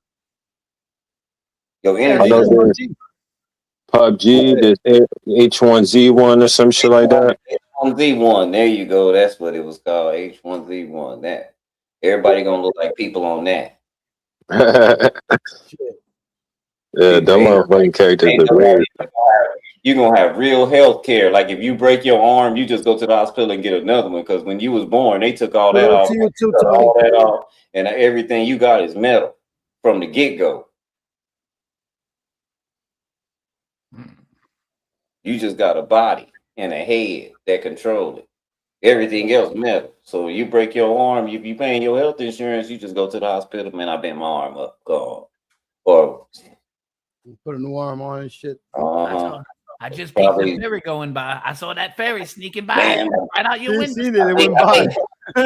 Your energy. PUBG, there's H1Z1 or some shit like that. H1Z1, there you go. That's what it was called, H1Z1. That everybody gonna look like people on that. Yeah, them motherfucking characters are weird. You're gonna have real health care. Like if you break your arm, you just go to the hospital and get another one. Because when you was born, they took all that off, and everything you got is metal from the get-go. You just got a body and a head that control it. Everything else metal. So you break your arm, if you paying your health insurance, you just go to the hospital. Man, I bent my arm up. Gone. Or put a new arm on and shit. I just peeked the ferry going by. I saw that ferry sneaking by right out your window.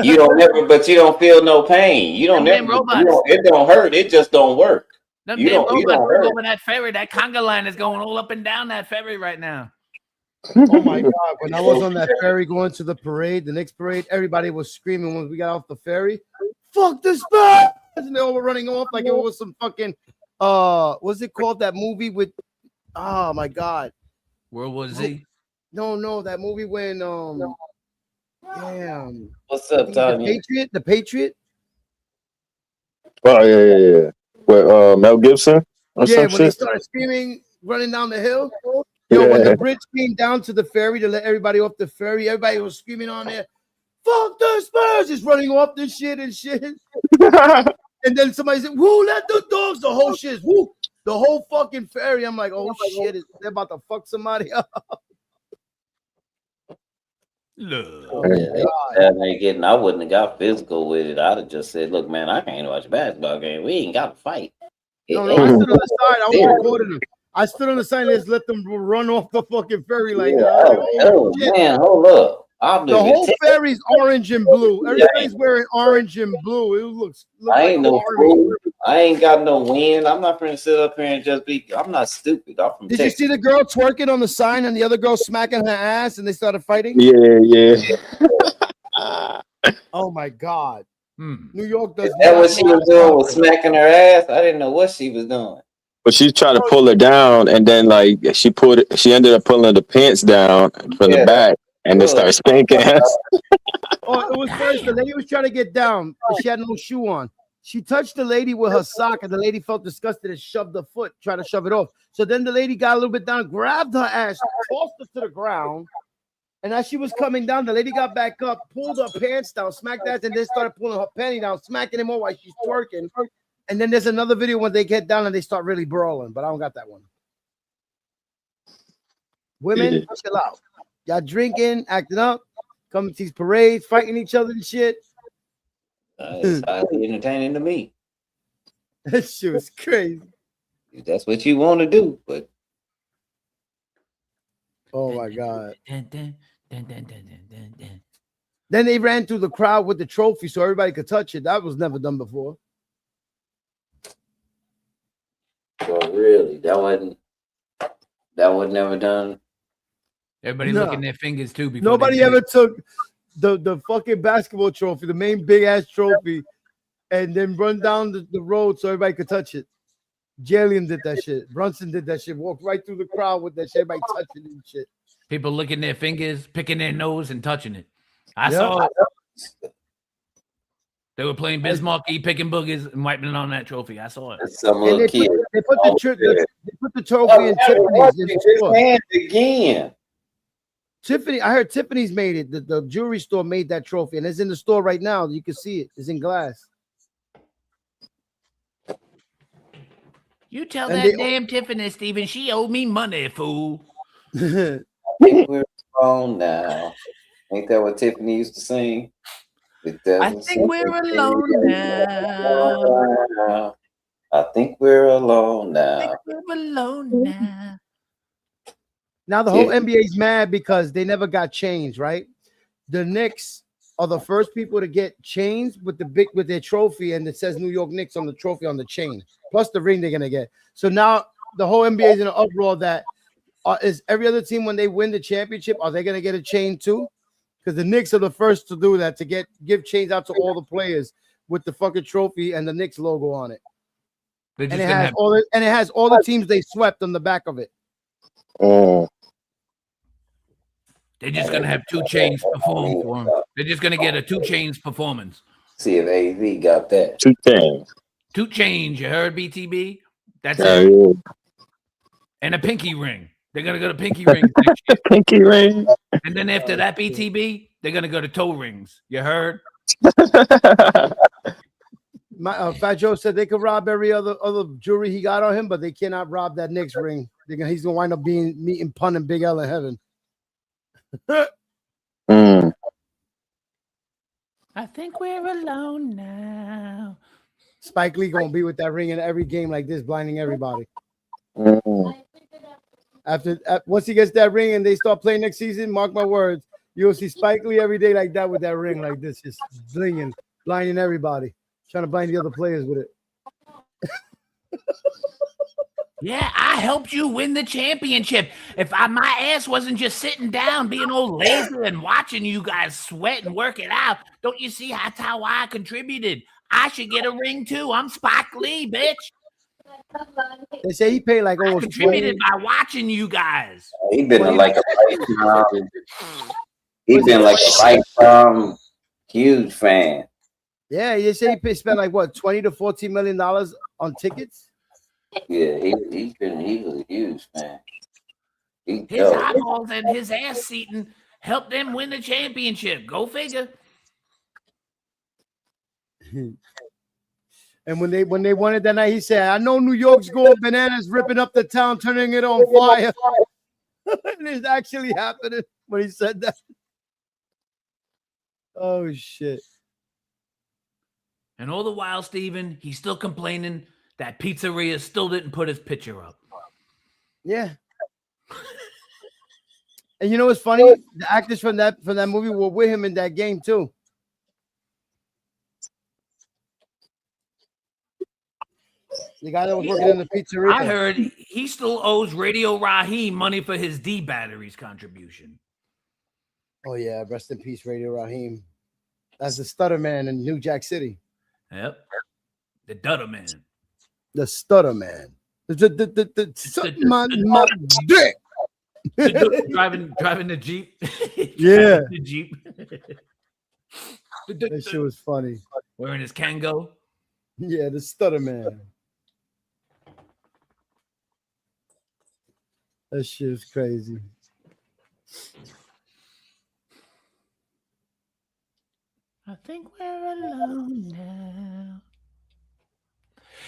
You don't feel no pain. You don't never. It don't hurt. It just don't work. Them damn robots over that ferry. That conga line is going all up and down that ferry right now. Oh my God. When I was on that ferry going to the parade, the next parade, everybody was screaming when we got off the ferry, "Fuck this bus!" And they all were running off like it was some fucking what's it called? That movie with oh my God. World War Z? No, that movie when damn. What's up, Tony? The Patriot? Oh yeah. With Mel Gibson or some when shit? they started screaming, running down the hill. When the bridge came down to the ferry to let everybody off the ferry, everybody was screaming on there, "Fuck the Spurs!" Just running off this shit and shit. And then somebody said, "Woo, let the dogs!" The whole shit is woo. The whole fucking ferry. I'm like, oh shit, they're about to fuck somebody up. Look, I wouldn't have got physical with it. I'd have just said, "Look, man, I can't watch a basketball game. We ain't got to fight." No, I stood on the side. I was recording them. I stood on the side and just let them run off the fucking ferry like that. Man, hold up. The whole ferry's orange and blue. Everybody's wearing orange and blue. It looks I ain't no fool. I ain't got no wind. I'm not gonna sit up here and just be. I'm not stupid. I'm from Did Texas. you see the girl twerking on the sign and the other girl smacking her ass and they started fighting? Yeah. Oh my God. New York does. Is that what she was doing? Was smacking her ass? I didn't know what she was doing. But she's trying to pull her down, and then like she ended up pulling the pants down from the back, and then started spanking her. Oh, it was first the lady was trying to get down, but she had no shoe on. She touched the lady with her sock, and the lady felt disgusted and shoved the foot, tried to shove it off. So then the lady got a little bit down, grabbed her ass, tossed her to the ground. And as she was coming down, the lady got back up, pulled her pants down, smacked that, and then started pulling her panty down, smacking him over while she's twerking. And then there's another video when they get down and they start really brawling, but I don't got that one. Women, chill out. Y'all drinking, acting up, coming to these parades, fighting each other and shit. It's highly entertaining to me. That shit was crazy. If that's what you want to do, but oh my God. Then they ran through the crowd with the trophy so everybody could touch it. That was never done before. So really, that wasn't never done. Everybody No. looking their fingers too. Before Nobody they do ever it. took the fucking basketball trophy, the main big ass trophy, and then run down the road so everybody could touch it. Jalen did that shit. Brunson did that shit. Walked right through the crowd with that shit. Everybody touching it and shit. People licking their fingers, picking their nose, and touching it. I Yeah. saw it. They were playing Bismarcky, picking boogers, and wiping it on that trophy. I saw it. That's some And little they kid. put Oh, shit. they put the trophy in Tiffany's. in the his store. hand again. Tiffany, I heard Tiffany's made it. The jewelry store made that trophy, and it's in the store right now. You can see it. It's in glass. You tell And that they- damn Tiffany, Steven, she owed me money, fool. I think we're alone now. Ain't that what Tiffany used to sing? It I doesn't think we're alone now. I think we're alone now. We're alone now. Now the whole Yeah. NBA is mad because they never got chains, right? The Knicks are the first people to get chains with their trophy, and it says New York Knicks on the trophy on the chain, plus the ring they're gonna get. So now the whole NBA is in an uproar that is every other team when they win the championship, are they gonna get a chain too? Because the Knicks are the first to do that, to give chains out to all the players with the fucking trophy and the Knicks logo on it. They're And just it gonna has have, all the teams they swept on the back of it. they're just gonna have 2 Chainz perform for them. They're just gonna get a 2 Chainz performance. See if AV got that. 2 Chainz. 2 Chainz, you heard BTB? That's Yeah, it. yeah. And a pinky ring. They're gonna go to pinky rings next year. Pinky ring. And then after that BTB, they're gonna go to toe rings. You heard? Fat Joe said they could rob every other jewelry he got on him, but they cannot rob that Knicks ring. He's gonna wind up meeting Pun and Big L in heaven. I think we're alone now. Spike Lee gonna be with that ring in every game like this, blinding everybody. After once he gets that ring and they start playing next season, mark my words, you'll see Spike Lee every day like that with that ring like this, just blinging, blinding everybody, trying to blind the other players with it. Yeah, I helped you win the championship. If my ass wasn't just sitting down being all lazy and watching you guys sweat and work it out, don't you see that's how I contributed? I should get a ring too. I'm Spike Lee, bitch. They say he paid like I almost contributed by watching you guys. He been like a lifetime. He been like a lifetime huge fan. Yeah, you say he spent like what, $20 to $14 million on tickets. Yeah, he was a huge fan. His eyeballs and his ass seating helped them win the championship. Go figure. And when they won it that night, he said, "I know New York's going bananas, ripping up the town, turning it on fire." And it's actually happening when he said that. Oh shit! And all the while, Steven, he's still complaining that Pizzeria still didn't put his picture up. Yeah. And you know what's funny? The actors from that movie were with him in that game too. The guy that was working in the pizzeria. I heard he still owes Radio Raheem money for his D batteries contribution. Oh yeah, rest in peace, Radio Raheem. That's the stutter man in New Jack City. Yep. The Dutter Man. The stutter man. My dick. driving the Jeep. Yeah. The Jeep. That shit was funny. Wearing his Kango. Yeah, the stutter man. That shit is crazy. I think we're alone now.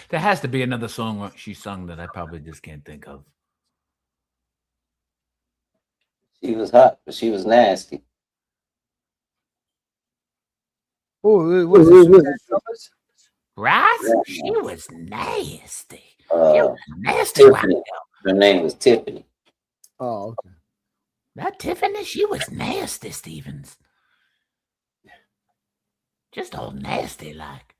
There has to be another song she sung that I probably just can't think of. She was hot, but she was nasty. Oh, what is it? Right? Yeah. She was nasty. She Uh, was nasty. Tiffany. Wow. Her name was Tiffany. Oh, okay. That Tiffany, she was nasty, Stevens. Just all nasty like.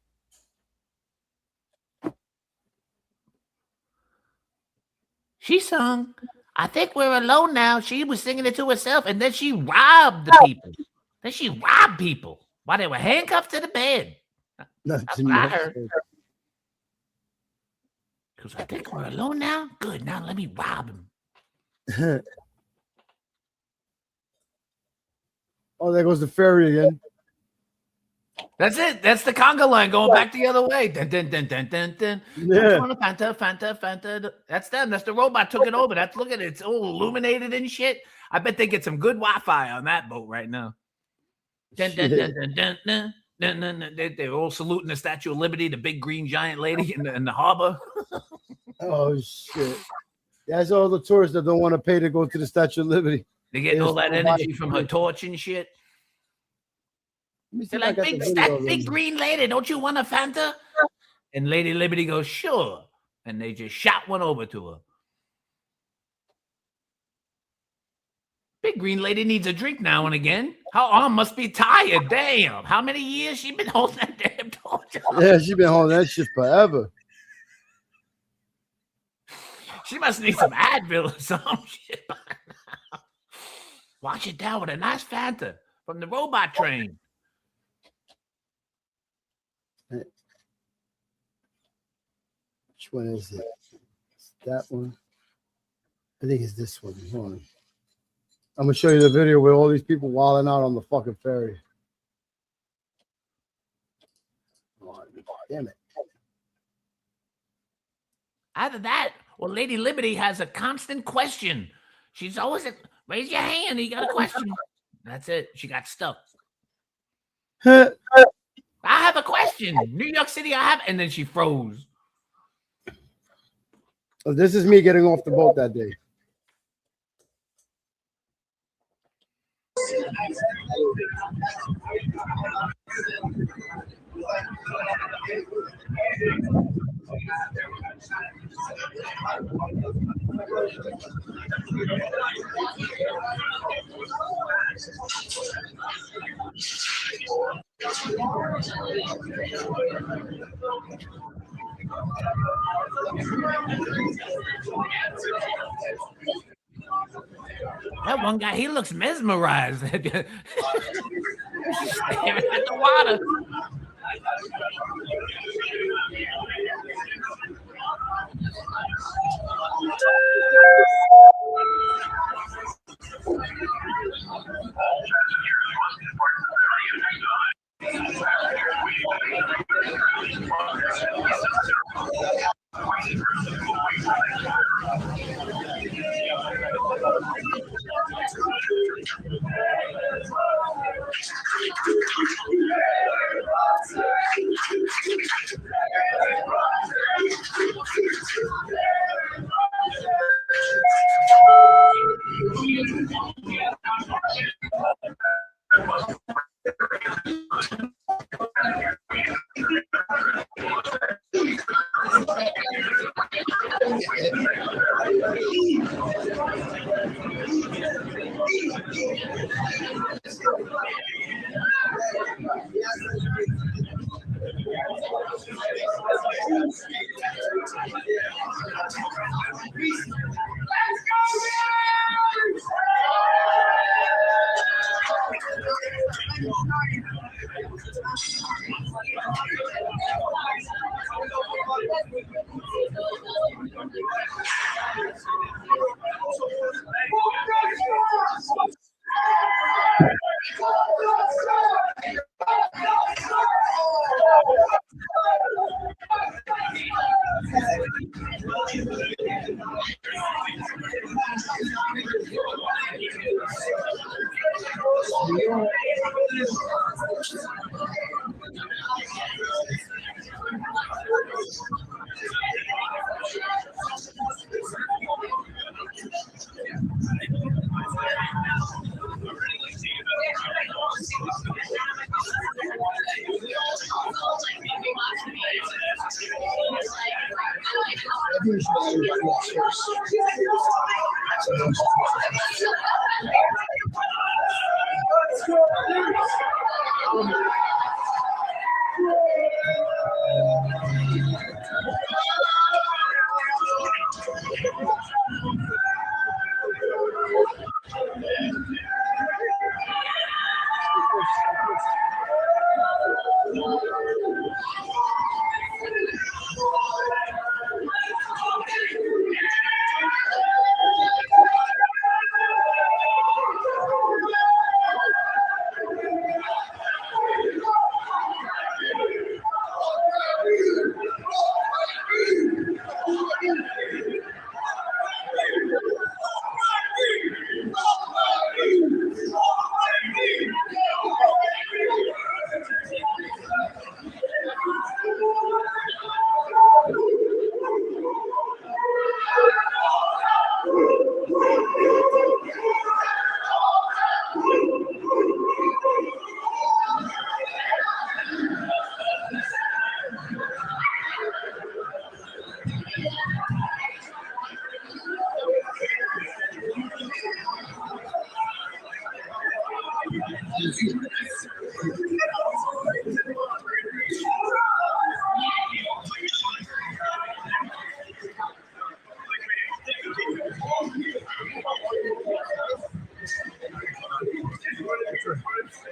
She sung, I think we're alone now. She was singing it to herself, and then she robbed the people. Then she robbed people while they were handcuffed to the bed. That's what I heard. Because I think we're alone now. Good, now let me rob him. Oh, there goes the ferry again. That's it. That's the conga line going back the other way. Dun, dun, dun, dun, dun, dun. Yeah. Fanta, Fanta, Fanta. That's them. That's the robot took it over. That's look at it. It's all illuminated and shit. I bet they get some good Wi-Fi on that boat right now. Dun, dun, dun, dun, dun, dun, dun, dun, dun. They're all saluting the Statue of Liberty, the big green giant lady in the harbor. Oh shit! That's all the tourists that don't want to pay to go to the Statue of Liberty. They get all that energy from her torch and shit. They're like, big green lady, don't you want a Fanta? And Lady Liberty goes, sure. And they just shot one over to her. Big green lady needs a drink now and again. Her arm must be tired. Damn. How many years she been holding that damn torch? Yeah, she been holding that shit forever. She must need some Advil or some shit by now. Wash it down with a nice Fanta from the robot train. Which one is it? It's that one. I think it's this one. Hold on. I'm gonna show you the video where all these people wilding out on the fucking ferry. Oh, damn it. Either that or Lady Liberty has a constant question. She's always like, raise your hand, you got a question. That's it. She got stuck. I have a question. New York City, I have, and then she froze. Oh, this is me getting off the boat that day. That one guy, he looks mesmerized. Staring at the water.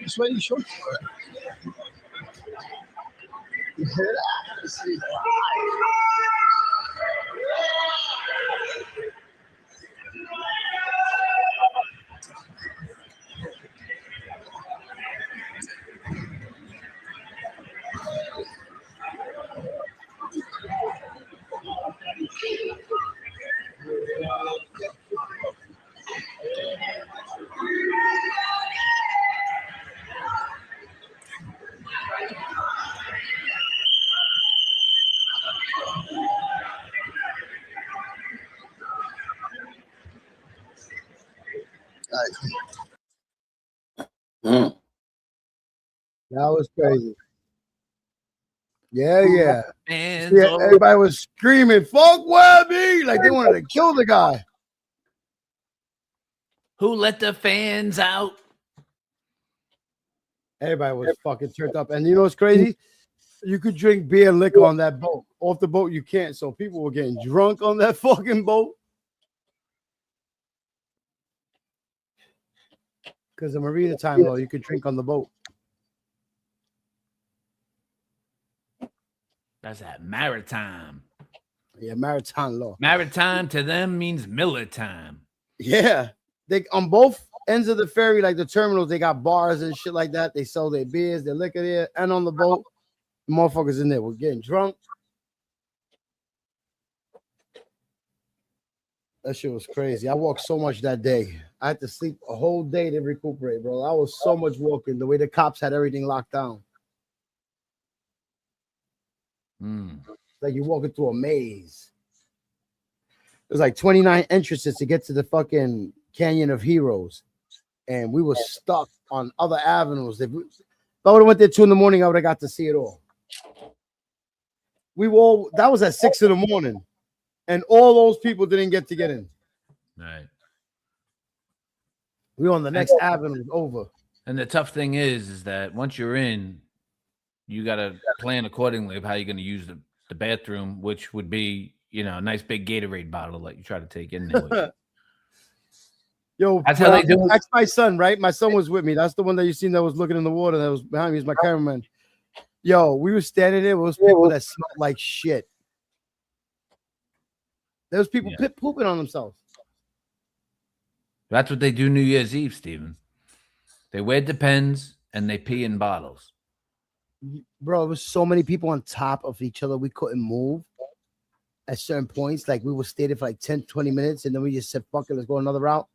Sweaty shorts. Mm. That was crazy. Yeah. Fans Yeah, all everybody was screaming, "Fuck Webby!" Like they wanted to kill the guy. who let the fans out? Everybody was fucking turned up. And you know what's crazy? You could drink beer and liquor on that boat. Off the boat, you can't. So people were getting drunk on that fucking boat. Because of marina time law, you could drink on the boat. That's that maritime. Yeah, maritime law. Maritime to them means Miller time. Yeah. They on both ends of the ferry, like the terminals, they got bars and shit like that. They sell their beers, their liquor there, and on the boat, the motherfuckers in there were getting drunk. That shit was crazy. I walked so much that day. I had to sleep a whole day to recuperate, bro. I was so much walking. The way the cops had everything locked down. Like you're walking through a maze. There's like 29 entrances to get to the fucking Canyon of Heroes. And we were stuck on other avenues. If I would have went there 2 a.m, I would have got to see it all. That was at 6 a.m. And all those people didn't get in. Right. We were on the next avenue over. And the tough thing is that once you're in, you got to plan accordingly of how you're going to use the bathroom, which would be, a nice big Gatorade bottle that you try to take in there with you. Yo, that's how they do it. That's my son, right? My son was with me. That's the one that you seen that was looking in the water that was behind me. He's my cameraman. Yo, we were standing there. There was people that smelled like shit. There was people pooping on themselves. That's what they do New Year's Eve, Steven. They wear Depends and they pee in bottles. Bro, there was so many people on top of each other. We couldn't move at certain points. Like we were staying for like 10, 20 minutes. And then we just said, fuck it, let's go another route.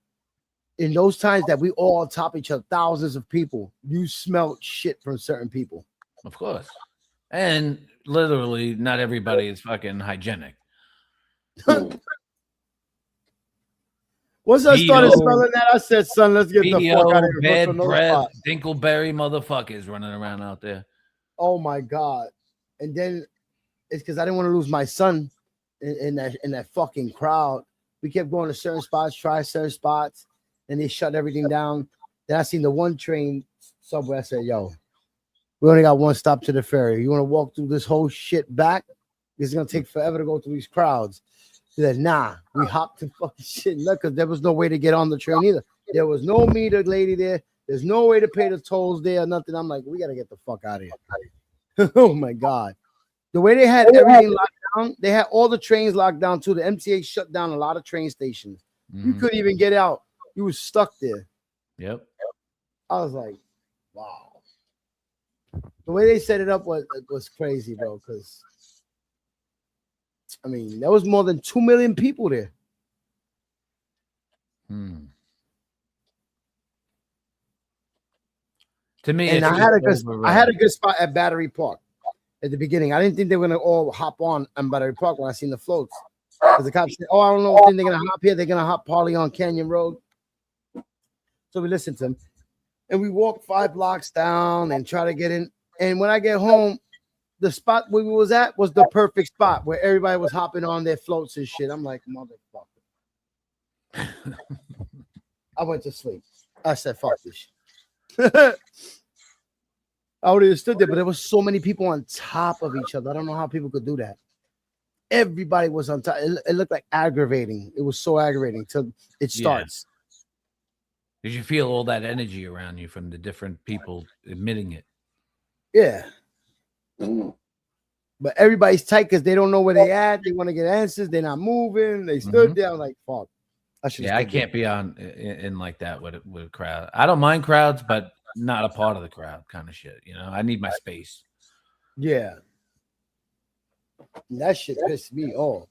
In those times that we all on top of each other, thousands of people, you smelled shit from certain people. Of course. And literally not everybody is fucking hygienic. Once I started smelling that, I said, son, let's get the fuck out of here. Bad breath, Dinkleberry motherfuckers running around out there. Oh my God. And then it's because I didn't want to lose my son in that fucking crowd. We kept going to certain spots, try certain spots, and they shut everything down. Then I seen the one train subway. I said, yo, we only got one stop to the ferry. You want to walk through this whole shit back? It's going to take forever to go through these crowds. He said, nah, we hopped the fucking shit because there was no way to get on the train either. There was no meter lady there. There's no way to pay the tolls there or nothing. I'm like, we got to get the fuck out of here. Oh my God. The way they had everything locked down, they had all the trains locked down too. The MTA shut down a lot of train stations. You couldn't even get out. You were stuck there. Yep. I was like, wow. The way they set it up was crazy, bro. Because I mean, there was more than 2 million people there. To me, And it's I had a just good, I had a good spot at Battery Park at the beginning. I didn't think they were gonna all hop on Battery Park when I seen the floats. Because the cops said, "Oh, I don't know if they're gonna hop here. They're gonna hop probably on Canyon Road." So we listened to them, and we walked 5 blocks down and try to get in. And when I get home, the spot where we was at was the perfect spot where everybody was hopping on their floats and shit. I'm like, motherfucker. I went to sleep. I said, fuck this shit. I would have stood there, but there was so many people on top of each other. I don't know how people could do that. Everybody was on top. It looked like aggravating. It was so aggravating till it starts. Did you feel all that energy around you from the different people emitting it? Yeah. But everybody's tight because they don't know where they at. They want to get answers. They're not moving. They stood there. I'm like, fuck. I can't be on in like that with a crowd. I don't mind crowds, but not a part of the crowd kind of shit. You know, I need my space. Yeah. That shit pissed me off.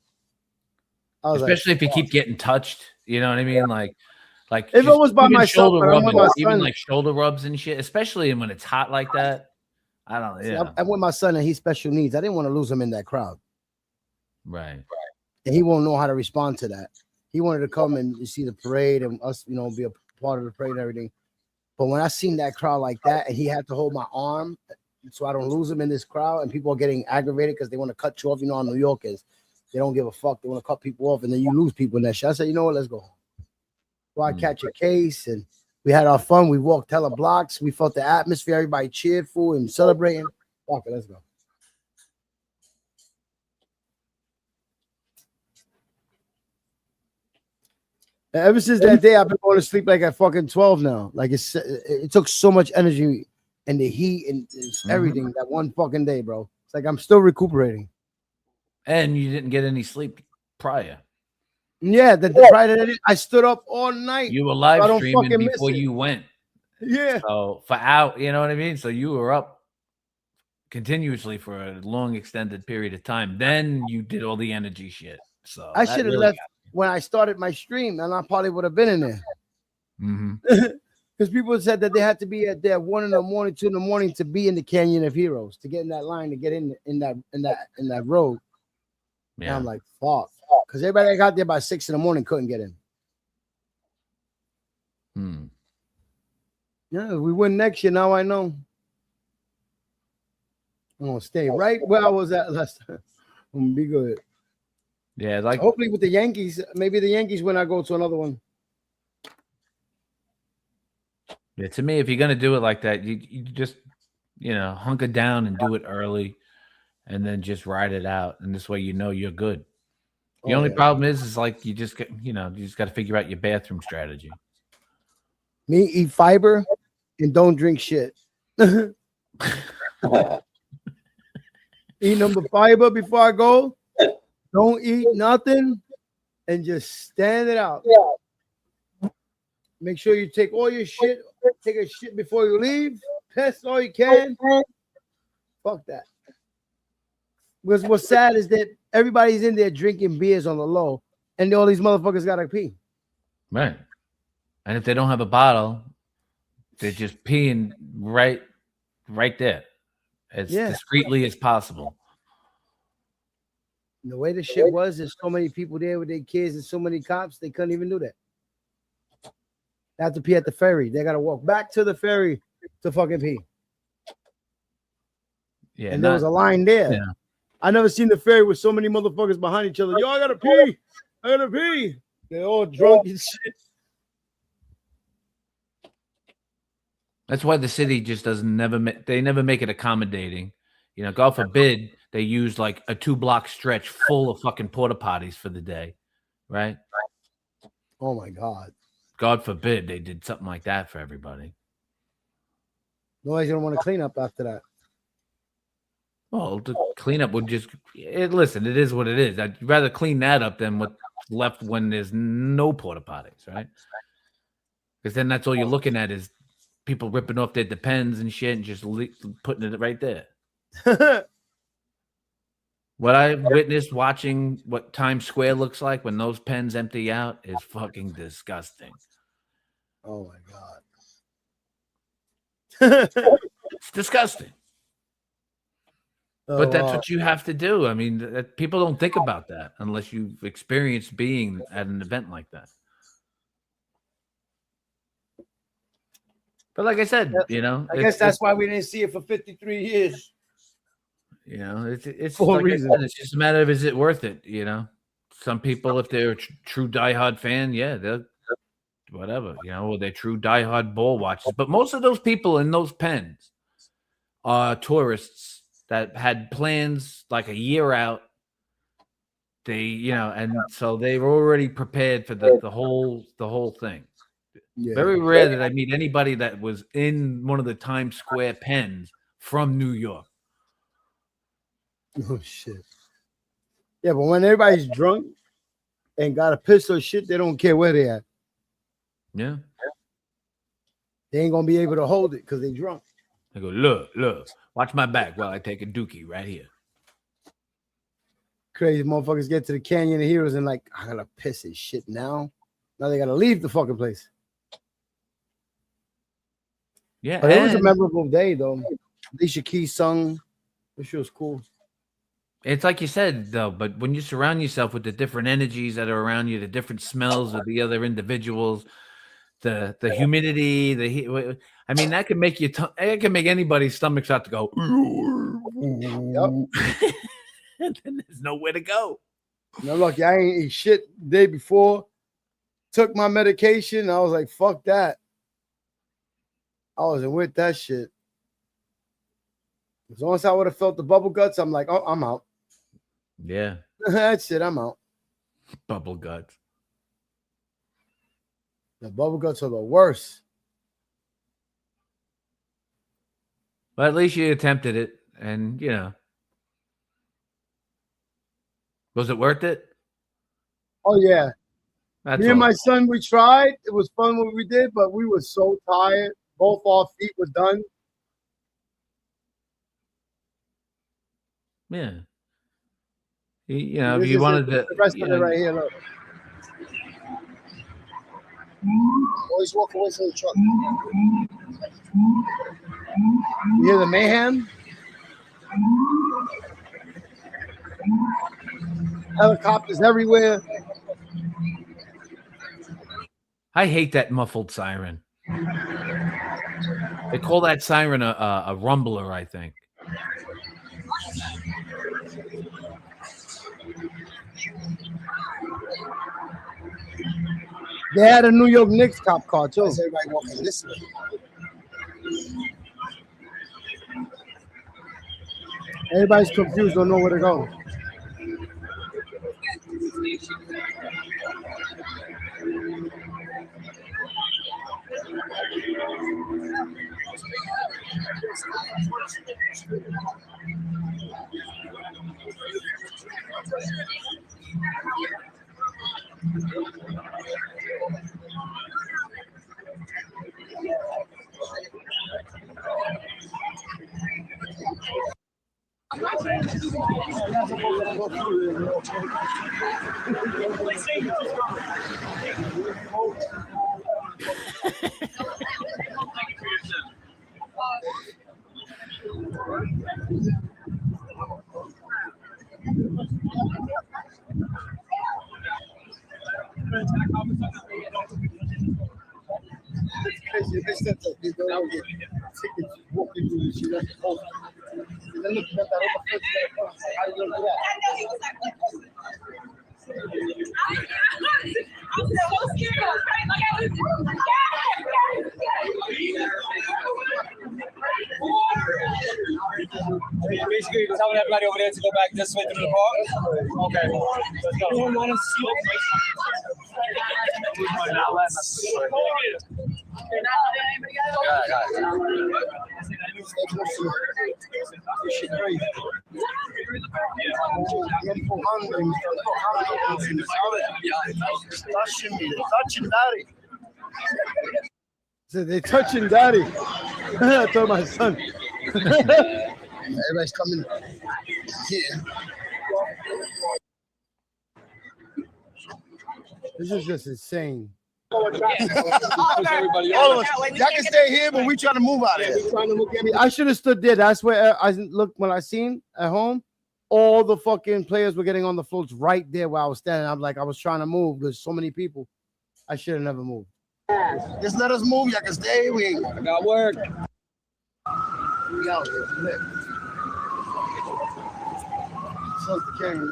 Especially if you keep getting touched. You know what I mean? Like if it was by myself, but I'm with my even son. like shoulder rubs and shit, especially when it's hot like that. I don't know. I'm with my son and he's special needs. I didn't want to lose him in that crowd. Right. And he won't know how to respond to that. He wanted to come and see the parade and us, you know, be a part of the parade and everything. But when I seen that crowd like that and he had to hold my arm so I don't lose him in this crowd and people are getting aggravated because they want to cut you off. You know how New York is. They don't give a fuck. They want to cut people off and then you lose people in that shit. I said, you know what? Let's go. So I catch a case and we had our fun. We walked hella blocks. We felt the atmosphere. Everybody cheerful and celebrating. Fuck it, let's go. Ever since that day, I've been going to sleep like at fucking 12 now. Like it took so much energy and the heat and everything that one fucking day, bro. It's like I'm still recuperating. And you didn't get any sleep prior. Yeah, prior to that, I stood up all night. You were live streaming before you went. Yeah. So for out, you know what I mean? So you were up continuously for a long extended period of time. Then you did all the energy shit. So I should have left when I started my stream, and I probably would have been in there. Because people said that they had to be at there 1 in the morning, 2 in the morning to be in the Canyon of Heroes, to get in that line, to get in that road. Yeah. And I'm like, fuck. Because everybody that got there by 6 in the morning couldn't get in. Yeah, we win next year. Now I know. I'm gonna stay right where I was at last time. I'm gonna be good. Yeah, like hopefully with the Yankees, maybe the Yankees when I go to another one. Yeah, to me, if you're gonna do it like that, you just hunker down and do it early, and then just ride it out. And this way, you're good. The only problem is like you just got to figure out your bathroom strategy. Me eat fiber and don't drink shit. Eat number fiber before I go. Don't eat nothing and just stand it out. Make sure you take all your shit. Take a shit before you leave. Piss all you can. Fuck that. Because what's sad is that everybody's in there drinking beers on the low, and all these motherfuckers gotta pee. Right. And if they don't have a bottle, they're just peeing right there, as discreetly as possible. The way the shit was, there's so many people there with their kids and so many cops, they couldn't even do that. They have to pee at the ferry. They gotta walk back to the ferry to fucking pee. Yeah, and there was a line there. Yeah. I never seen the ferry with so many motherfuckers behind each other. Yo, I gotta pee. I gotta pee. They're all drunk and shit. That's why the city just never make it accommodating. God forbid they use like a 2-block stretch full of fucking porta potties for the day, right? Oh my God. God forbid they did something like that for everybody. Nobody's gonna want to clean up after that. Well, the cleanup would just listen. It is what it is. I'd rather clean that up than what's left when there's no porta potties, right? Because then that's all you're looking at is people ripping off their Depends and shit and just putting it right there. What I witnessed watching what Times Square looks like when those pens empty out is fucking disgusting. Oh my God. It's disgusting. Oh, But that's what you have to do. I mean, people don't think about that unless you've experienced being at an event like that. But like I said, you know, I guess that's why we didn't see it for 53 years. You know, it's For a like I reason. said, it's just a matter of is it worth it? You know, some people, if they're a true diehard fan, yeah, they're whatever, you know, or they're true diehard ball watchers. But most of those people in those pens are tourists that had plans like a year out. They, you know, and so they were already prepared for the whole thing. Yeah. Very rare that I meet anybody that was in one of the Times Square pens from New York. Oh shit. Yeah, but when everybody's drunk and got a pistol or shit, they don't care where they at. Yeah. They ain't gonna be able to hold it because they drunk. I go, look, watch my back while I take a dookie right here. Crazy motherfuckers get to the Canyon of Heroes and like, I gotta piss this shit now. Now they gotta leave the fucking place. Yeah, But it was a memorable day though. Alicia Keys sung. This shit was cool. It's like you said, though, but when you surround yourself with the different energies that are around you, the different smells of the other individuals, the humidity, the heat, I mean, that can make you, it can make anybody's stomach start to go, Yep. and then there's nowhere to go. Now lucky I ain't eat shit the day before. Took my medication. I was like, fuck that. I wasn't with that shit. As long as I would have felt the bubble guts, I'm like, oh, I'm out. Yeah. That's it. I'm out. Bubble guts. The bubble guts are the worst. But at least you attempted it, and you know, was it worth it? Oh yeah. That's Me and all. my son, we tried. It was fun what we did, but we were so tired. Both our feet were done. Yeah. You know, This if you is wanted it. to, The rest you of it know, right here, look. Always walk away from the truck. You hear the mayhem? Helicopters everywhere. I hate that muffled siren. They call that siren a rumbler, I think. They had a New York Knicks cop car too. Everybody walking this way. Everybody's confused, don't know where to go. Basically, telling everybody over there to go back this way through the park. Okay, let's go. So they touching daddy. I told my son. Everybody's coming here. This is just insane. All of us. Y'all can stay here, but we trying to move out of here. I should have stood there. That's where I looked when I seen at home. All the fucking players were getting on the floats right there where I was standing. I'm like, I was trying to move. There's so many people. I should have never moved. Just let us move. Y'all can stay. We got work. We out here. Lit. So the camera.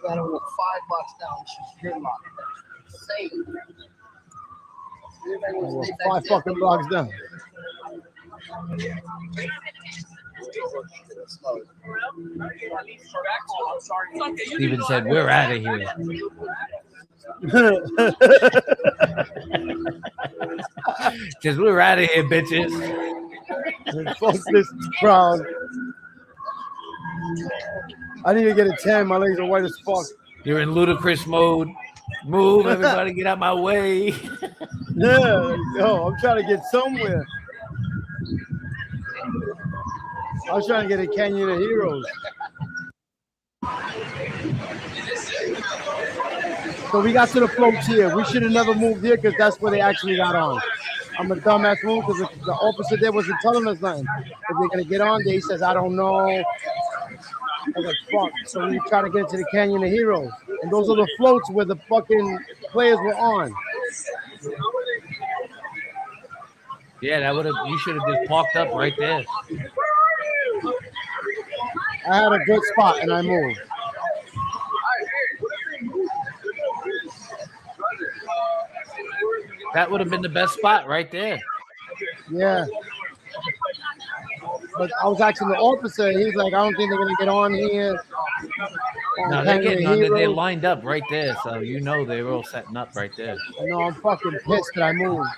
Gotta walk 5 blocks down. She's gridlocked. Same. Well, 5 fucking blocks down. Steven said, "We're out of here." Because we're out of here, bitches. Fuck this crowd. I need to get a tan. My legs are white as fuck. You're in ludicrous mode. Move, everybody, get out my way. Yeah, yo, I'm trying to get somewhere. I was trying to get a Canyon of Heroes. So we got to the floats here. We should have never moved here because that's where they actually got on. I'm a dumbass move because the officer there wasn't telling us nothing. If they're going to get on there, he says, I don't know. I was like, fuck. So we try to get into the Canyon of Heroes. And those are the floats where the fucking players were on. Yeah, that would have. You should have just parked up right there. I had a good spot and I moved. That would have been the best spot right there. Yeah. But I was asking the officer, he's like, I don't think they're gonna get on here. No, they're getting on there. They're lined up right there, so you know they were all setting up right there. I know, I'm fucking pissed that I moved.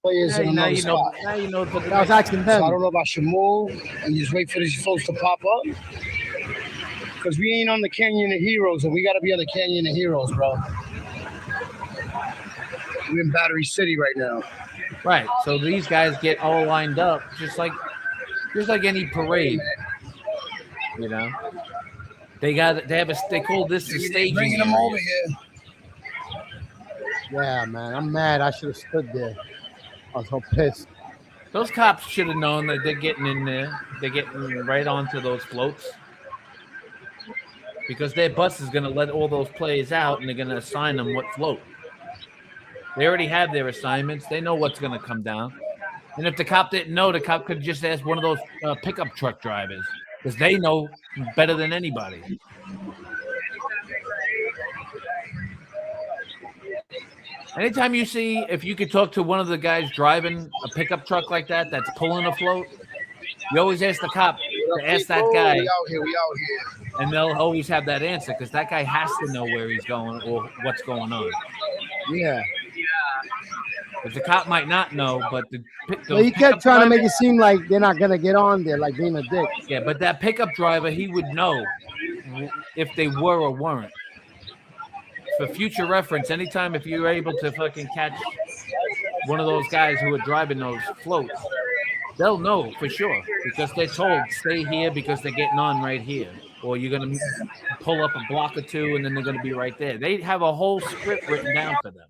Players in Now another you know. spot. Now you know. I was asking them. So I don't know if I should move and just wait for these folks to pop up. Because we ain't on the Canyon of Heroes, and we got to be on the Canyon of Heroes, bro. We're in Battery City right now. Right. So these guys get all lined up, just like any parade. You know, they call this the staging. Bringing them over here. Yeah, man, I'm mad. I should have stood there. I was so pissed. Those cops should have known that they're getting in there. They're getting right onto those floats. Because their bus is going to let all those players out and they're going to assign them what float. They already have their assignments. They know what's going to come down. And if the cop didn't know, the cop could just ask one of those pickup truck drivers because they know better than anybody. Anytime you see, if you could talk to one of the guys driving a pickup truck like that, that's pulling a float, you always ask the cop to ask that guy. We out here. And they'll always have that answer because that guy has to know where he's going or what's going on. Yeah. Because the cop might not know, but He kept trying to make it seem like they're not gonna get on there, like being a dick. Yeah, but that pickup driver, he would know if they were or weren't. For future reference, anytime if you're able to fucking catch one of those guys who are driving those floats, they'll know for sure because they're told stay here because they're getting on right here, or you're gonna pull up a block or two and then they're gonna be right there. They have a whole script written down for them.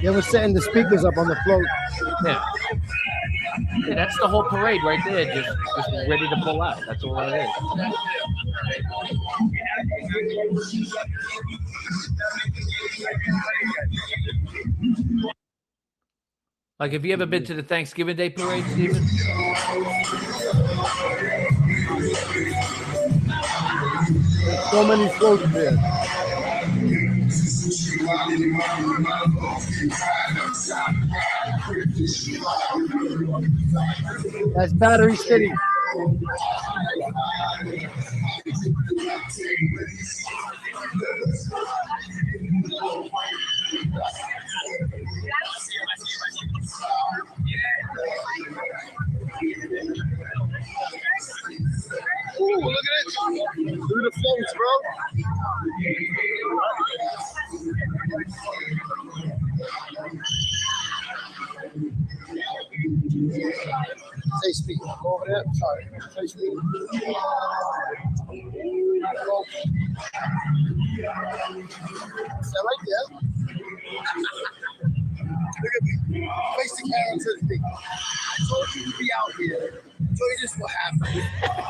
They were setting the speakers up on the float. Yeah. Yeah, that's the whole parade right there, just ready to pull out. That's all it is. Like, have you ever been to the Thanksgiving Day parade, Steven? So many floats there. That's Battery City. Ooh, look at it. Through the floats, bro. Say speed. Go over there. Sorry. Say speed. Is that right there? Look at me. Face the camera to the thing. I told you to be out here. I told you this will happen.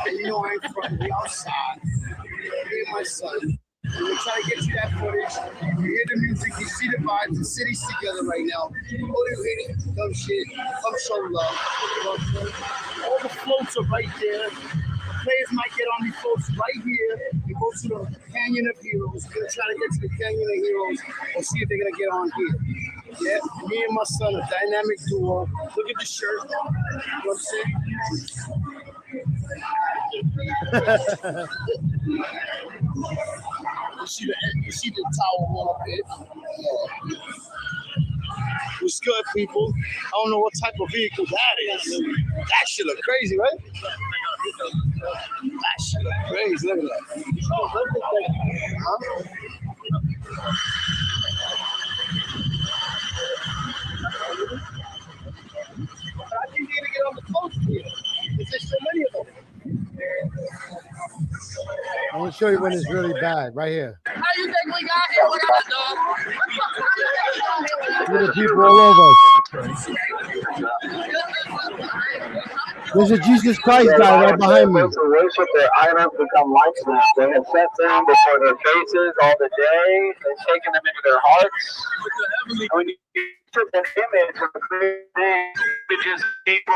And you know I ain't front. We outside. Me and my son. We're trying to get you that footage. You hear the music, you see the vibes. The city's together right now. Oh, you hate it. Dumb shit. Come show love. You know what I'm saying? All the floats are right there. Players might get on these floats right here and go to the Canyon of Heroes. We're going to try to get to the Canyon of Heroes and see if they're going to get on here. Yeah, me and my son, a dynamic duo. Look at the shirt. You know what I'm saying? You see the tower one up here. What's good, people? I don't know what type of vehicle that is. That shit look crazy, right? That shit look crazy. Look at that. Huh? I think you're gonna get on the coast here. There's so many of them. I'm gonna show you when it's really bad, right here. How you think we got here without a dog? Look at the people all over us. There's a Jesus Christ guy right behind me. To worship their idols become lifeless. They have set them before their faces all the day. They've taken them into their hearts. When you took an image of a created thing, images of people.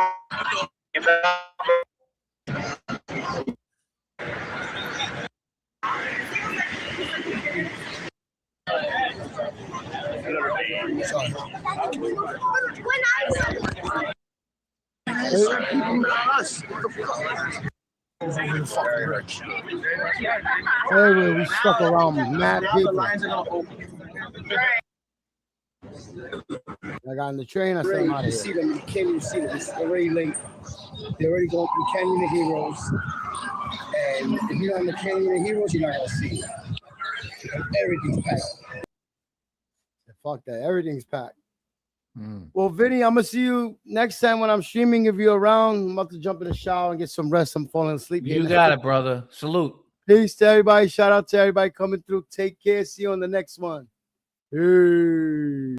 Anyway, we stuck around mad people. I got in the train. I said, I'm out You of see here. them, you can't even see them. It's already late. They're already going through Canyon of Heroes. And if you're not in the Canyon of Heroes, you're not going to see it. Everything's packed. Fuck that. Everything's packed. Well, Vinny, I'm gonna see you next time when I'm streaming. If you're around, I'm about to jump in the shower and get some rest. I'm falling asleep. You got it, brother. Salute. Peace to everybody. Shout out to everybody coming through. Take care. See you on the next one. Peace.